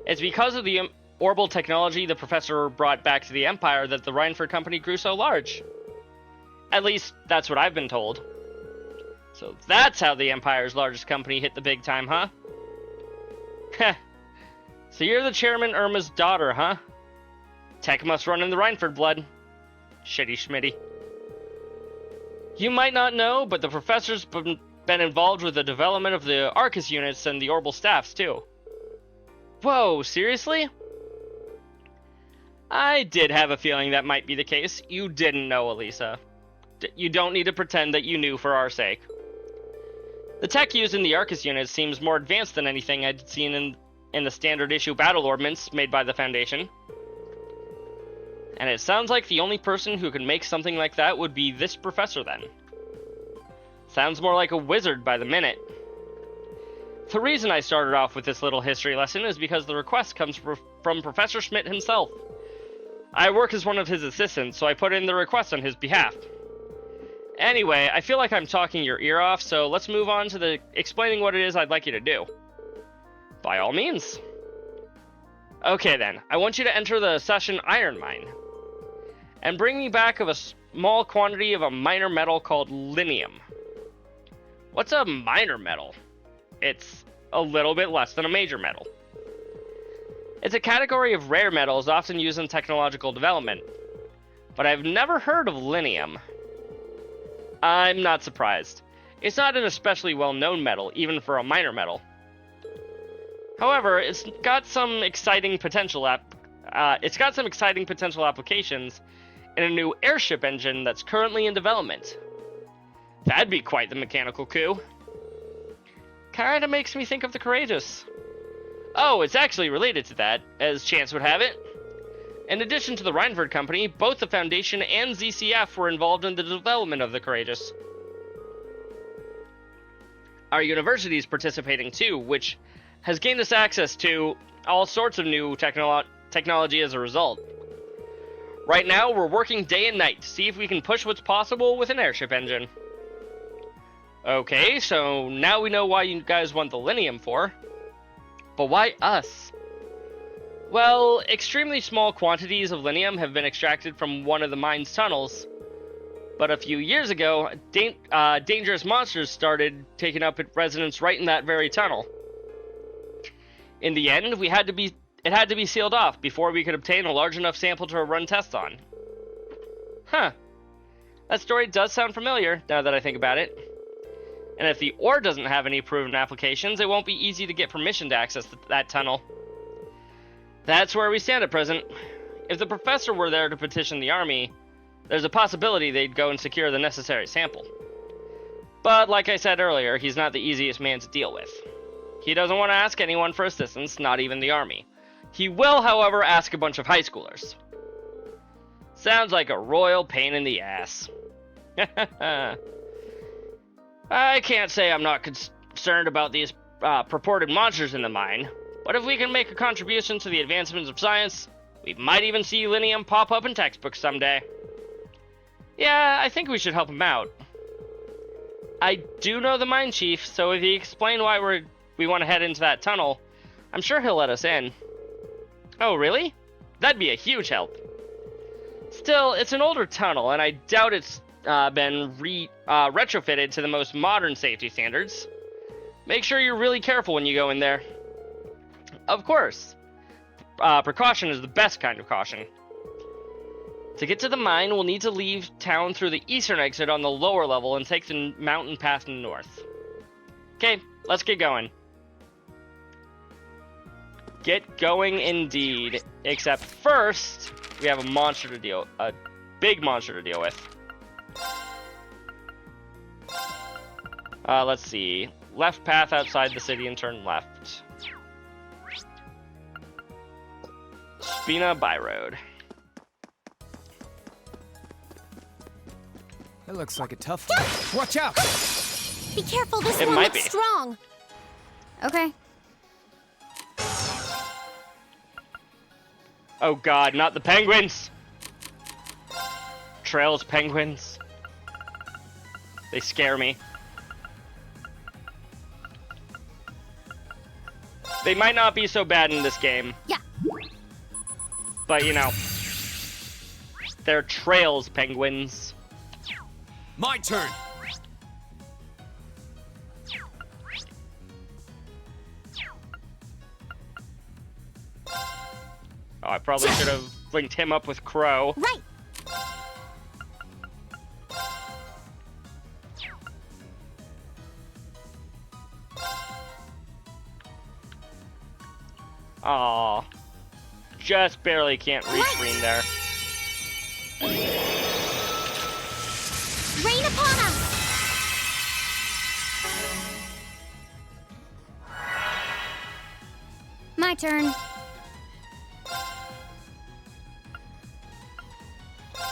It's because of the Orbital technology the professor brought back to the Empire that the Rhineford Company grew so large. At least, that's what I've been told. So that's how the Empire's largest company hit the big time, huh? Heh. So you're the Chairman Irma's daughter, huh? Tech must run in the Rhineford blood. Shitty schmitty. You might not know, but the professor's been involved with the development of the Arcus units and the orbital staffs, too. Whoa, seriously? I did have a feeling that might be the case. You didn't know, Elisa. You don't need to pretend that you knew for our sake. The tech used in the Arcus units seems more advanced than anything I'd seen in the standard issue battle ordnance made by the Foundation. And it sounds like the only person who could make something like that would be this professor then. Sounds more like a wizard by the minute. The reason I started off with this little history lesson is because the request comes from Professor Schmidt himself. I work as one of his assistants, so I put in the request on his behalf. Anyway, I feel like I'm talking your ear off, so let's move on to the explaining what it is I'd like you to do. By all means. Okay then, I want you to enter the Session Iron Mine, and bring me back of a small quantity of a minor metal called linium. What's a minor metal? It's a little bit less than a major metal. It's a category of rare metals often used in technological development, but I've never heard of linium. I'm not surprised. It's not an especially well-known metal, even for a minor metal. However, it's got some exciting potential applications in a new airship engine that's currently in development. That'd be quite the mechanical coup. Kinda makes me think of the Courageous. Oh, it's actually related to that, as chance would have it. In addition to the Rhineford Company, both the Foundation and ZCF were involved in the development of the Courageous. Our university is participating too, which has gained us access to all sorts of new technology as a result. Right now, we're working day and night to see if we can push what's possible with an airship engine. Okay, so now we know why you guys want the linium for. But why us? Well, extremely small quantities of linium have been extracted from one of the mine's tunnels. But a few years ago, dangerous monsters started taking up residence right in that very tunnel. In the end, it had to be sealed off before we could obtain a large enough sample to run tests on. Huh. That story does sound familiar, now that I think about it. And if the ore doesn't have any proven applications, it won't be easy to get permission to access that tunnel. That's where we stand at present. If the professor were there to petition the army, there's a possibility they'd go and secure the necessary sample. But like I said earlier, he's not the easiest man to deal with. He doesn't want to ask anyone for assistance, not even the army. He will, however, ask a bunch of high schoolers. Sounds like a royal pain in the ass. I can't say I'm not concerned about these purported monsters in the mine, but if we can make a contribution to the advancements of science, we might even see linium pop up in textbooks someday. Yeah, I think we should help him out. I do know the mine chief, so if he explains why we want to head into that tunnel, I'm sure he'll let us in. Oh, really? That'd be a huge help. Still, it's an older tunnel, and I doubt it's been retrofitted to the most modern safety standards. Make sure you're really careful when you go in there. Of course. Precaution is the best kind of caution. To get to the mine, we'll need to leave town through the eastern exit on the lower level and take the mountain path north. Okay, let's get going. Get going indeed. Except first, we have a big monster to deal with. Let's see. Left path outside the city and turn left. Spina Byroad. That looks like a tough one. Watch out! Be careful, this It one might looks be. strong. Okay. Oh god, not the penguins! Trails penguins. They scare me. They might not be so bad in this game. Yeah. But, you know, they're trails penguins. My turn. Oh, I probably should have linked him up with Crow. Right. Aw. Just barely can't reach Green there. Rain upon us! My turn.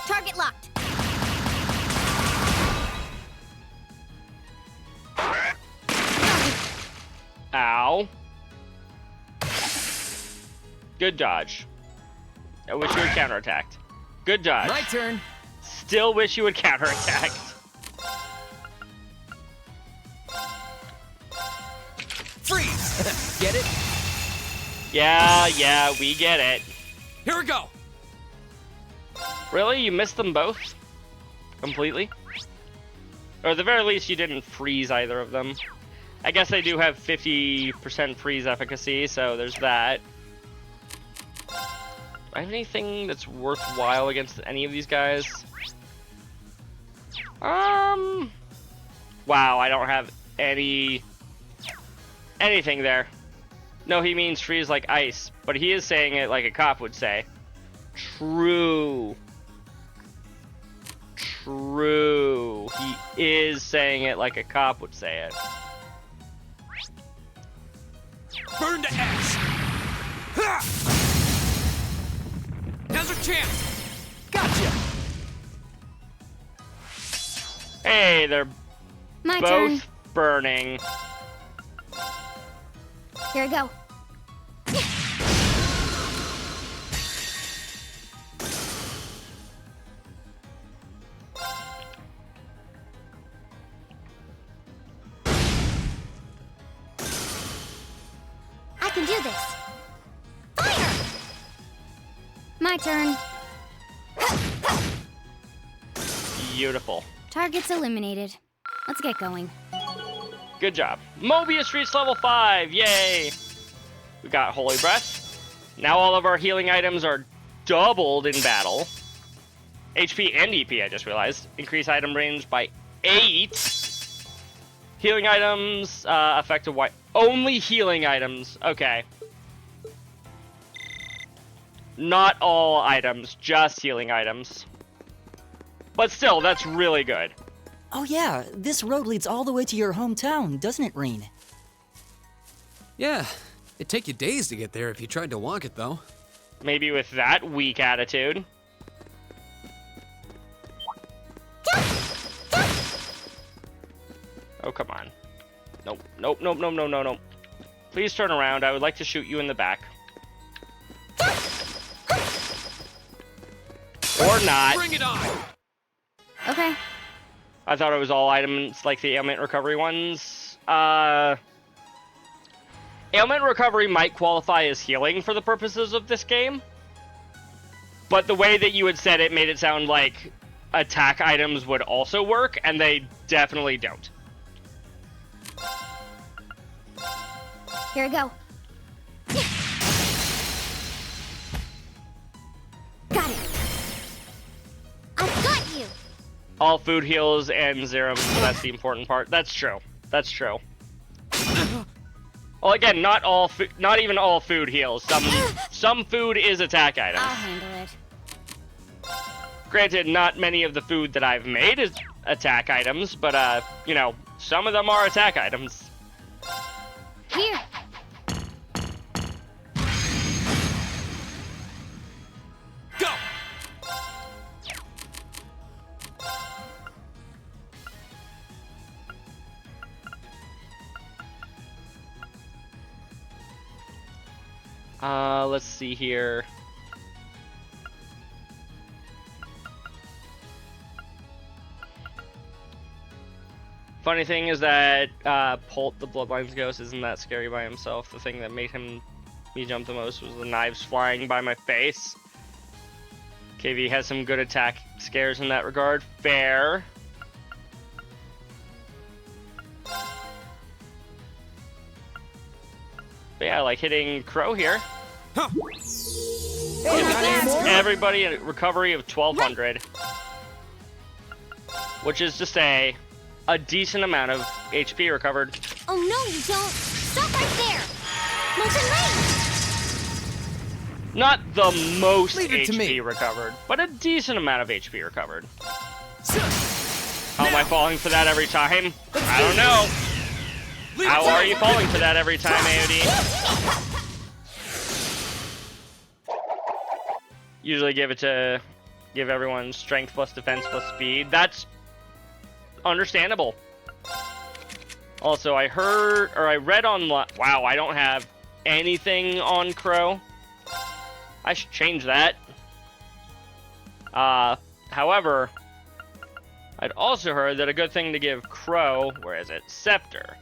Target locked. Ow. Good dodge. I wish you had counterattacked. Good dodge. My turn. Still wish you would counterattack. Freeze! Get it? Yeah, we get it. Here we go. Really? You missed them both? Completely? Or at the very least, you didn't freeze either of them. I guess they do have 50% freeze efficacy, so there's that. Do I have anything that's worthwhile against any of these guys? Wow, I don't have anything there. No, he means freeze like ice, but he is saying it like a cop would say. True. True. He is saying it like a cop would say it. Burn to ash. Ha! Now's our chance. Gotcha. Hey, they're My both turn. burning. Here we go. I can do this. Fire! My turn. Beautiful. Target's eliminated. Let's get going. Good job. Mobius reached level 5. Yay! We got Holy Breath. Now all of our healing items are doubled in battle. HP and EP, I just realized. Increase item range by 8. Healing items, effective white. Only healing items. Okay. Not all items, just healing items. But still, that's really good. Oh yeah, this road leads all the way to your hometown, doesn't it, Reen? Yeah, it'd take you days to get there if you tried to walk it, though. Maybe with that weak attitude. Oh, come on. Nope, nope, nope, nope, nope, nope, nope. Please turn around. I would like to shoot you in the back. Or not. Bring it on. Okay. I thought it was all items like the ailment recovery ones. Ailment recovery might qualify as healing for the purposes of this game. But the way that you had said it made it sound like attack items would also work, and they definitely don't. Here we go. Got it. I've got you. All food heals and Zerum, so that's the important part. That's true. That's true. Well, again, not even all food heals. Some food is attack items. I'll handle it. Granted, not many of the food that I've made is attack items, but you know, some of them are attack items. Here. Go. Let's see here. Funny thing is that Polt, the Bloodlines Ghost, isn't that scary by himself. The thing that made me jump the most was the knives flying by my face. KV has some good attack scares in that regard. Fair. But yeah, I like hitting Crow here. Everybody a recovery of 1,200. Which is to say, a decent amount of HP recovered. Oh no, you don't! Stop right there! Motion range! Not the most Leave it to me. HP recovered, but a decent amount of HP recovered. How am I falling for that every time? I don't know. How are you falling for that every time, AOD? Usually give everyone strength plus defense plus speed. That's understandable. Also, I read on... Wow, I don't have anything on Crow. I should change that. However, I'd also heard that a good thing to give Crow, where is it? Scepter.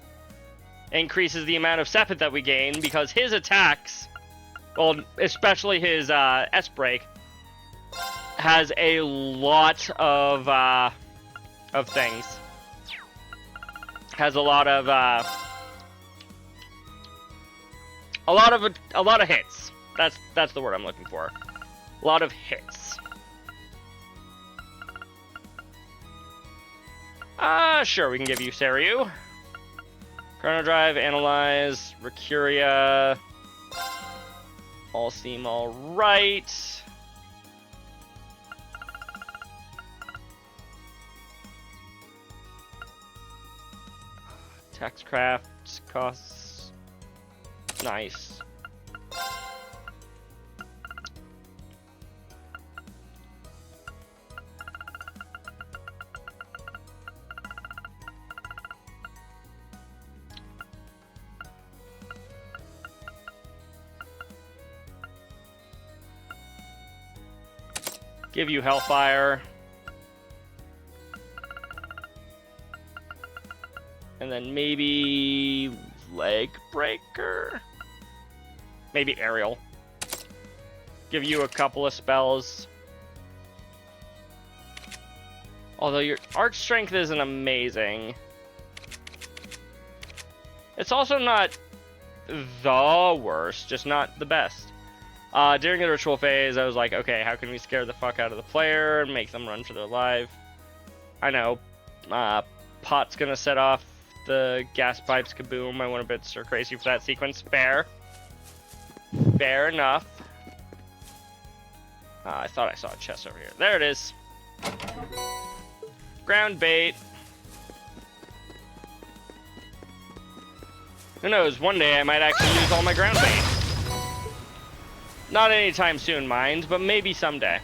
Increases the amount of Sepith that we gain because his attacks, well, especially his S-Break, has a lot of things. Has a lot of hits. That's the word I'm looking for. A lot of hits. Sure, we can give you Seiryu. Chrono Drive, Analyze, Recuria. All seem alright. Taxcraft costs. Nice. Give you Hellfire. And then maybe Leg Breaker. Maybe Aerial. Give you a couple of spells. Although your Arch Strength isn't amazing. It's also not the worst, just not the best. During the ritual phase, I was like, okay, how can we scare the fuck out of the player and make them run for their life? I know, Pot's gonna set off the gas pipes, kaboom. I went a bit stir crazy for that sequence. Fair. Fair enough. I thought I saw a chest over here. There it is. Ground bait. Who knows, one day I might actually use all my ground bait. Not anytime soon, mind, but maybe someday.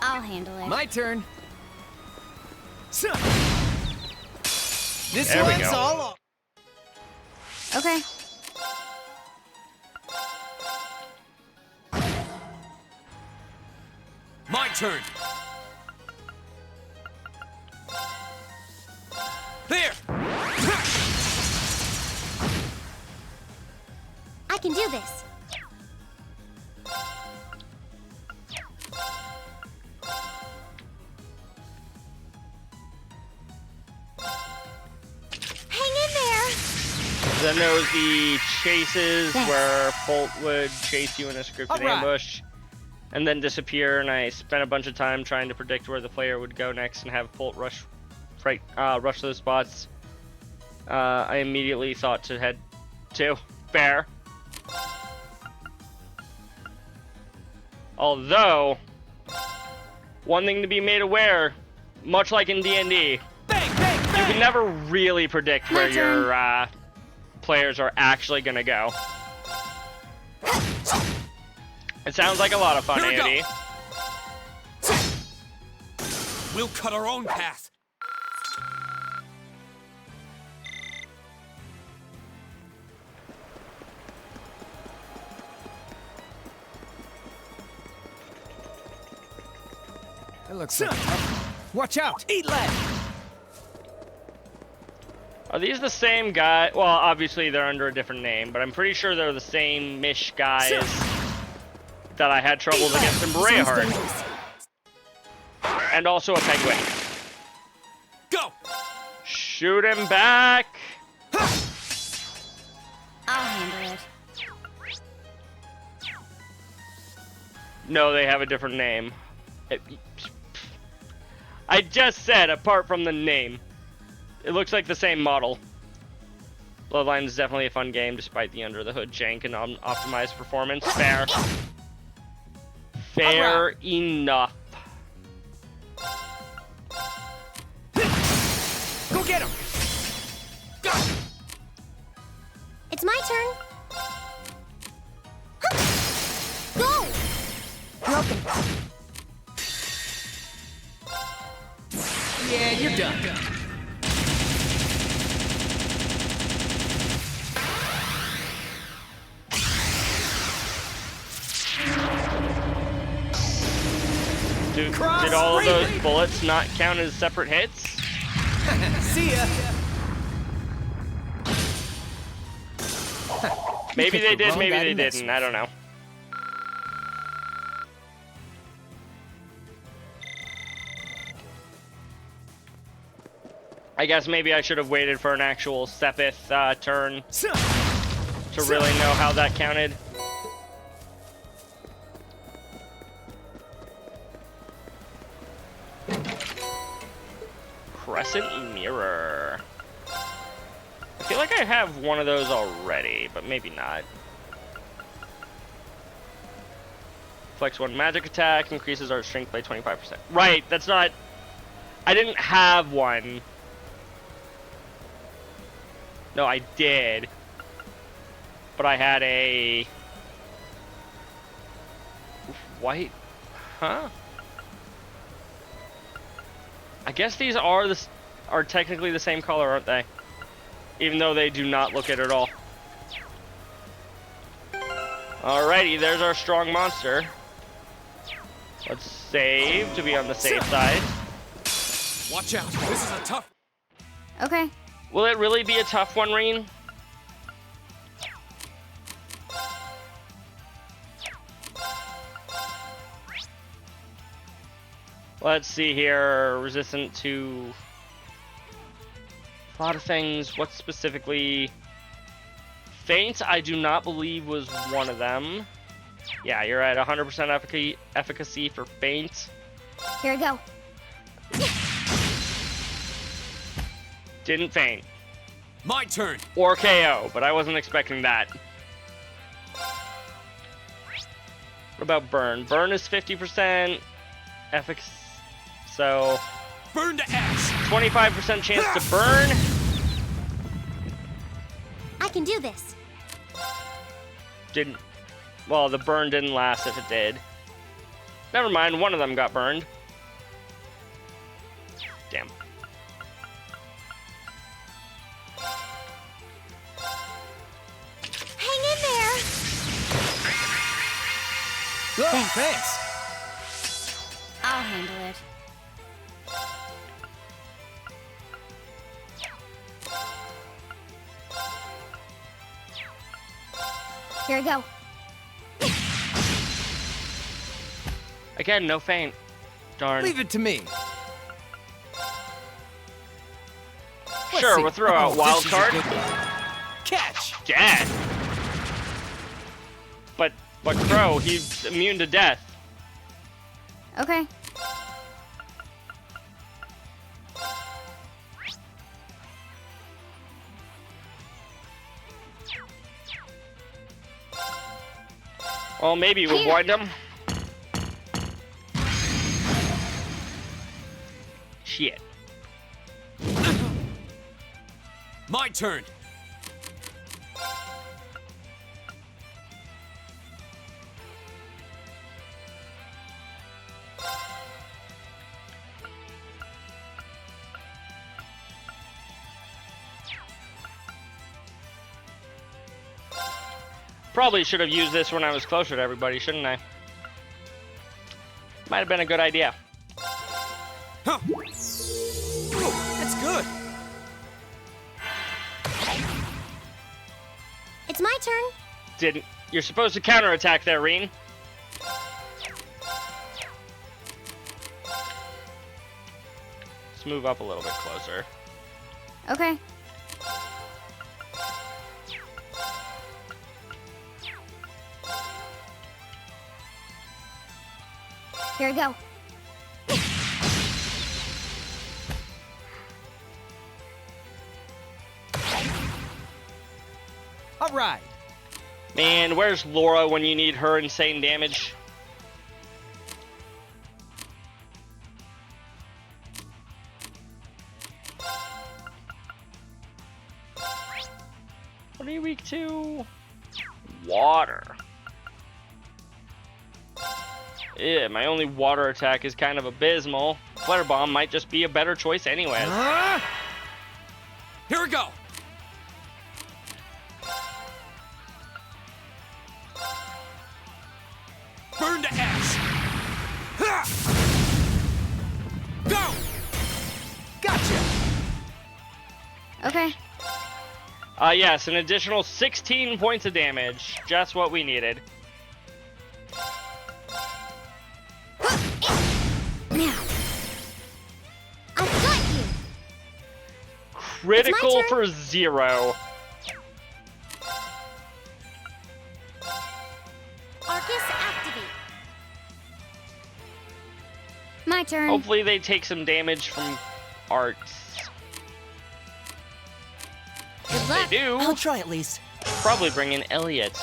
I'll handle it. My turn. This There we one's go. all. Okay. My turn. There. I can do this. Then there was the chases where Bolt would chase you in a scripted ambush and then disappear, and I spent a bunch of time trying to predict where the player would go next and have Bolt rush those spots. I immediately thought to head to Bear. Although, one thing to be made aware, much like in D&D, you can never really predict where your players are actually gonna go. It sounds like a lot of fun, AOD. We'll cut our own path. That looks like watch out! Eat lead! Are these the same guy? Well, obviously they're under a different name, but I'm pretty sure they're the same Mish guys that I had troubles against in Brayheart. And also a penguin. Go! Shoot him back! I'll handle it. No, they have a different name. I just said, apart from the name. It looks like the same model. Bloodlines is definitely a fun game, despite the under-the-hood jank and optimized performance. Fair. Fair enough. Go get him! Go! It's my turn. Go! Broken. Yeah, you're done. Did all of those bullets not count as separate hits? See ya. Maybe they did, maybe they didn't. I don't know. I guess maybe I should have waited for an actual Sepith turn to really know how that counted. Crescent Mirror. I feel like I have one of those already, but maybe not. Flex 1 magic attack, increases our strength by 25%. Right, that's not... I didn't have one. No, I did. But I had a... white... Huh? I guess these are technically the same color, aren't they? Even though they do not look it at all. Alrighty, there's our strong monster. Let's save to be on the safe side. Watch out, this is a tough... Okay. Will it really be a tough one, Reen? Let's see here. Resistant to a lot of things. What specifically? Faint, I do not believe was one of them. Yeah, you're at 100% efficacy for faint. Here we go. Didn't faint. My turn. Or KO, but I wasn't expecting that. What about burn? Burn is 50% efficacy. So, burn to ash. 25% chance to burn. I can do this. Didn't. Well, the burn didn't last if it did. Never mind, one of them got burned. Damn. Hang in there. Oh, thanks. I'll handle it. Here we go. Again, no feint. Darn. Leave it to me. Sure, we'll throw out wild card. Catch. Dead. But Crow, he's immune to death. Okay. Well, maybe we'll blind him. Shit. My turn. Probably should have used this when I was closer to everybody, shouldn't I? Might have been a good idea. Huh. Ooh, that's good. It's my turn. Didn't. You're supposed to counterattack there, Reen. Let's move up a little bit closer. Okay. Here we go. All right. Man, where's Laura when you need her insane damage? What are you weak to? Water. Yeah, my only water attack is kind of abysmal. Flare Bomb might just be a better choice anyways. Here we go. Burn to ash. Go. Gotcha. Okay. Yes, an additional 16 points of damage. Just what we needed. Now. I've got you. Critical for 0. Arcus activate. My turn. Hopefully they take some damage from arts. Good luck. They do. I'll try at least. Probably bring in Elliot.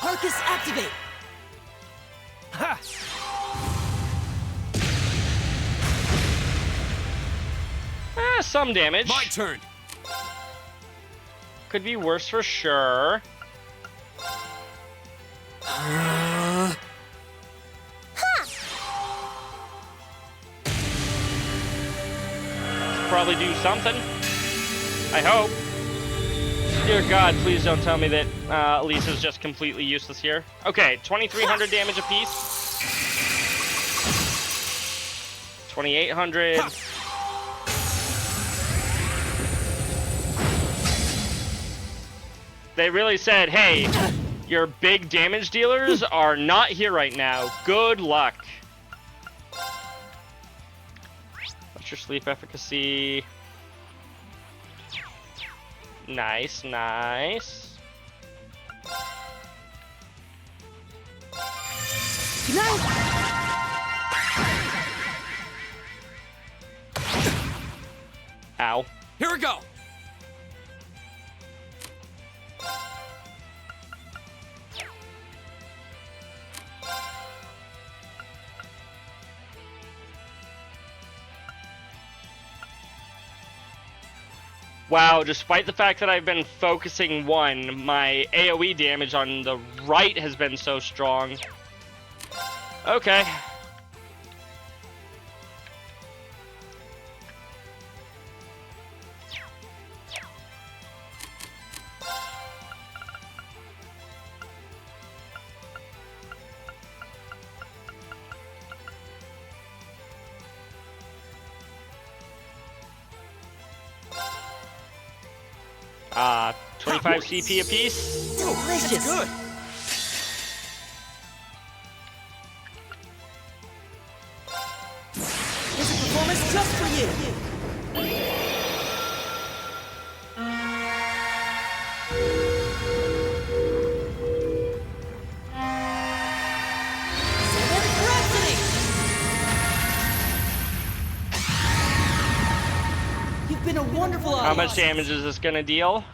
Arcus activate. Ha! Some damage. My turn. Could be worse for sure. Probably do something. I hope. Dear God, please don't tell me that Lisa's just completely useless here. Okay, 2,300 damage apiece. 2,800. They really said, hey, your big damage dealers are not here right now. Good luck. What's your sleep efficacy? Nice, nice. Ow. Here we go. Wow, despite the fact that I've been focusing one, my AoE damage on the right has been so strong. Okay. Ah, 25 CP apiece. Delicious. It's good. Here's a performance just for you. You've been a wonderful How much damage is this gonna deal?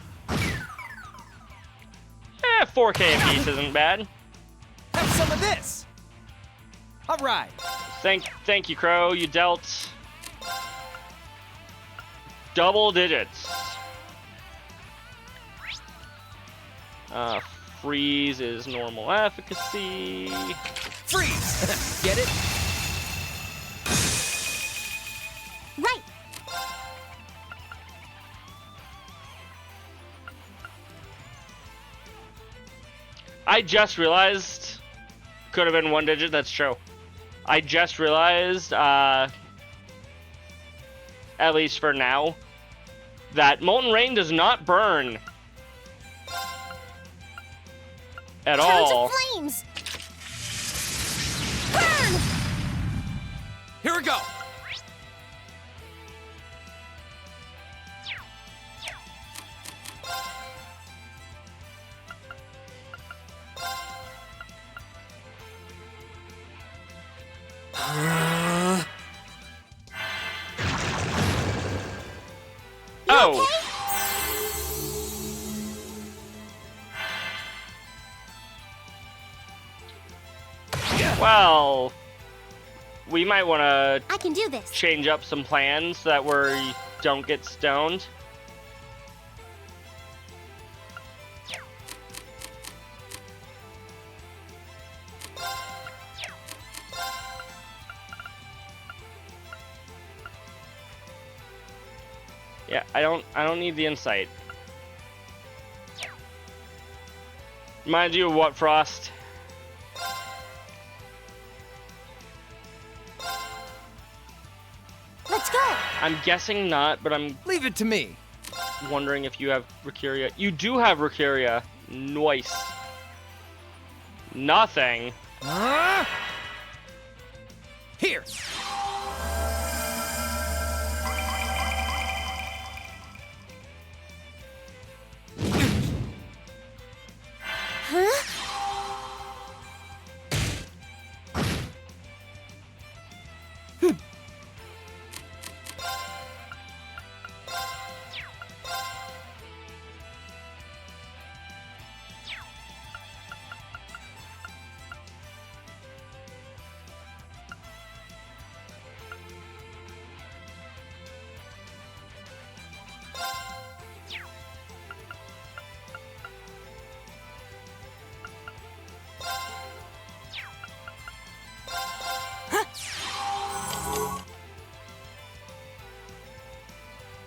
4K apiece isn't bad. Have some of this. All right. Thank you, Crow. You dealt double digits. Freeze is normal efficacy. Freeze. Get it? Right. I just realized, could have been 1 digit, that's true. I just realized at least for now, that Molten Rain does not burn at all. Charge of flames! Burn! Here we go! Oh! Well, we might want to I can do this. change up some plans so that we don't get stoned. Yeah, I don't need the insight. Remind you of what, Frost? Let's go! I'm guessing not, but I'm Leave it to me. wondering if you have Ricuria. You do have Ricuria. Nice. Nothing. Here. Huh?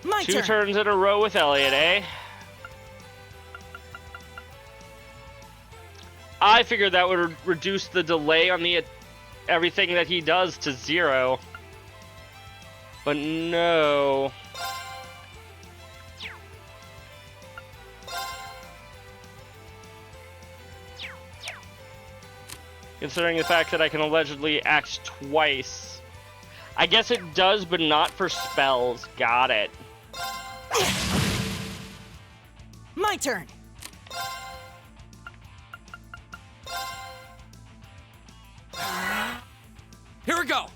My Two turn. turns in a row with Elliot, eh? I figured that would reduce the delay on the everything that he does to 0. But no. Considering the fact that I can allegedly act twice. I guess it does, but not for spells. Got it. My turn. Here we go!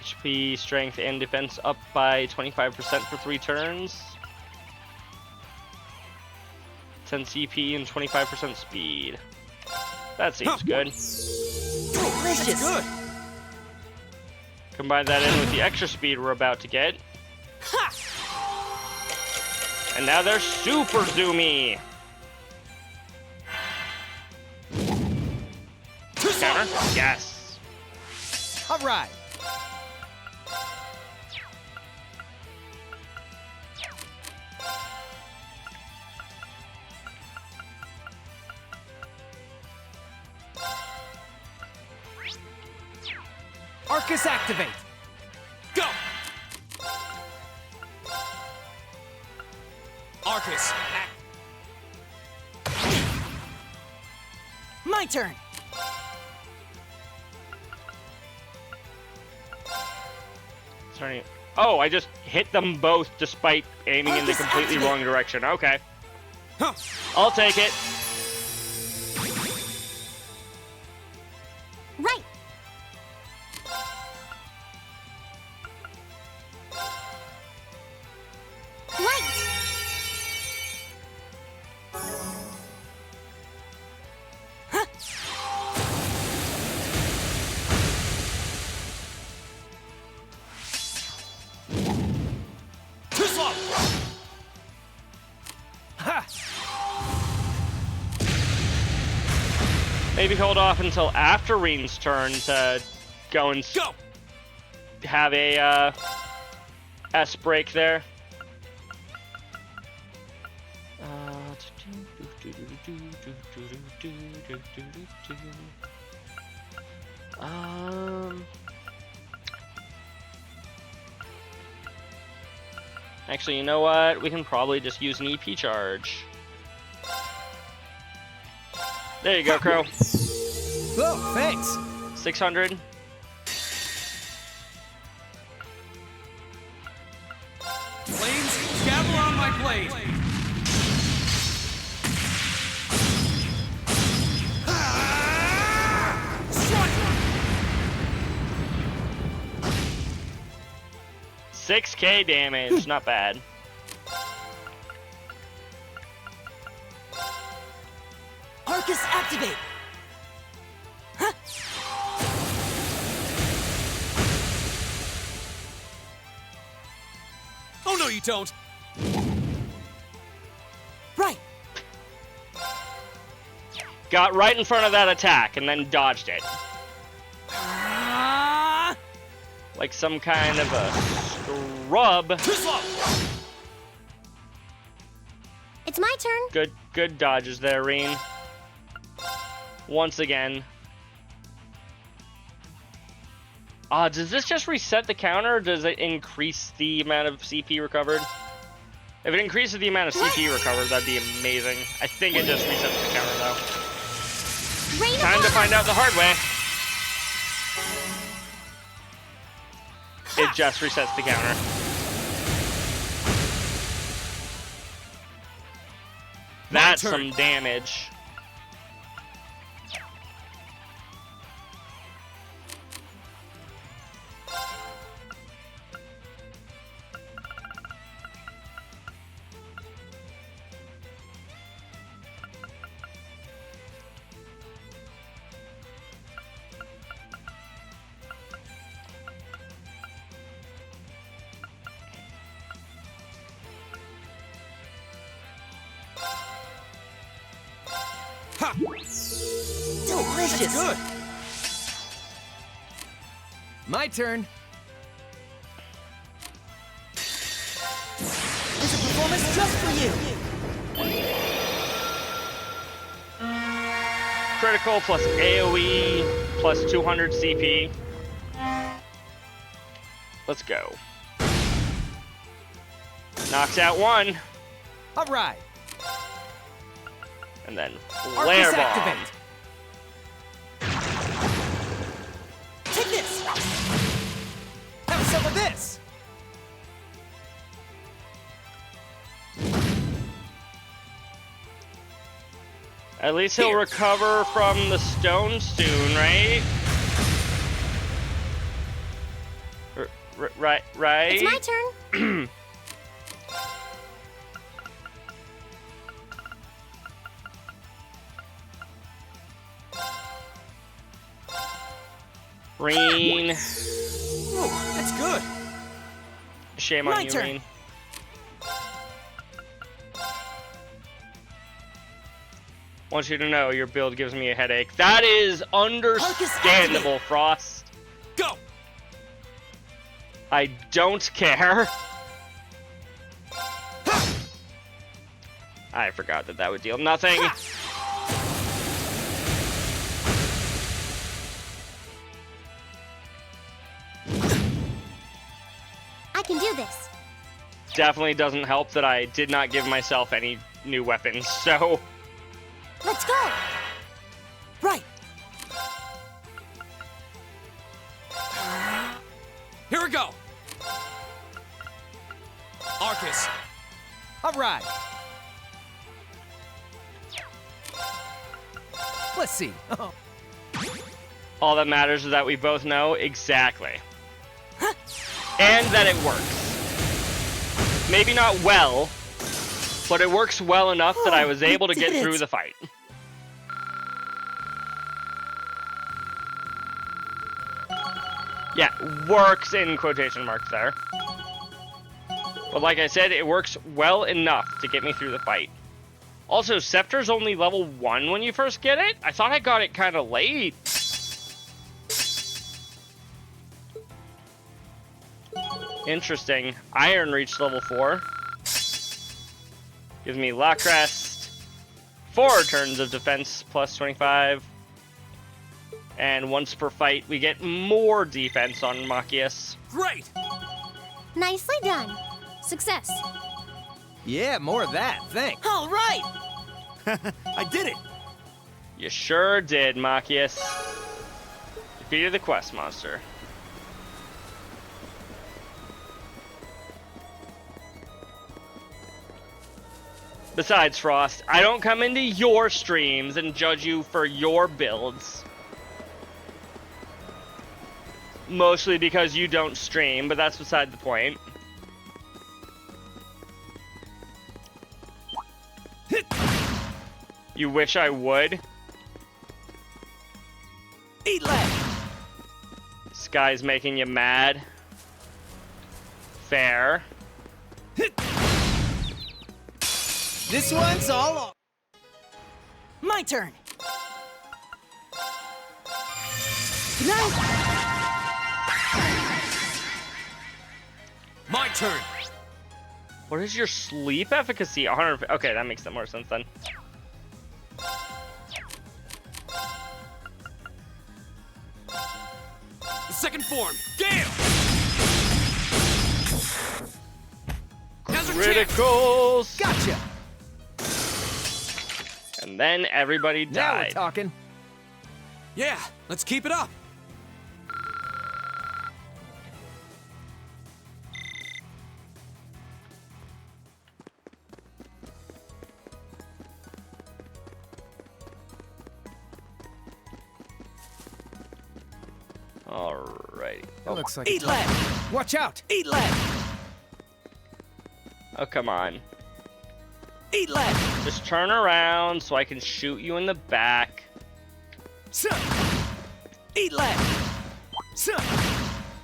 HP, strength, and defense up by 25% for 3 turns. 10 CP and 25% speed. That seems good. Delicious. Good. Combine that in with the extra speed we're about to get. And now they're super zoomy. Counter? Yes. All right. Arcus activate. Go! Arcus, My turn. Sorry. Oh, I just hit them both despite aiming in the completely wrong direction. Okay. I'll take it. Right. Light. Too slow. Ha! Maybe hold off until after Reen's turn to go and have a S break there. Actually, you know what? We can probably just use an EP charge. There you go, Crow. Oh, thanks. 600. Planes, gather on my blade. 6k damage, not bad. Arcus, activate! Huh? Oh no, you don't. Right. Got right in front of that attack and then dodged it. Like some kind of a scrub. It's my turn. Good dodges there, Reen. Once again. Does this just reset the counter, or does it increase the amount of CP recovered? If it increases the amount of CP recovered, that'd be amazing. I think it just resets the counter, though. Time to find out the hard way. It just resets the counter. That's some damage. Delicious. Good. My turn. There's a performance just for you. Critical plus AoE plus 200 CP. Let's go. Knocks out one. All right. And then Arcus flare bomb. activate. Take this. Have some of this. At least he'll recover from the stone soon, right? Right. It's my turn. Reen. Oh, that's good. Shame on My you, turn. Reen. Want you to know your build gives me a headache. That is understandable, Frost. Go. I don't care. I forgot that would deal nothing. I can do this. Definitely doesn't help that I did not give myself any new weapons, so... Let's go. Right. Here we go. Arcus. All right. Let's see. All that matters is that we both know exactly. And that it works. Maybe not well, but it works well enough that I was able to get through the fight. Yeah, works in quotation marks there. But like I said, it works well enough to get me through the fight. Also, Scepter's only level 1 when you first get it? I thought I got it kind of late. Interesting. Iron reached level 4. Gives me Lock Crest. 4 turns of defense plus 25. And once per fight, we get more defense on Machias. Great! Nicely done. Success. Yeah, more of that. Thanks. All right! I did it. You sure did, Machias. Defeated the quest monster. Besides, Frost, I don't come into your streams and judge you for your builds. Mostly because you don't stream, but that's beside the point. You wish I would? Eat leg! This guy's making you mad. Fair. This one's all off. My turn. Nice. My turn. What is your sleep efficacy? 100. Okay, that makes more sense then. The second form. Gale! Criticals! Gotcha! And then everybody died. Now we're talking. Yeah, let's keep it up. Alrighty. That looks like Eat leg! Watch out! Eat leg! Oh, come on. Eat leg! Just turn around so I can shoot you in the back. Eat leg!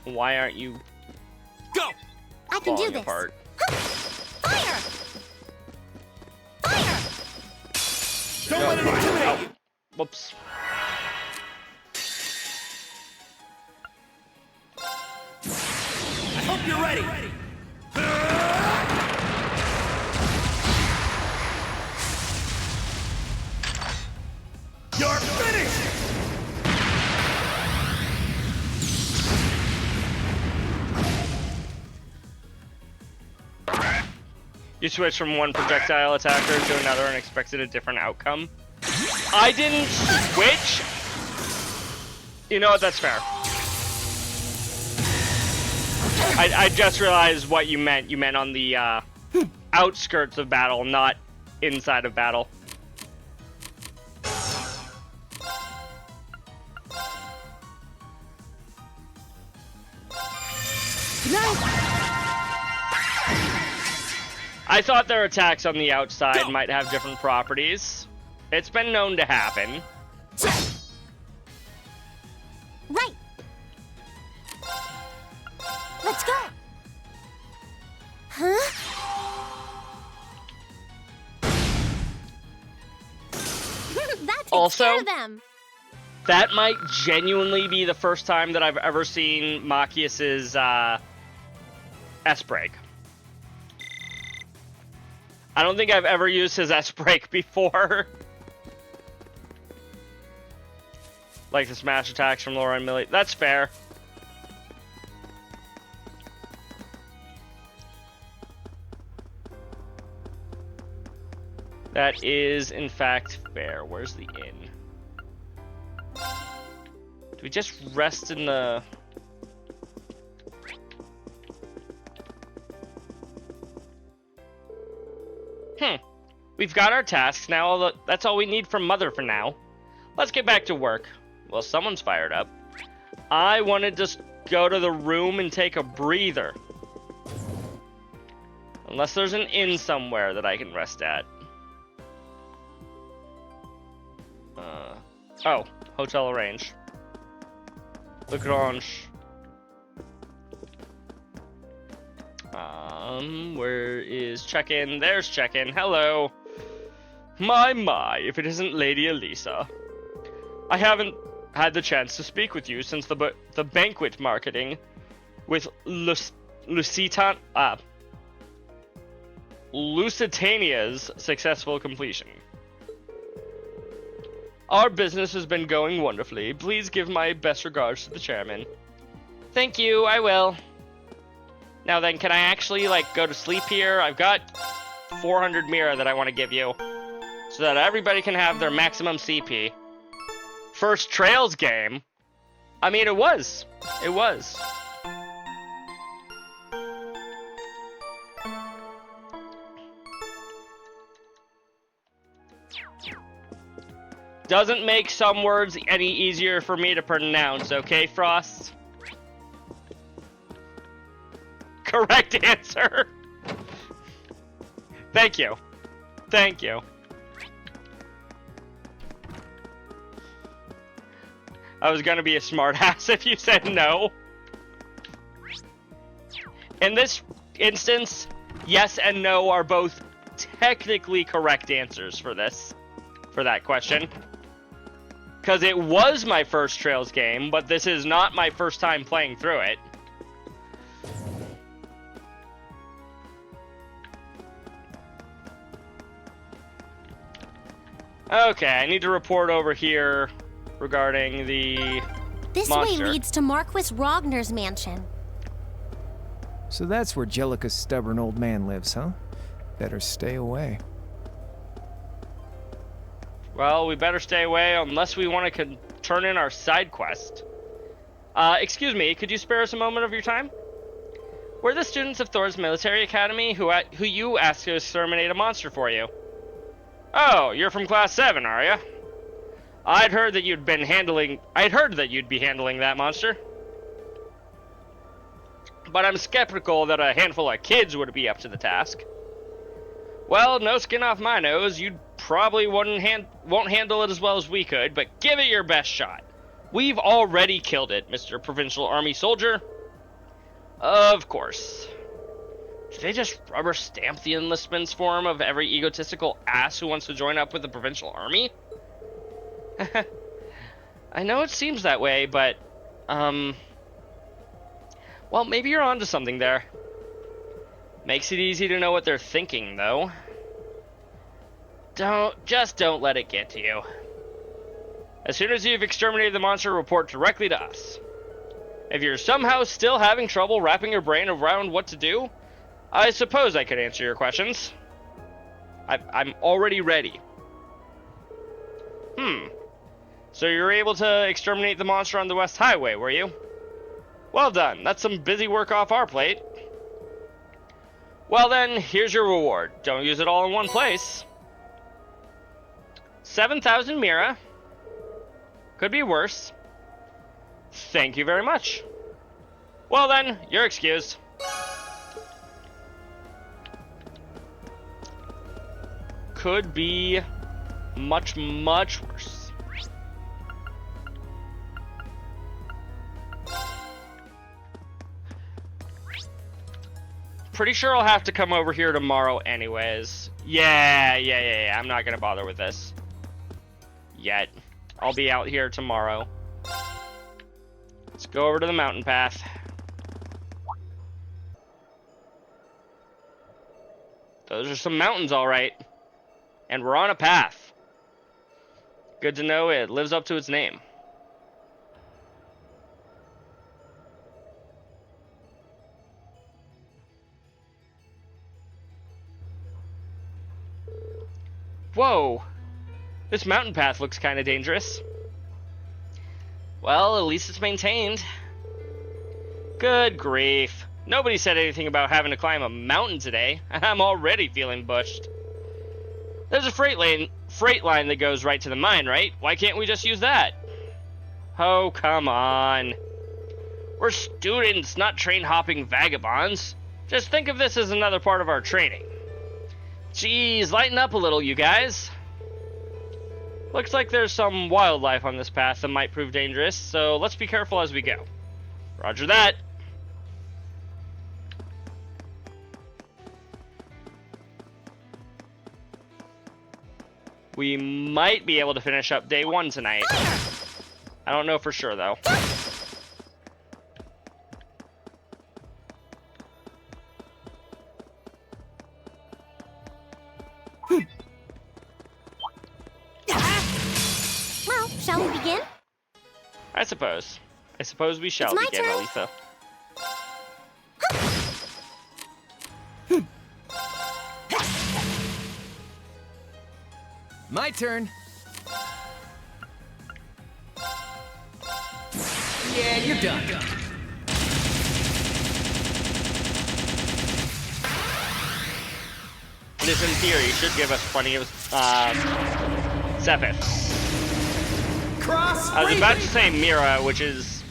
Why aren't you Go! I can do falling this. apart? Fire! Fire! Don't let it intimidate you! Whoops. I hope you're ready! You're finished! You switch from one projectile attacker to another and expected a different outcome. I didn't switch. You know what? That's fair. I just realized what you meant. You meant on the outskirts of battle, not inside of battle. I thought their attacks on the outside might have different properties. It's been known to happen. Right. Let's go. Huh? That takes Also, care of them. That might genuinely be the first time that I've ever seen Machias's S-Break. I don't think I've ever used his S-Break before. Like the smash attacks from Laura and Millie. That's fair. That is, in fact, fair. Where's the inn? Do we just rest in the... We've got our tasks now. That's all we need from Mother for now. Let's get back to work. Well, someone's fired up. I want to just go to the room and take a breather. Unless there's an inn somewhere that I can rest at. Oh, hotel arrange. Lagrange. Where is check-in? There's check-in. Hello. My, if it isn't Lady Elisa. I haven't had the chance to speak with you since the banquet marketing with Lusitania's successful completion. Our business has been going wonderfully. Please give my best regards to the chairman. Thank you, I will. Now then, can I actually, like, go to sleep here? I've got 400 Mira that I want to give you, so that everybody can have their maximum CP. First Trails game? I mean, it was. It was. Doesn't make some words any easier for me to pronounce, okay, Frost? Correct answer. Thank you. Thank you. I was gonna be a smartass if you said no. In this instance, yes and no are both technically correct answers for that question. Because it was my first Trails game, but this is not my first time playing through it. Okay, I need to report over here regarding the This monster. way leads to Marquis Rogner's mansion. So that's where Jellica's stubborn old man lives, huh? Better stay away. Well, we better stay away unless we want to turn in our side quest. Excuse me, could you spare us a moment of your time? We're the students of Thor's military academy who you asked to exterminate a monster for you. Oh, you're from Class 7, are you? I'd heard that you'd be handling that monster. But I'm skeptical that a handful of kids would be up to the task. Well, no skin off my nose, you probably won't handle it as well as we could, but give it your best shot. We've already killed it, Mr. Provincial Army Soldier. Of course. Did they just rubber stamp the enlistments form of every egotistical ass who wants to join up with the Provincial Army? I know it seems that way, but, well, maybe you're onto something there. Makes it easy to know what they're thinking, though. Just don't let it get to you. As soon as you've exterminated the monster, report directly to us. If you're somehow still having trouble wrapping your brain around what to do, I suppose I could answer your questions. I'm already ready. So you were able to exterminate the monster on the West Highway, were you? Well done. That's some busy work off our plate. Well then, here's your reward. Don't use it all in one place. 7,000 Mira. Could be worse. Thank you very much. Well then, you're excused. Could be much, much worse. Pretty sure I'll have to come over here tomorrow anyways. Yeah. I'm not gonna bother with this yet. I'll be out here tomorrow. Let's go over to the mountain path. Those are some mountains, all right. And we're on a path. Good to know it lives up to its name. Whoa! This mountain path looks kind of dangerous. Well, at least it's maintained. Good grief. Nobody said anything about having to climb a mountain today. I'm already feeling bushed. There's a freight line that goes right to the mine, right? Why can't we just use that? Oh, come on. We're students, not train-hopping vagabonds. Just think of this as another part of our training. Jeez, lighten up a little, you guys. Looks like there's some wildlife on this path that might prove dangerous, so let's be careful as we go. Roger that. We might be able to finish up day 1 tonight. I don't know for sure, though. Well, shall we begin? I suppose. I suppose we shall It's my begin, turn. Aletha. My turn. Yeah, you're done. This, in theory, should give us plenty of Sepith. Cross. I was about to say Mira, which is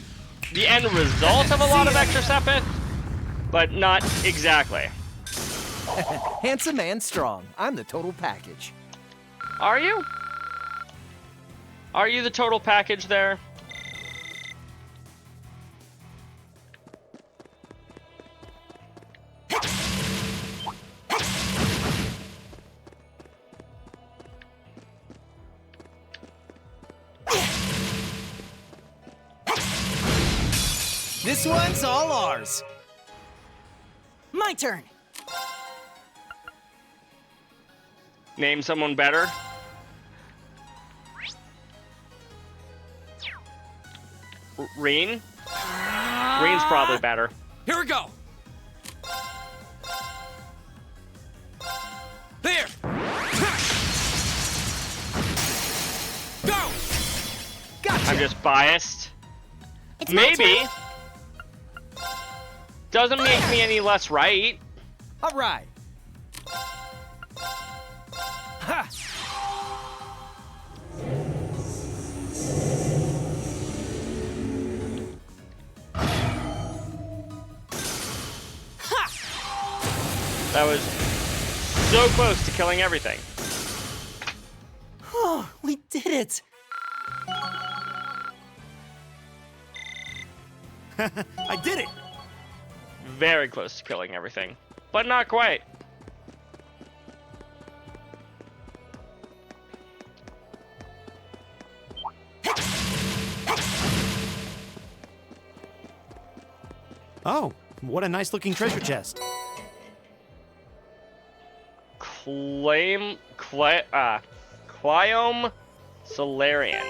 the end result of a lot of extra Sepith, but not exactly. Handsome and strong. I'm the total package. Are you? Are you the total package there? This one's all ours. My turn. Name someone better. Reen? Reen's probably better. Here we go. There. Go. Gotcha. I'm just biased. It's my Maybe. turn. Doesn't make me any less right. All right. Ha. That was so close to killing everything. Oh, we did it. I did it! Very close to killing everything, but not quite. Oh, what a nice looking treasure chest. Cliome Solarian.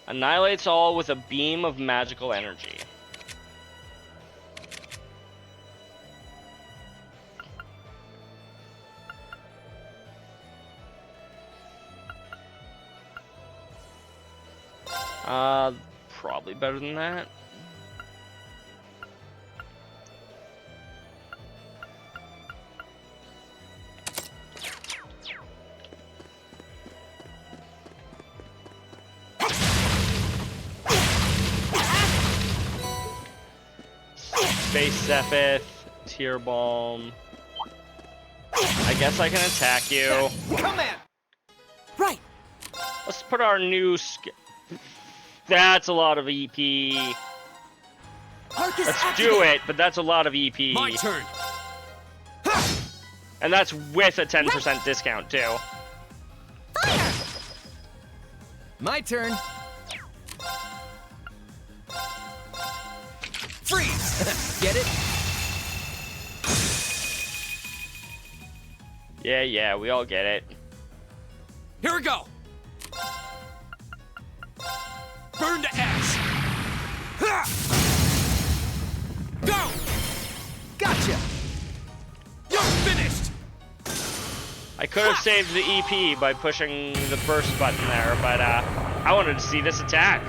Annihilates all with a beam of magical energy. Probably better than that. Space Sepith, Tear Balm. I guess I can attack you. Come in. Right. Let's put our new That's a lot of EP. Arcus Let's activate. do it, but that's a lot of EP. My turn. And that's with a 10% discount, too. My turn. Freeze. Get it? Yeah, we all get it. Here we go. Burn to ash. Ha! Go. Gotcha. You're finished. I could have saved the EP by pushing the burst button there, but I wanted to see this attack.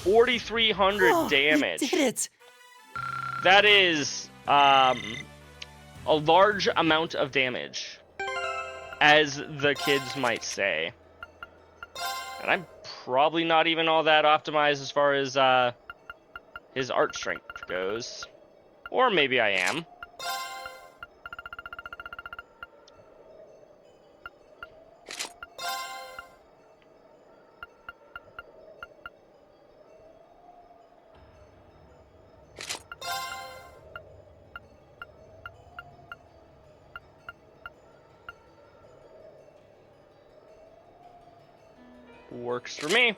$4,300 damage. We did it. That is a large amount of damage, as the kids might say. And I'm probably not even all that optimized as far as his art strength goes. Or maybe I am. Works for me.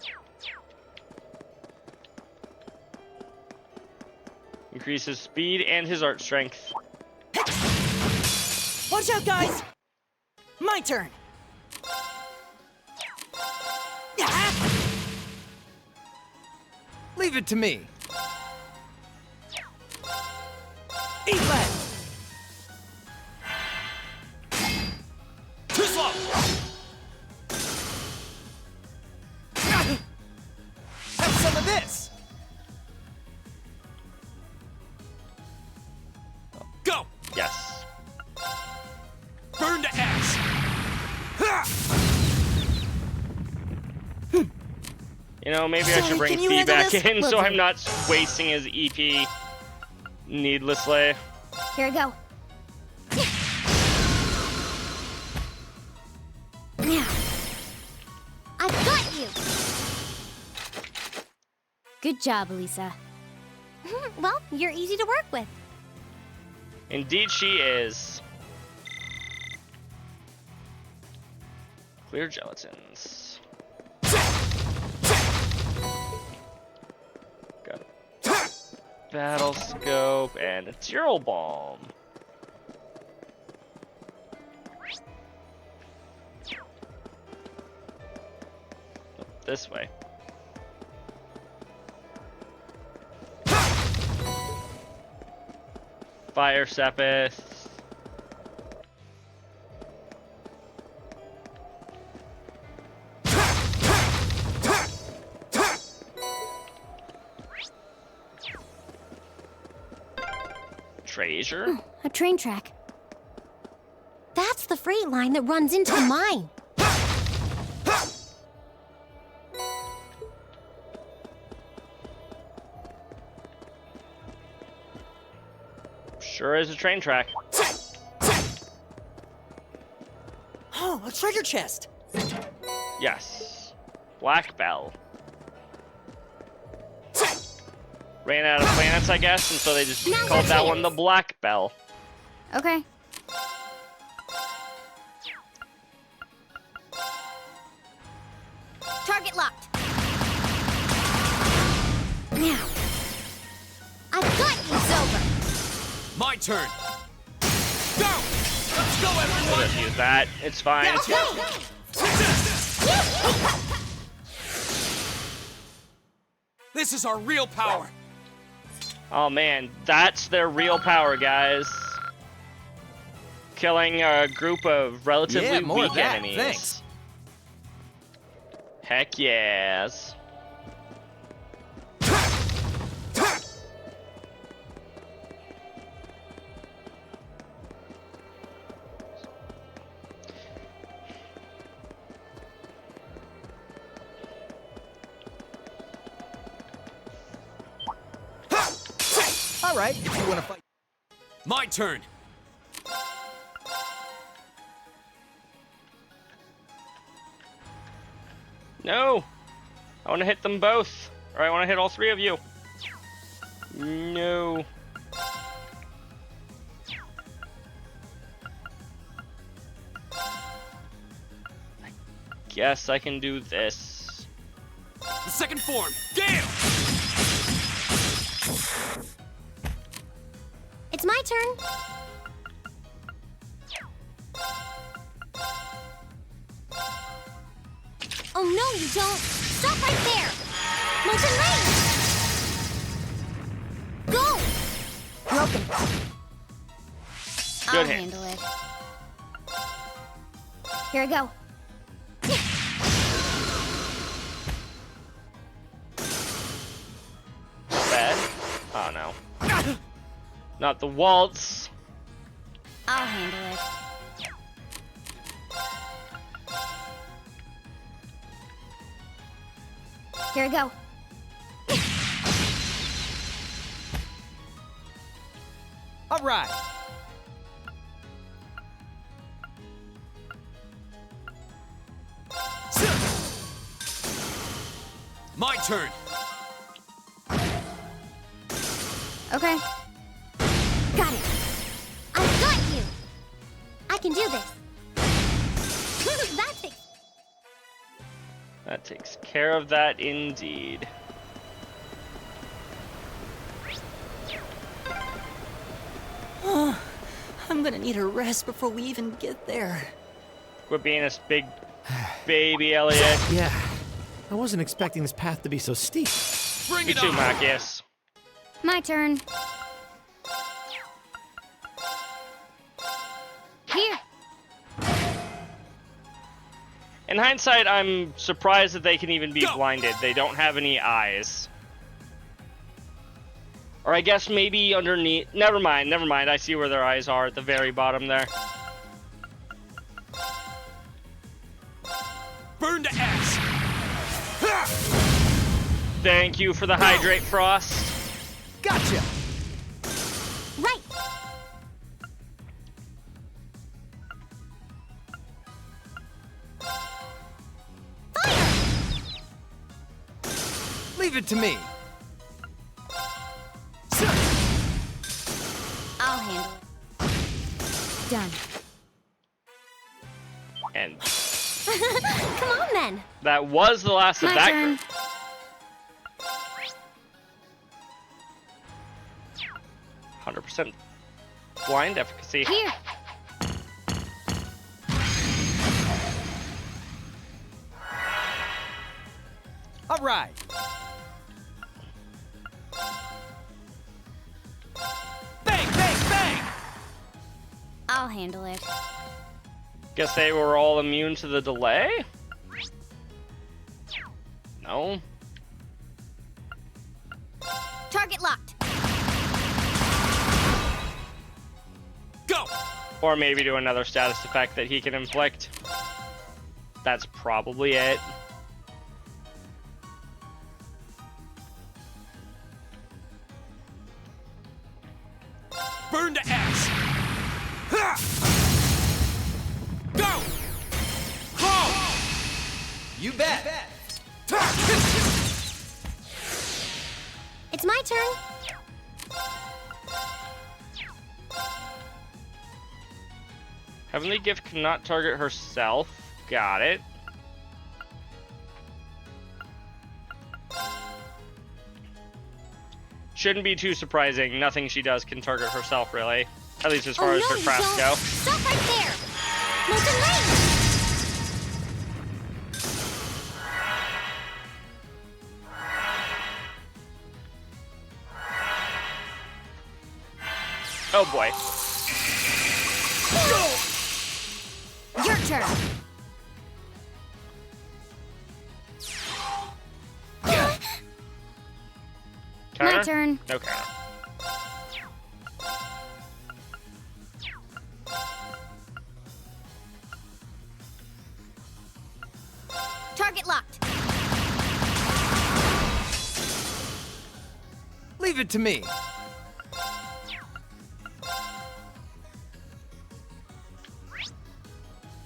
Increases speed and his art strength. Watch out, guys! My turn! Leave it to me. Eat lead! Too slow! Have some of this. Go! Yes. Burn to ash! You know, maybe I Sorry, should bring can you Fee handle back this? in Will so do. I'm not wasting his EP needlessly. Here we go. Now, I've got you. Good job, Elisa. Well, you're easy to work with. Indeed she is. Clear gelatins. Got a battle scope and a Tyrol bomb. This way. Fire Sepith. Treasure? A train track. That's the freight line that runs into the mine. Sure is a train track. Oh, a treasure chest! Yes. Black Bell. Ran out of planets, I guess, and so they just Now called that let's one the Black Bell. Okay. Target locked. Now, I've got you, Silver. My turn! Go! Let's go, We'll everyone! just use that. It's fine. This is our real power! Oh man, that's their real power, guys. Killing a group of relatively Yeah, more weak of that, enemies. thanks. Heck yes. All right, if you want to fight. My turn! No! I want to hit them both. Or I want to hit all three of you. No. I guess I can do this. The second form! Gale! It's my turn. Oh, no, you don't. Stop right there. Molten Rain. Go. Broken. I'll Good hit. handle it. Here I go. Bad? Oh no. Not the waltz. I'll handle it. Here I go. All right. My turn! Okay. Got it. I've got you. I can do this. That's it. That That takes care of that indeed. I'm gonna need a rest before we even get there. Quit being a big baby, Elliot. Yeah, I wasn't expecting this path to be so steep. Bring You it too, on! Marcus. My turn. Here. In hindsight, I'm surprised that they can even be blinded. They don't have any eyes. Or I guess maybe underneath. Never mind. I see where their eyes are at the very bottom there. Burn to ash! Thank you for the hydrate, Frost. Gotcha! Right. Leave it to me. I'll handle it. Done. And Come on then. that was the last of My that turn. group. 100% blind efficacy. Here. All right. Bang, bang, bang! I'll handle it. Guess they were all immune to the delay? No. Target locked. Go! Or maybe to another status effect that he can inflict. That's probably it. Burn to ash! Ha! Go! Ho! You bet. It's my turn. Heavenly Gift cannot target herself. Got it. Shouldn't be too surprising. Nothing she does can target herself, really. At least as far as her crafts go. Stop right there. Molten Rain. Oh boy. Your turn. Counter? My turn. No counter. Target locked. Leave it to me.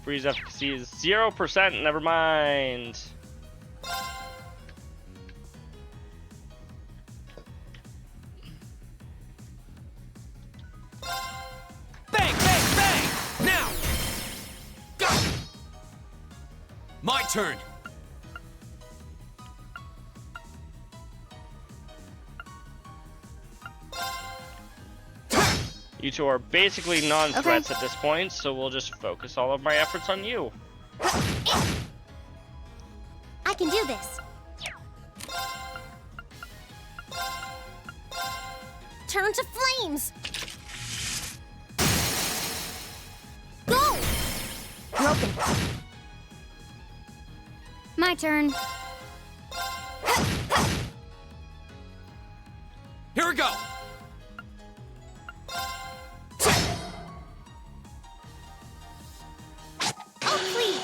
Freeze efficacy is 0%. Never mind. Bang, bang, bang! Now! Go! My turn! You two are basically non-threats at this point, so we'll just focus all of my efforts on you. I can do this. Turn to flames. Go! Broken. My turn. Here we go! Oh, please.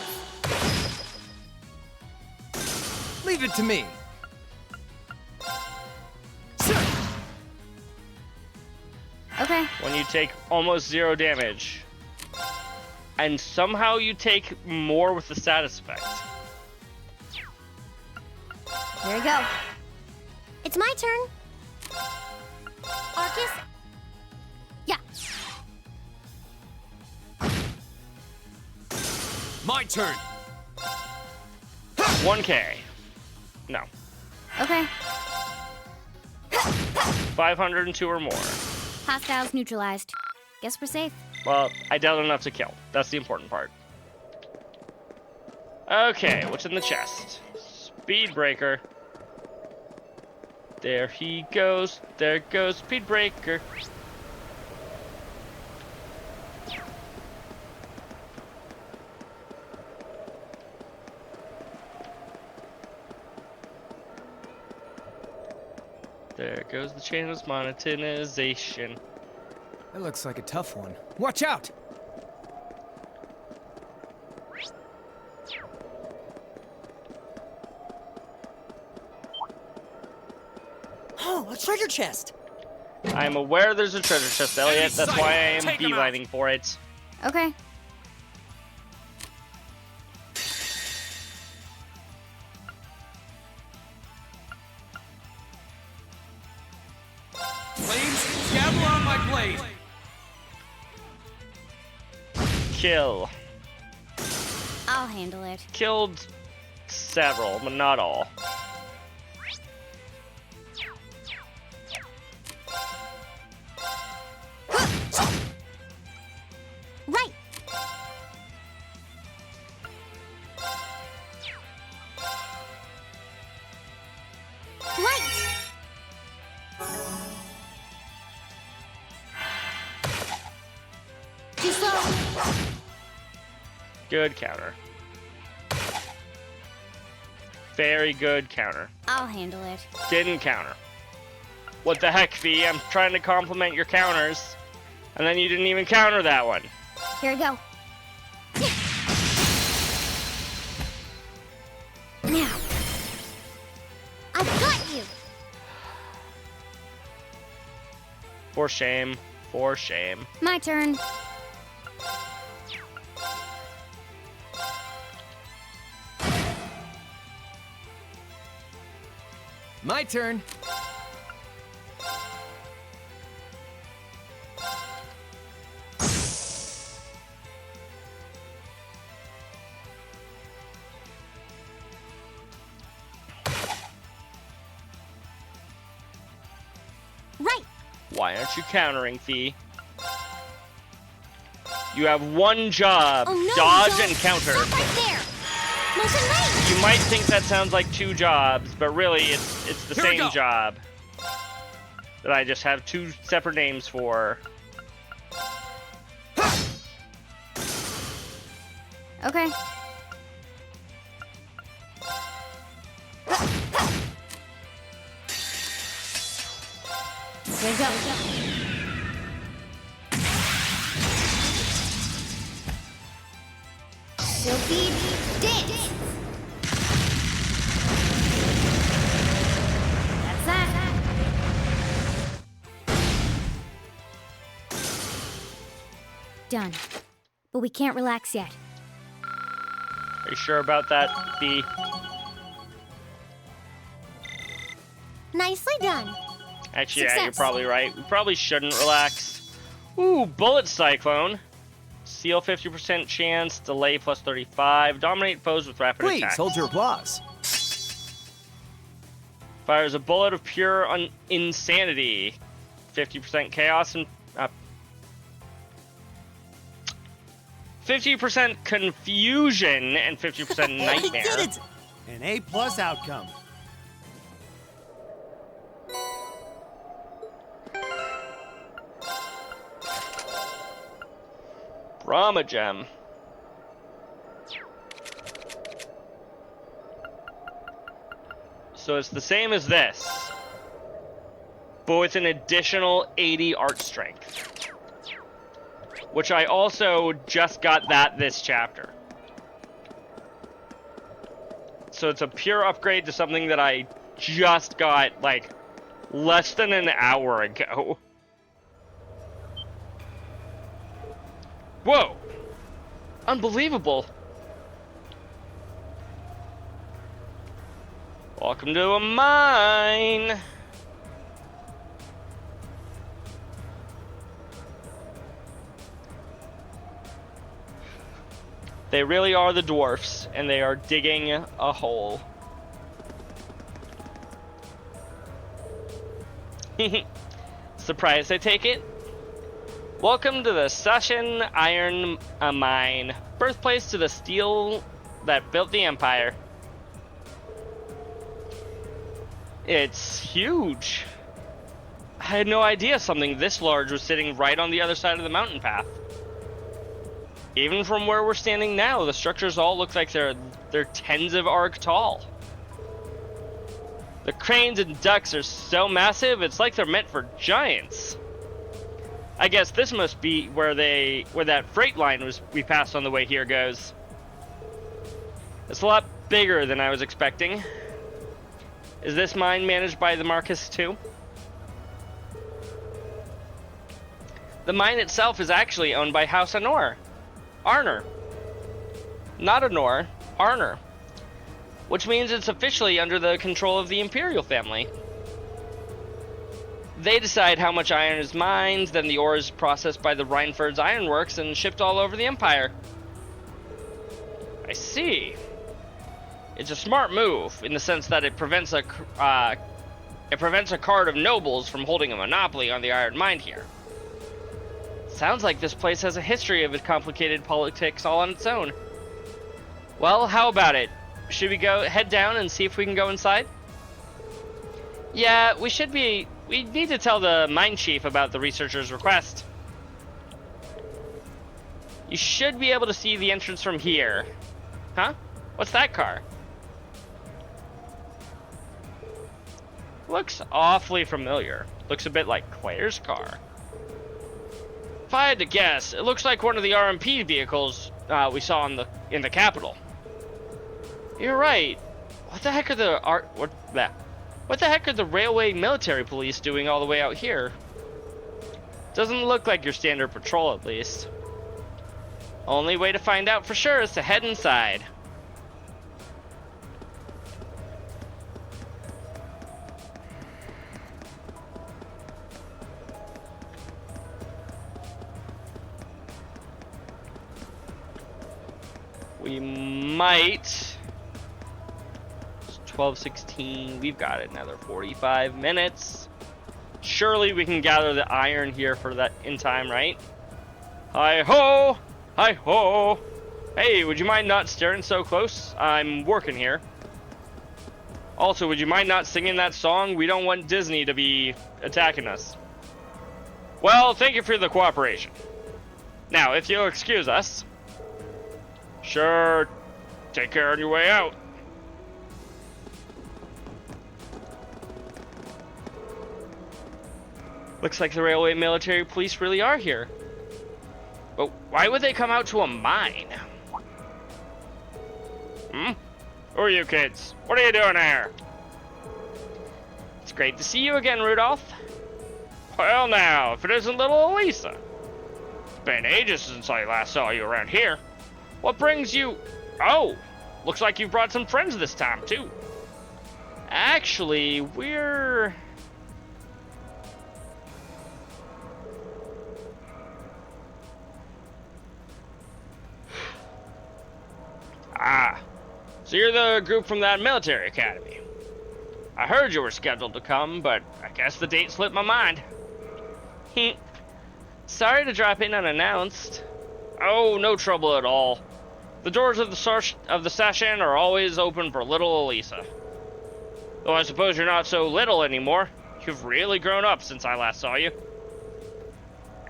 Leave it to me. Okay. When you take almost 0 damage, and somehow you take more with the status effect. Here we go. It's my turn. Arcus. Yeah. My turn! 1K. No. Okay. 502 or more. Hostiles neutralized. Guess we're safe. Well, I doubt enough to kill. That's the important part. Okay, what's in the chest? Speedbreaker. There he goes. There goes Speedbreaker. There goes the chain of monetization. That looks like a tough one. Watch out! Oh, a treasure chest! I'm aware there's a treasure chest, Elliot. That's why I am Take 'em beelining for it. Okay. Flames, gather on my blade. Kill. I'll handle it. Killed several, but not all. Right. Right. Too slow. Good counter. Very good counter. I'll handle it. Didn't counter. What the heck, Fee? I'm trying to compliment your counters. And then you didn't even counter that one. Here we go. Now. I got you. For shame. For shame. My turn. My turn. Right. Why aren't you countering, Fee? You have one job. Oh, no, Dodge you don't. and counter. Stop right there. Motion range. You might think that sounds like two jobs, but really it's the Here we same go. job. That I just have two separate names for. Okay. Here we go. Silky dance. That's that. Done. But we can't relax yet. Are you sure about that, Fee? Nicely done. Actually, yeah, you're Success. probably right. We probably shouldn't relax. Ooh, Bullet Cyclone. Seal 50% chance, delay plus 35, dominate foes with rapid Please attacks. hold your applause. Fires a bullet of pure insanity. 50% chaos and 50% confusion and 50% nightmare. I did it! An A+ outcome. Brahma Gem. So it's the same as this, but with an additional 80 art strength. Which I also just got that this chapter. So it's a pure upgrade to something that I just got, like, less than an hour ago. Whoa! Unbelievable! Welcome to a mine! They really are the dwarfs, and they are digging a hole. Surprise, I take it? Welcome to the Sashin Iron Mine, birthplace to the steel that built the Empire. It's huge. I had no idea something this large was sitting right on the other side of the mountain path. Even from where we're standing now, the structures all look like they're tens of arc tall. The cranes and ducts are so massive, it's like they're meant for giants. I guess this must be where that freight line we passed on the way here goes. It's a lot bigger than I was expecting. Is this mine managed by the Marquis too? The mine itself is actually owned by House Arnor. Not Arnor, Arnor. Which means it's officially under the control of the Imperial family. They decide how much iron is mined, then the ore is processed by the Rhineford's Ironworks and shipped all over the Empire. I see. It's a smart move in the sense that it prevents a card of nobles from holding a monopoly on the iron mine here. Sounds like this place has a history of complicated politics all on its own. Well, how about it? Should we head down and see if we can go inside? Yeah, we need to tell the mine chief about the researcher's request. You should be able to see the entrance from here. Huh? What's that car? Looks awfully familiar. Looks a bit like Claire's car. If I had to guess, it looks like one of the RMP vehicles we saw in the capital. You're right. What the heck are what the heck are the railway military police doing all the way out here? Doesn't look like your standard patrol, at least. Only way to find out for sure is to head inside. We might... 12:16. We've got another 45 minutes. Surely we can gather the iron here for that in time, right? Hi ho! Hi ho! Hey, would you mind not staring so close? I'm working here. Also, would you mind not singing that song? We don't want Disney to be attacking us. Well, thank you for the cooperation. Now, if you'll excuse us. Sure. Take care on your way out. Looks like the railway military police really are here. But why would they come out to a mine? Hmm? Who are you kids? What are you doing here? It's great to see you again, Rudolph. Well now, if it isn't little Elisa. It's been ages since I last saw you around here. What brings you... Oh, looks like you've brought some friends this time, too. Actually, we're... Ah, so you're the group from that military academy. I heard you were scheduled to come, but I guess the date slipped my mind. Sorry to drop in unannounced. Oh, no trouble at all. The doors of the Sashin are always open for little Elisa. Though I suppose you're not so little anymore. You've really grown up since I last saw you.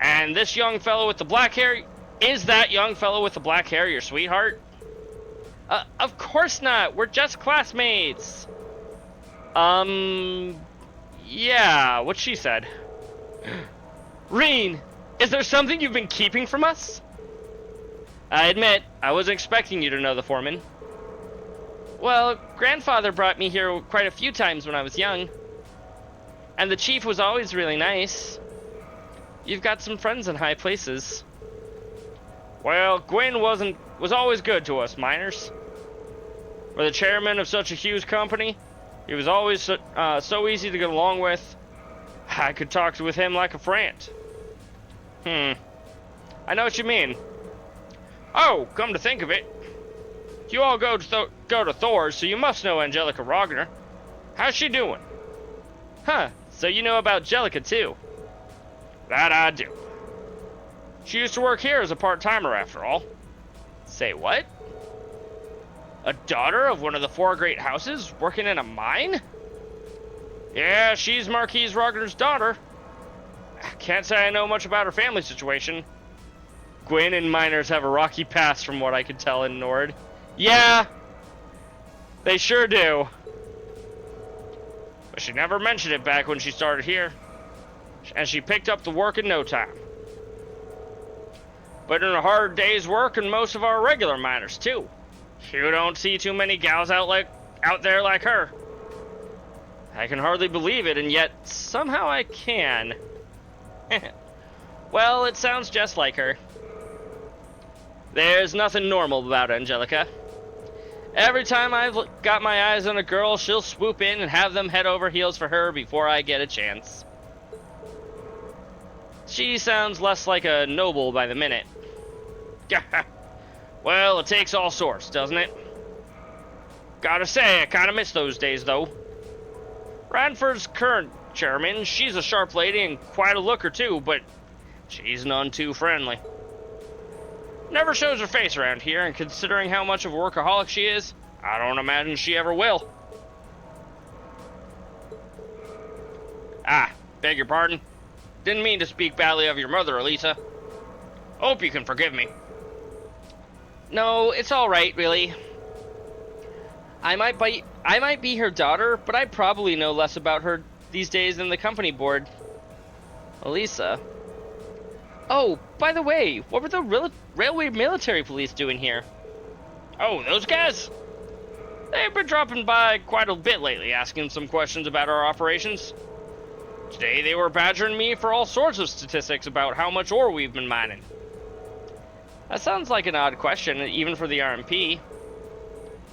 And this young fellow with the black hair, is that young fellow with the black hair your sweetheart? Of course not. We're just classmates. Yeah, what she said. Reen, is there something you've been keeping from us? I admit, I wasn't expecting you to know the foreman. Well, grandfather brought me here quite a few times when I was young. And the chief was always really nice. You've got some friends in high places. Well, Gwyn was always good to us miners. For the chairman of such a huge company, he was always so easy to get along with. I could talk with him like a friend. I know what you mean. Oh, come to think of it, you all go to Thor's, so you must know Angelica Rogner. How's she doing? Huh, so you know about Jellica too. That I do. She used to work here as a part-timer after all. Say what? A daughter of one of the 4 great houses working in a mine? Yeah, she's Marquise Rogner's daughter. Can't say I know much about her family situation. Gwyn and miners have a rocky past from what I could tell in Nord. Yeah, they sure do. But she never mentioned it back when she started here. And she picked up the work in no time. But in a hard day's work and most of our regular miners too. You don't see too many gals out there like her. I can hardly believe it, and yet somehow I can. Well, it sounds just like her. There's nothing normal about Angelica. Every time I've got my eyes on a girl, she'll swoop in and have them head over heels for her before I get a chance. She sounds less like a noble by the minute. Well, it takes all sorts, doesn't it? Gotta say, I kinda miss those days, though. Ranford's current chairman, she's a sharp lady and quite a looker, too, but she's none too friendly. Never shows her face around here, and considering how much of a workaholic she is, I don't imagine she ever will. Ah, beg your pardon. Didn't mean to speak badly of your mother, Elisa. Hope you can forgive me. No, it's all right, really. I might be her daughter, but I probably know less about her these days than the company board. Elisa. Oh, by the way, what were the railway military police doing here? Oh, those guys? They've been dropping by quite a bit lately, asking some questions about our operations. Today they were badgering me for all sorts of statistics about how much ore we've been mining. That sounds like an odd question, even for the RMP.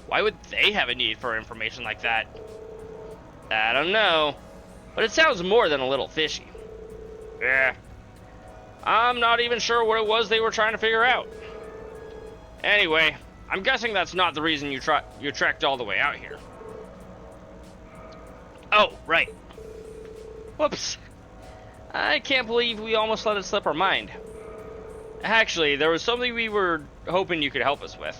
Why would they have a need for information like that? I don't know, but it sounds more than a little fishy. Yeah. I'm not even sure what it was they were trying to figure out. Anyway, I'm guessing that's not the reason you trekked all the way out here. Oh, right. Whoops. I can't believe we almost let it slip our mind. Actually, there was something we were hoping you could help us with.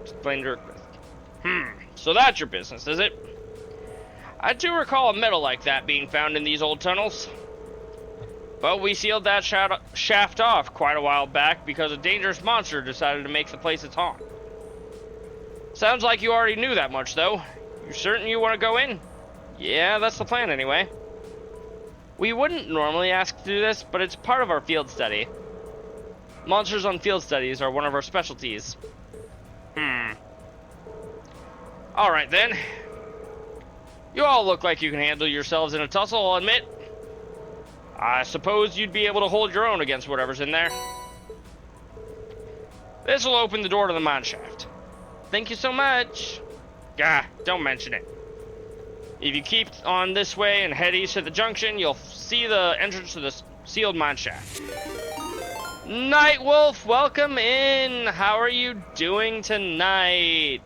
Explained her. So that's your business, is it? I do recall a metal like that being found in these old tunnels. But we sealed that shaft off quite a while back because a dangerous monster decided to make the place its haunt. Sounds like you already knew that much, though. You certain you want to go in? Yeah, that's the plan anyway. We wouldn't normally ask to do this, but it's part of our field study. Monsters on field studies are one of our specialties. Alright then. You all look like you can handle yourselves in a tussle, I'll admit. I suppose you'd be able to hold your own against whatever's in there. This will open the door to the mine shaft. Thank you so much. Gah, don't mention it. If you keep on this way and head east to the junction, you'll see the entrance to the sealed mine shaft. Nightwolf, welcome in. How are you doing tonight?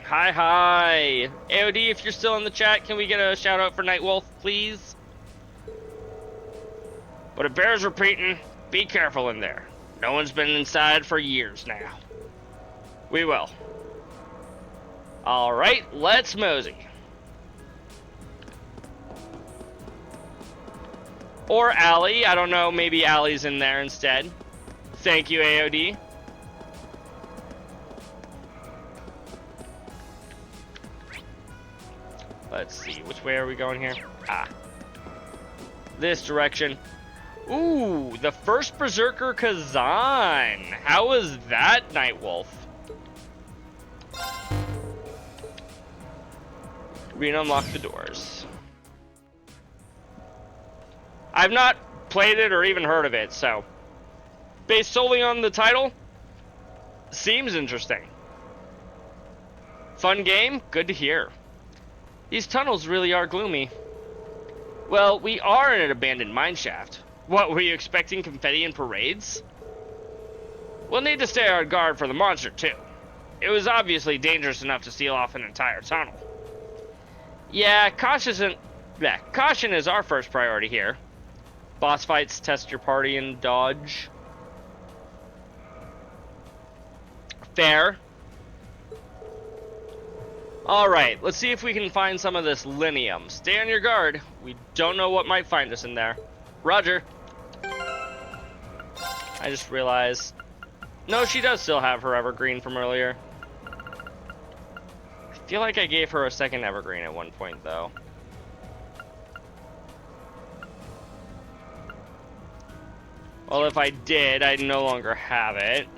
Hi. AOD, if you're still in the chat, can we get a shout out for Nightwolf, please? But it bears repeating, be careful in there. No one's been inside for years now. We will. Alright, let's mosey. Or Allie, I don't know, maybe Allie's in there instead. Thank you, AOD. Let's see, which way are we going here? This direction. Ooh, the first Berserker Kazan. How was that, Nightwolf? Re-unlock the doors. I've not played it or even heard of it, so based solely on the title, seems interesting. Fun game? Good to hear. These tunnels really are gloomy. Well, we are in an abandoned mine shaft. What, were you expecting confetti and parades? We'll need to stay on guard for the monster, too. It was obviously dangerous enough to seal off an entire tunnel. Yeah, caution is our first priority here. Boss fights, test your party, and dodge. Fair. Alright, let's see if we can find some of this linium. Stay on your guard. We don't know what might find us in there. Roger. I just realized... No, she does still have her evergreen from earlier. I feel like I gave her a second evergreen at one point, though. Well, if I did, I no longer have it.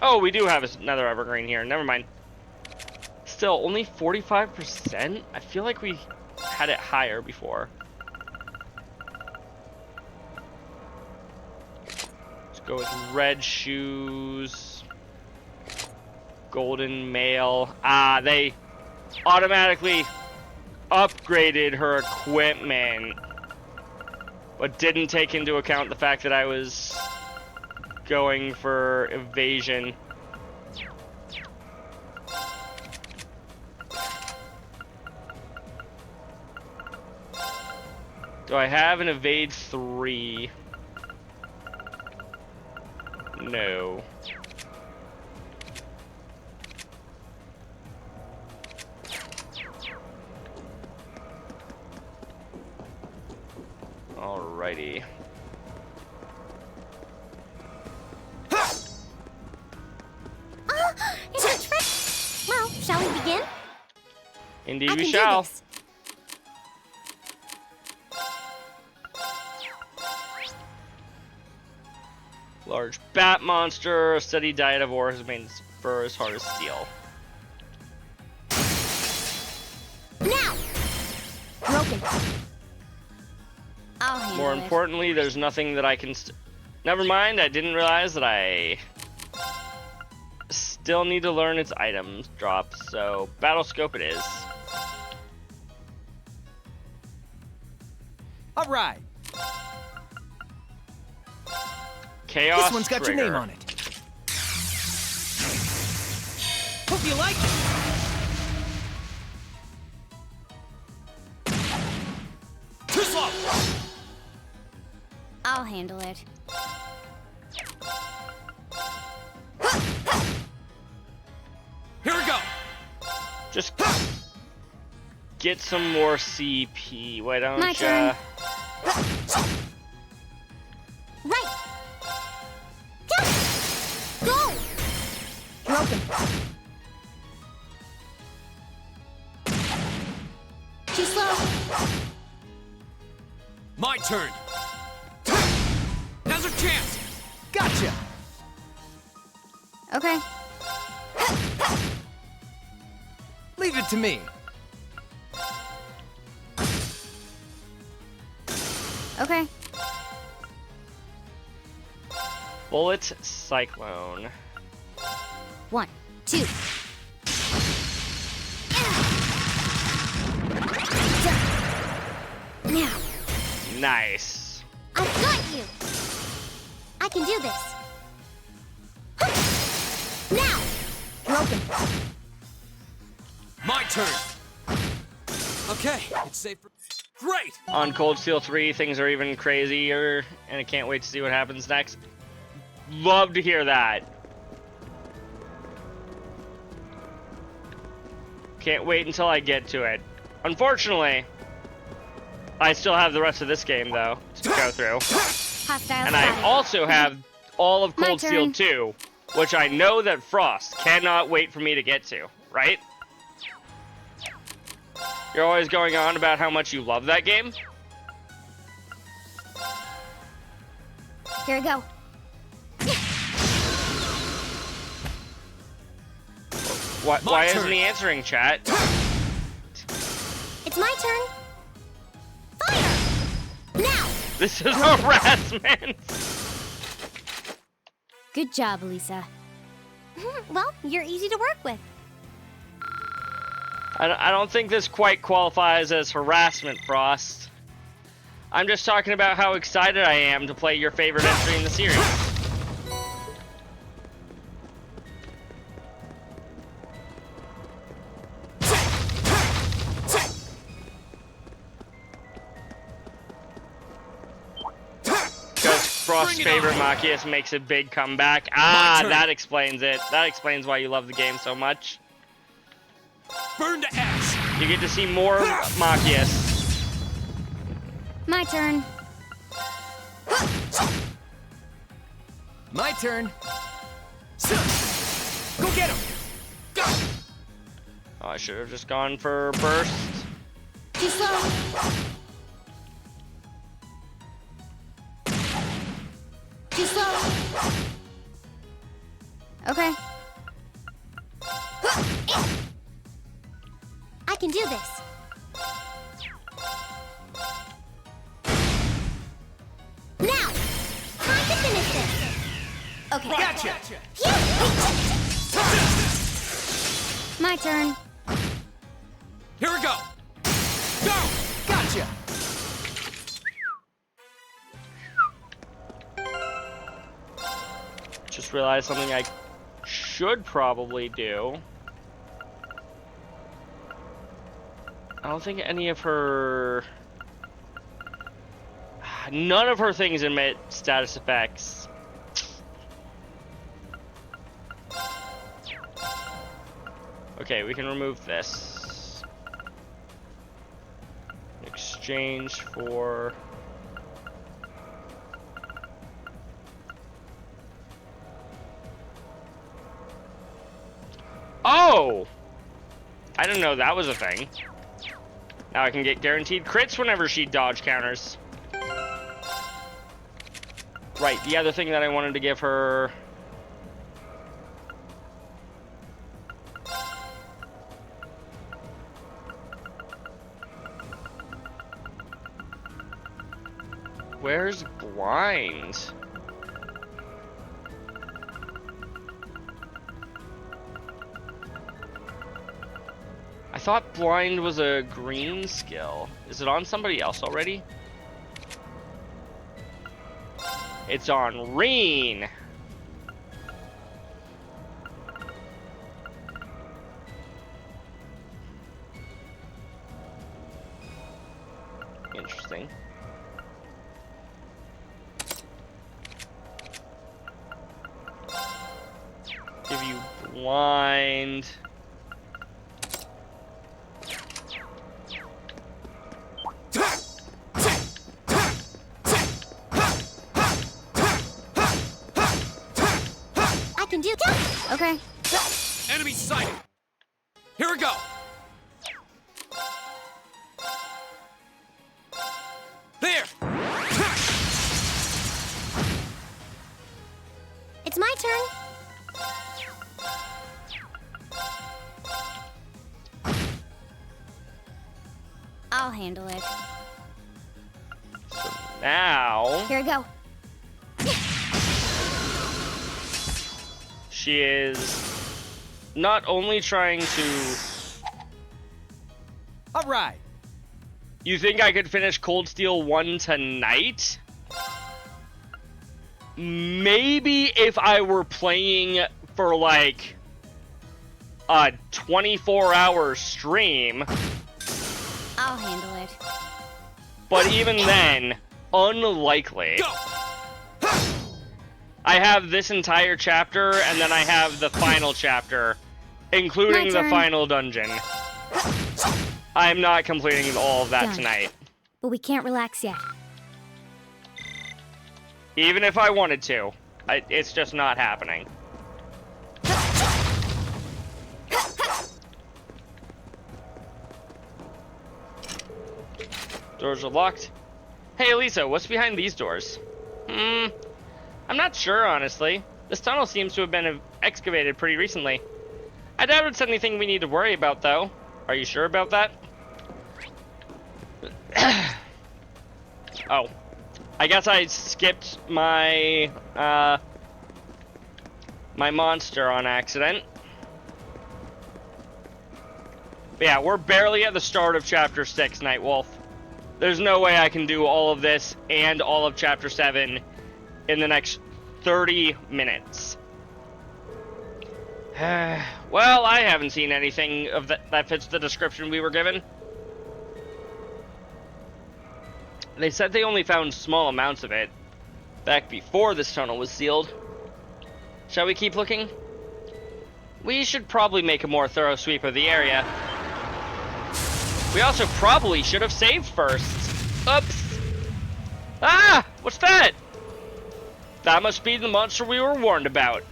Oh, we do have another evergreen here. Never mind. Still, only 45%? I feel like we had it higher before. Let's go with red shoes. Golden mail. Ah, they automatically upgraded her equipment, but didn't take into account the fact that I was going for evasion. Do I have an evade 3? No. Alrighty. It's a trick! Well, shall we begin? Indeed we shall. Large bat monster, a steady diet of ore has made its fur as hard as steel. Now! Broken. I'll handle More it. importantly, there's nothing that I can never mind, I didn't realize that I still need to learn its items drop, so battle scope it is. Alright. Chaos This one's got Trigger. your name on it. Hope you like it. Too slow. I'll handle it. Here we go. Just get some more CP. Why don't My ya? turn. Right. Go. Broken. Too slow. My turn. Now's our chance. Gotcha. Okay. Leave it to me. Okay. Bullet Cyclone. 1, 2. Now. Nice. I've got you. I can do this. Now. Broken. My turn. Okay, it's safe for... Great! On Cold Steel 3, things are even crazier, and I can't wait to see what happens next. Love to hear that. Can't wait until I get to it. Unfortunately, I still have the rest of this game, though, to go through. Hostile And I spotted. also have all of My Cold Steel turn. 2, which I know that Frost cannot wait for me to get to, right? You're always going on about how much you love that game? Here we go. Why isn't he answering, chat? It's my turn. Fire! Now! This is harassment! Good job, Elisa. Well, you're easy to work with. I don't think this quite qualifies as harassment, Frost. I'm just talking about how excited I am to play your favorite entry in the series. Because Frost's favorite Machias makes a big comeback. Ah, that explains it. That explains why you love the game so much. Burn to ash! You get to see more Machias. My turn. My turn. Go get him! Go! Oh, I should have just gone for burst. Too slow. Too slow. Okay. I can do this. Now! Time to finish this. Okay. Gotcha! My turn. Here we go! Go! Gotcha! Just realized something I should probably do. I don't think any of her... None of her things emit status effects. Okay, we can remove this. In exchange for... Oh! I didn't know that was a thing. Now I can get guaranteed crits whenever she dodge counters. Right, the other thing that I wanted to give her... Where's blind? I thought blind was a green skill. Is it on somebody else already? It's on Reen. Interesting. Give you blind. I can do that. Okay. Enemy sighted! Here we go! There! It's my turn. I'll handle it. Now... Here we go. She is not only trying to... All right. You think I could finish Cold Steel 1 tonight? Maybe if I were playing for like a 24-hour stream. I'll handle it. But even then, unlikely. I have this entire chapter, and then I have the final chapter, including the final dungeon. I'm not completing all of that Done. tonight. But we can't relax yet. Even if I wanted to. It's just not happening. Doors are locked. Hey, Elisa, what's behind these doors? I'm not sure, honestly. This tunnel seems to have been excavated pretty recently. I doubt it's anything we need to worry about, though. Are you sure about that? Oh. I guess I skipped my, my monster on accident. But yeah, we're barely at the start of Chapter 6, Nightwolf. There's no way I can do all of this and all of Chapter 7 in the next 30 minutes. Well, I haven't seen anything of that fits the description we were given. They said they only found small amounts of it back before this tunnel was sealed. Shall we keep looking? We should probably make a more thorough sweep of the area. We also probably should have saved first. Oops. Ah! What's that? That must be the monster we were warned about.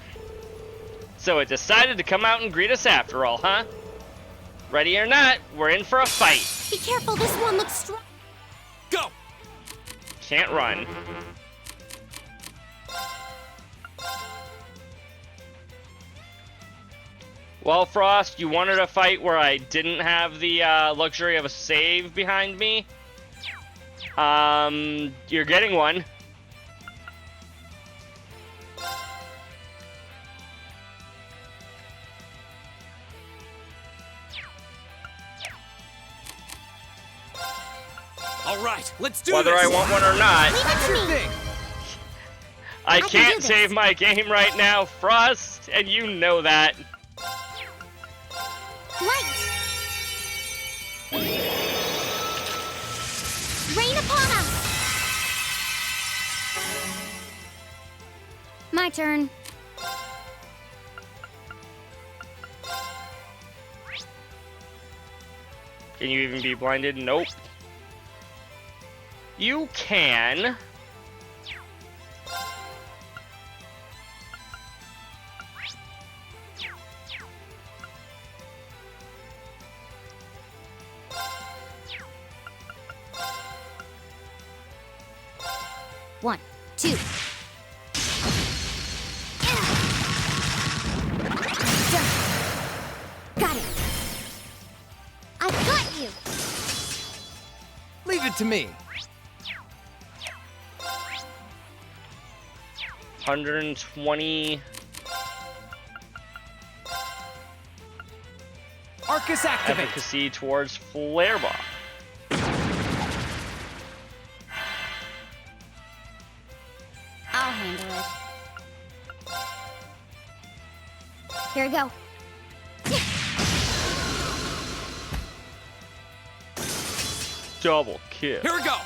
So it decided to come out and greet us after all, huh? Ready or not, we're in for a fight. Be careful, this one looks strong. Go! Can't run. Well, Frost, you wanted a fight where I didn't have the luxury of a save behind me. You're getting one. All right, let's do Whether this. I want one or not. Leave it to me. I can can't do this. save my game right now, Frost, and you know that. Light! Rain upon us! My turn. Can you even be blinded? Nope. You can. One, two. Got it. I've got you! Leave it to me. 120. Arcus activate. Efficacy towards Flare Bomb. I'll handle it. Here we go. Double kill. Here we go.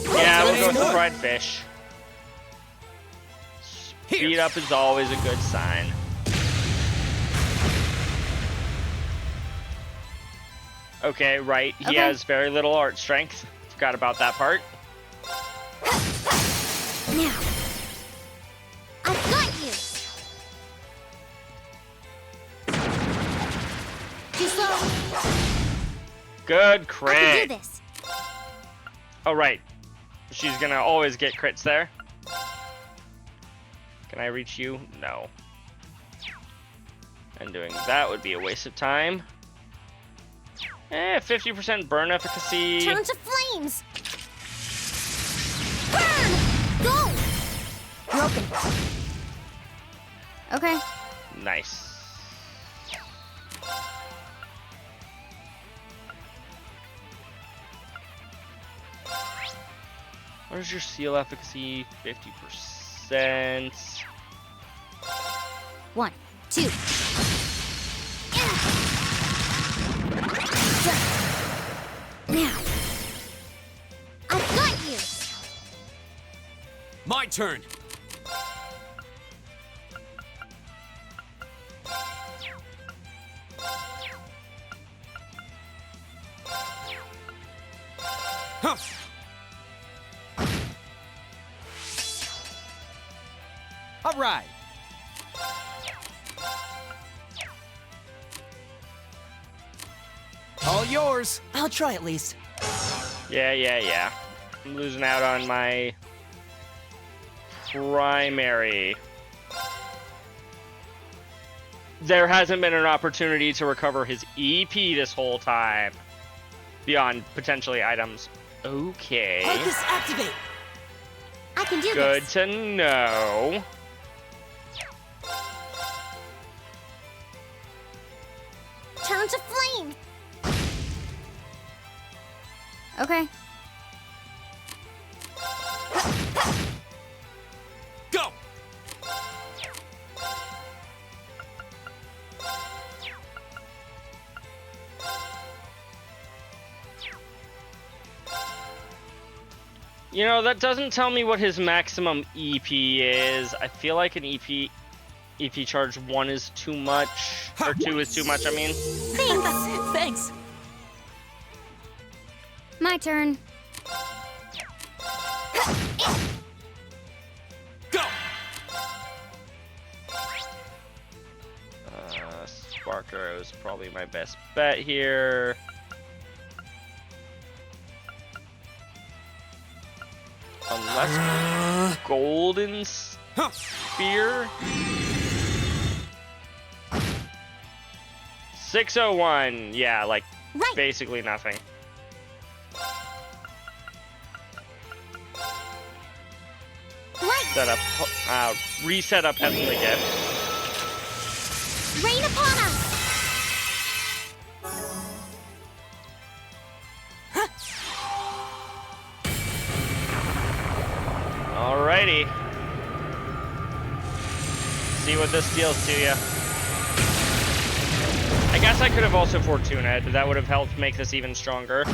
Yeah, we'll go with the fried fish. Speed up is always a good sign. Okay, right. He Okay. has very little art strength. Forgot about that part. Now! I've got you! Too slow! Good I crit. can do this! Oh, right. She's gonna always get crits there. Can I reach you? No. And doing that would be a waste of time. 50% burn efficacy. Turn to flames! Burn! Go! Broken. Okay. Nice. Where's your seal efficacy? 50%. One, two. Now! I've got you! My turn. All right. All yours. I'll try at least. Yeah. I'm losing out on my primary. There hasn't been an opportunity to recover his EP this whole time. Beyond potentially items. Okay. Focus activate. I can do Good this. to know. Turn to flame. Okay. Go. You know, that doesn't tell me what his maximum EP is. I feel like an EP charge 1 is too much. Or 2 is too much, I mean. Thanks. Thanks. My turn. Go. Spark Arrow is probably my best bet here. Unless Golden Spear. 601. Yeah, like basically nothing. Set up, reset up Heavenly Gift. Rain upon us. Alrighty. See what this deals to you. I guess I could have also Fortuna'd. That would have helped make this even stronger.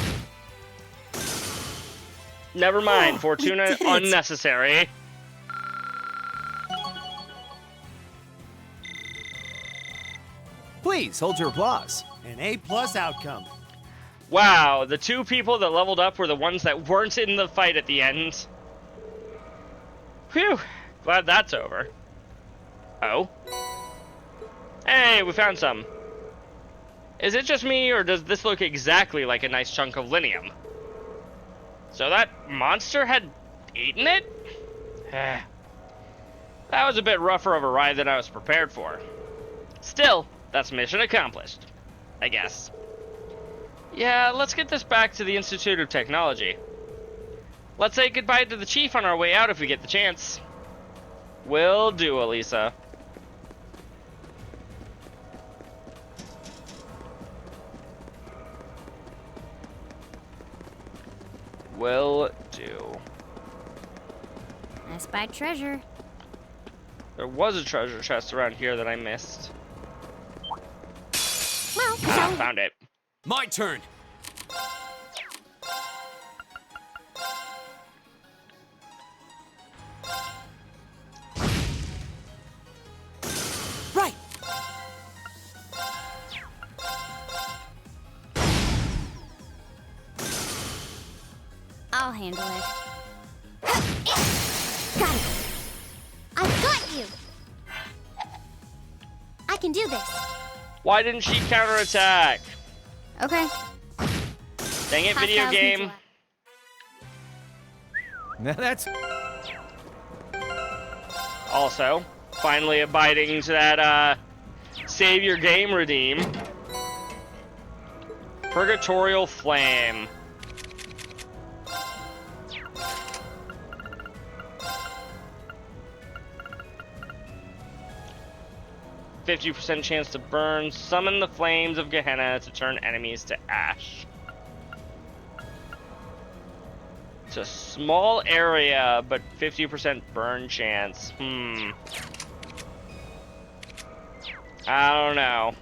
Never mind. Fortuna unnecessary. Please hold your applause. An A+ outcome. Wow, the 2 people that leveled up were the ones that weren't in the fight at the end. Phew, glad that's over. Oh. Hey, we found some. Is it just me, or does this look exactly like a nice chunk of linium? So that monster had eaten it? That was a bit rougher of a ride than I was prepared for. Still, that's mission accomplished, I guess. Yeah, let's get this back to the Institute of Technology. Let's say goodbye to the Chief on our way out if we get the chance. Will do, Elisa. Will do. I spied treasure. There was a treasure chest around here that I missed. Well, Found it. My turn. Right. I'll handle it. got it. I've got you. I can do this. Why didn't she counterattack? Okay. Dang it, video game. Now that's... Also, finally abiding to that, save your game redeem. Purgatorial Flame. %50 chance to burn. Summon the flames of Gehenna to turn enemies to ash. It's a small area, but 50% burn chance. I don't know.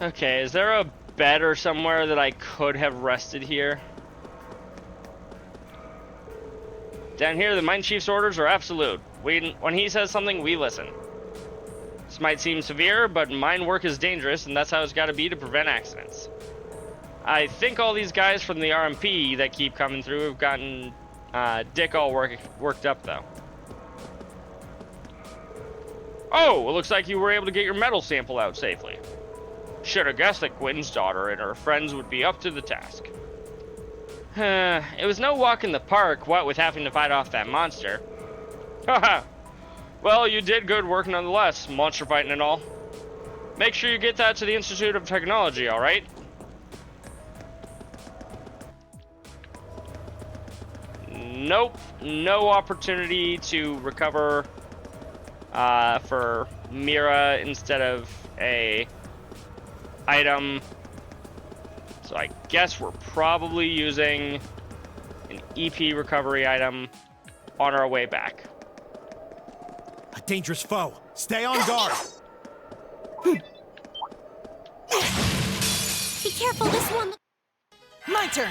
Okay, is there a bed or somewhere that I could have rested here? Down here, the Mine Chief's orders are absolute. When he says something, we listen. This might seem severe, but mine work is dangerous, and that's how it's got to be to prevent accidents. I think all these guys from the RMP that keep coming through have gotten Dick all worked up, though. Oh, it looks like you were able to get your metal sample out safely. Should have guessed that Gwyn's daughter and her friends would be up to the task. It was no walk in the park, what with having to fight off that monster. Haha. Well, you did good work nonetheless, monster fighting and all. Make sure you get that to the Institute of Technology, alright? Nope, no opportunity to recover for Mira instead of a item. So I guess we're probably using an EP recovery item on our way back. A dangerous foe. Stay on guard. Be careful, this one. My turn.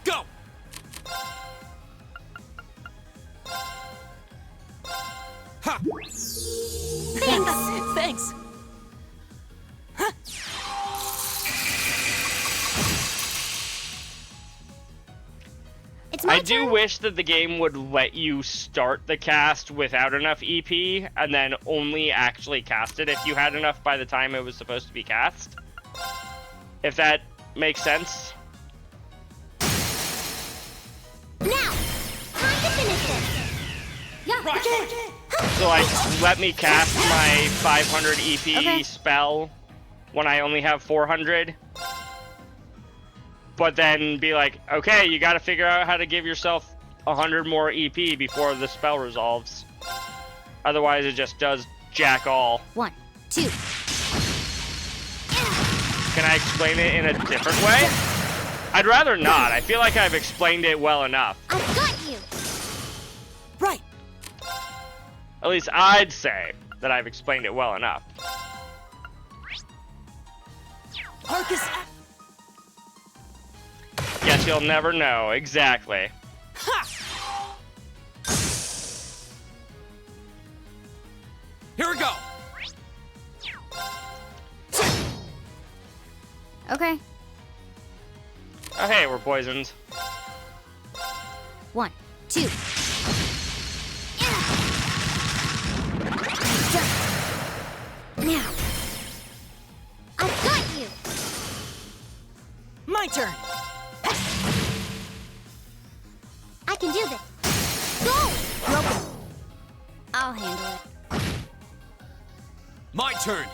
Go! Ha! Thanks. Thanks. I do wish that the game would let you start the cast without enough EP and then only actually cast it if you had enough by the time it was supposed to be cast. If that makes sense. Now, time to finish this. Yeah, okay. So like, let me cast my 500 EP spell when I only have 400. But then be like, okay, you gotta figure out how to give yourself 100 more EP before the spell resolves. Otherwise, it just does jack all. 1, 2. Can I explain it in a different way? I'd rather not. I feel like I've explained it well enough. I've got you. Right. At least I'd say that I've explained it well enough. Arcus. Guess you'll never know. Exactly. Ha! Here we go. Okay. Oh, hey, we're poisoned. 1, 2. Now. I've got you. My turn. I can do this. Go! I'll handle it. My turn.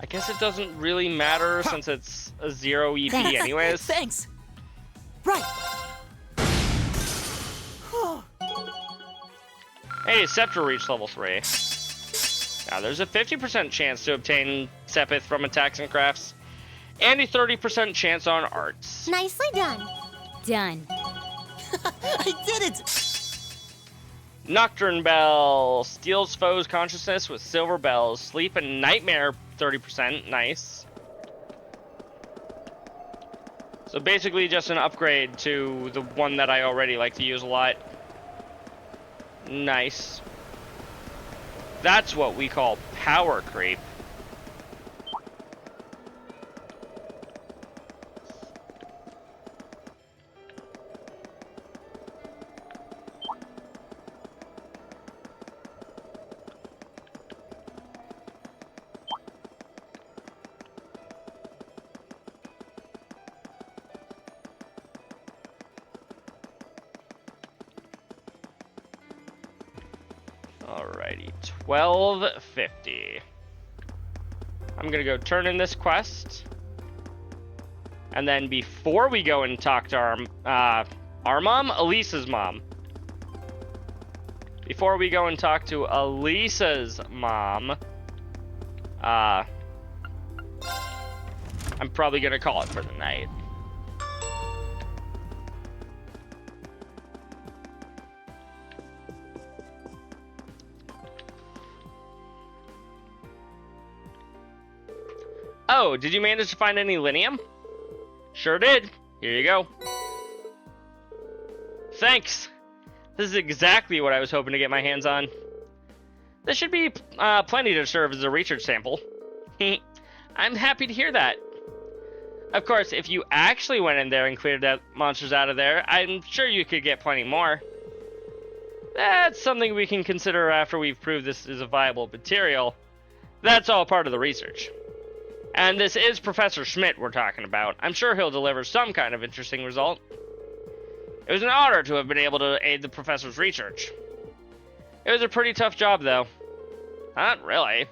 I guess it doesn't really matter since it's a 0 EP anyways. Thanks. Right. Hey, Scepter reached level 3. Now, there's a 50% chance to obtain Sepith from attacks and crafts, and a 30% chance on arts. Nicely done. Done. I did it! Nocturne Bell steals foes' consciousness with silver bells. Sleep and Nightmare 30%. Nice. So basically just an upgrade to the one that I already like to use a lot. Nice. That's what we call power creep. Alrighty, 1250. I'm gonna go turn in this quest. And then before we go and talk to our mom? Elisa's mom. Before we go and talk to Elisa's mom, I'm probably gonna call it for the night. Oh, did you manage to find any linium? Sure did. Here you go. Thanks. This is exactly what I was hoping to get my hands on. This should be plenty to serve as a research sample. I'm happy to hear that. Of course, if you actually went in there and cleared that monsters out of there, I'm sure you could get plenty more. That's something we can consider after we've proved this is a viable material. That's all part of the research. And this is Professor Schmidt we're talking about. I'm sure he'll deliver some kind of interesting result. It was an honor to have been able to aid the professor's research. It was a pretty tough job, though. Not really.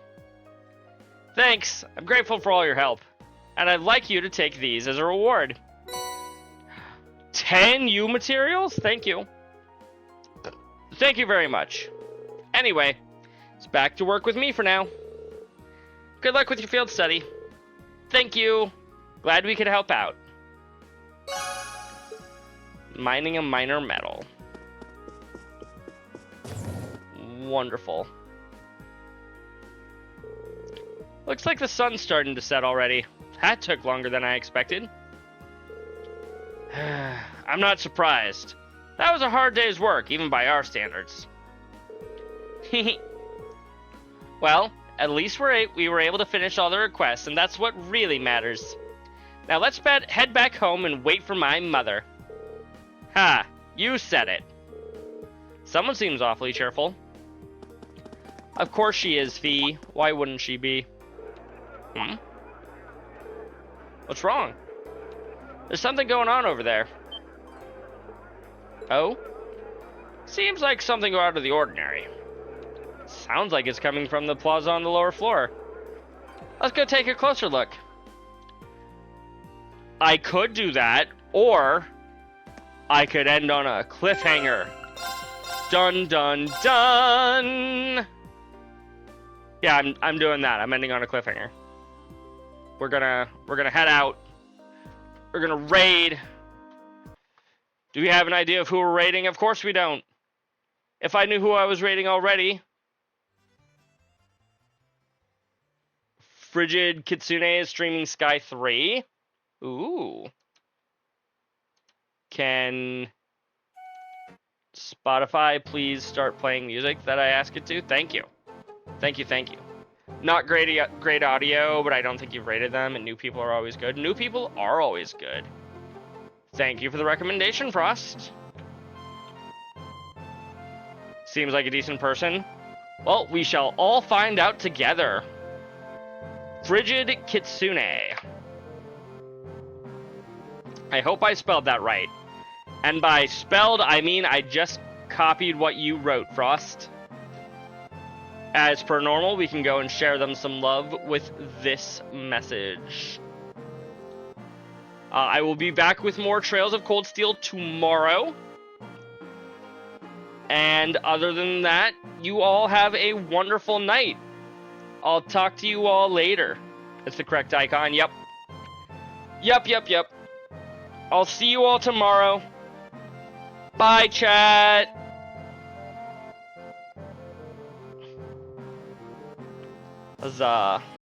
Thanks. I'm grateful for all your help. And I'd like you to take these as a reward. 10 U materials? Thank you. Thank you very much. Anyway, it's back to work with me for now. Good luck with your field study. Thank you. Glad we could help out. Mining a minor metal. Wonderful. Looks like the sun's starting to set already. That took longer than I expected. I'm not surprised. That was a hard day's work, even by our standards. Well, at least we were able to finish all the requests, and that's what really matters. Now let's head back home and wait for my mother. Ha! You said it. Someone seems awfully cheerful. Of course she is, Fee. Why wouldn't she be? What's wrong? There's something going on over there. Oh? Seems like something out of the ordinary. Sounds like it's coming from the plaza on the lower floor. Let's go take a closer look. I could do that, or I could end on a cliffhanger. Dun dun dun! Yeah, I'm doing that. I'm ending on a cliffhanger. We're gonna head out. We're gonna raid. Do we have an idea of who we're raiding? Of course we don't. If I knew who I was raiding already. Frigid Kitsune is streaming Sky 3. Ooh. Can Spotify please start playing music that I ask it to? Thank you. Thank you, thank you. Not great audio, but I don't think you've rated them, and new people are always good. New people are always good. Thank you for the recommendation, Frost. Seems like a decent person. Well, we shall all find out together. Frigid Kitsune. I hope I spelled that right. And by spelled, I mean I just copied what you wrote, Frost. As per normal, we can go and share them some love with this message. I will be back with more Trails of Cold Steel tomorrow. And other than that, you all have a wonderful night. I'll talk to you all later. That's the correct icon. Yep. Yep. I'll see you all tomorrow. Bye, chat. Huzzah.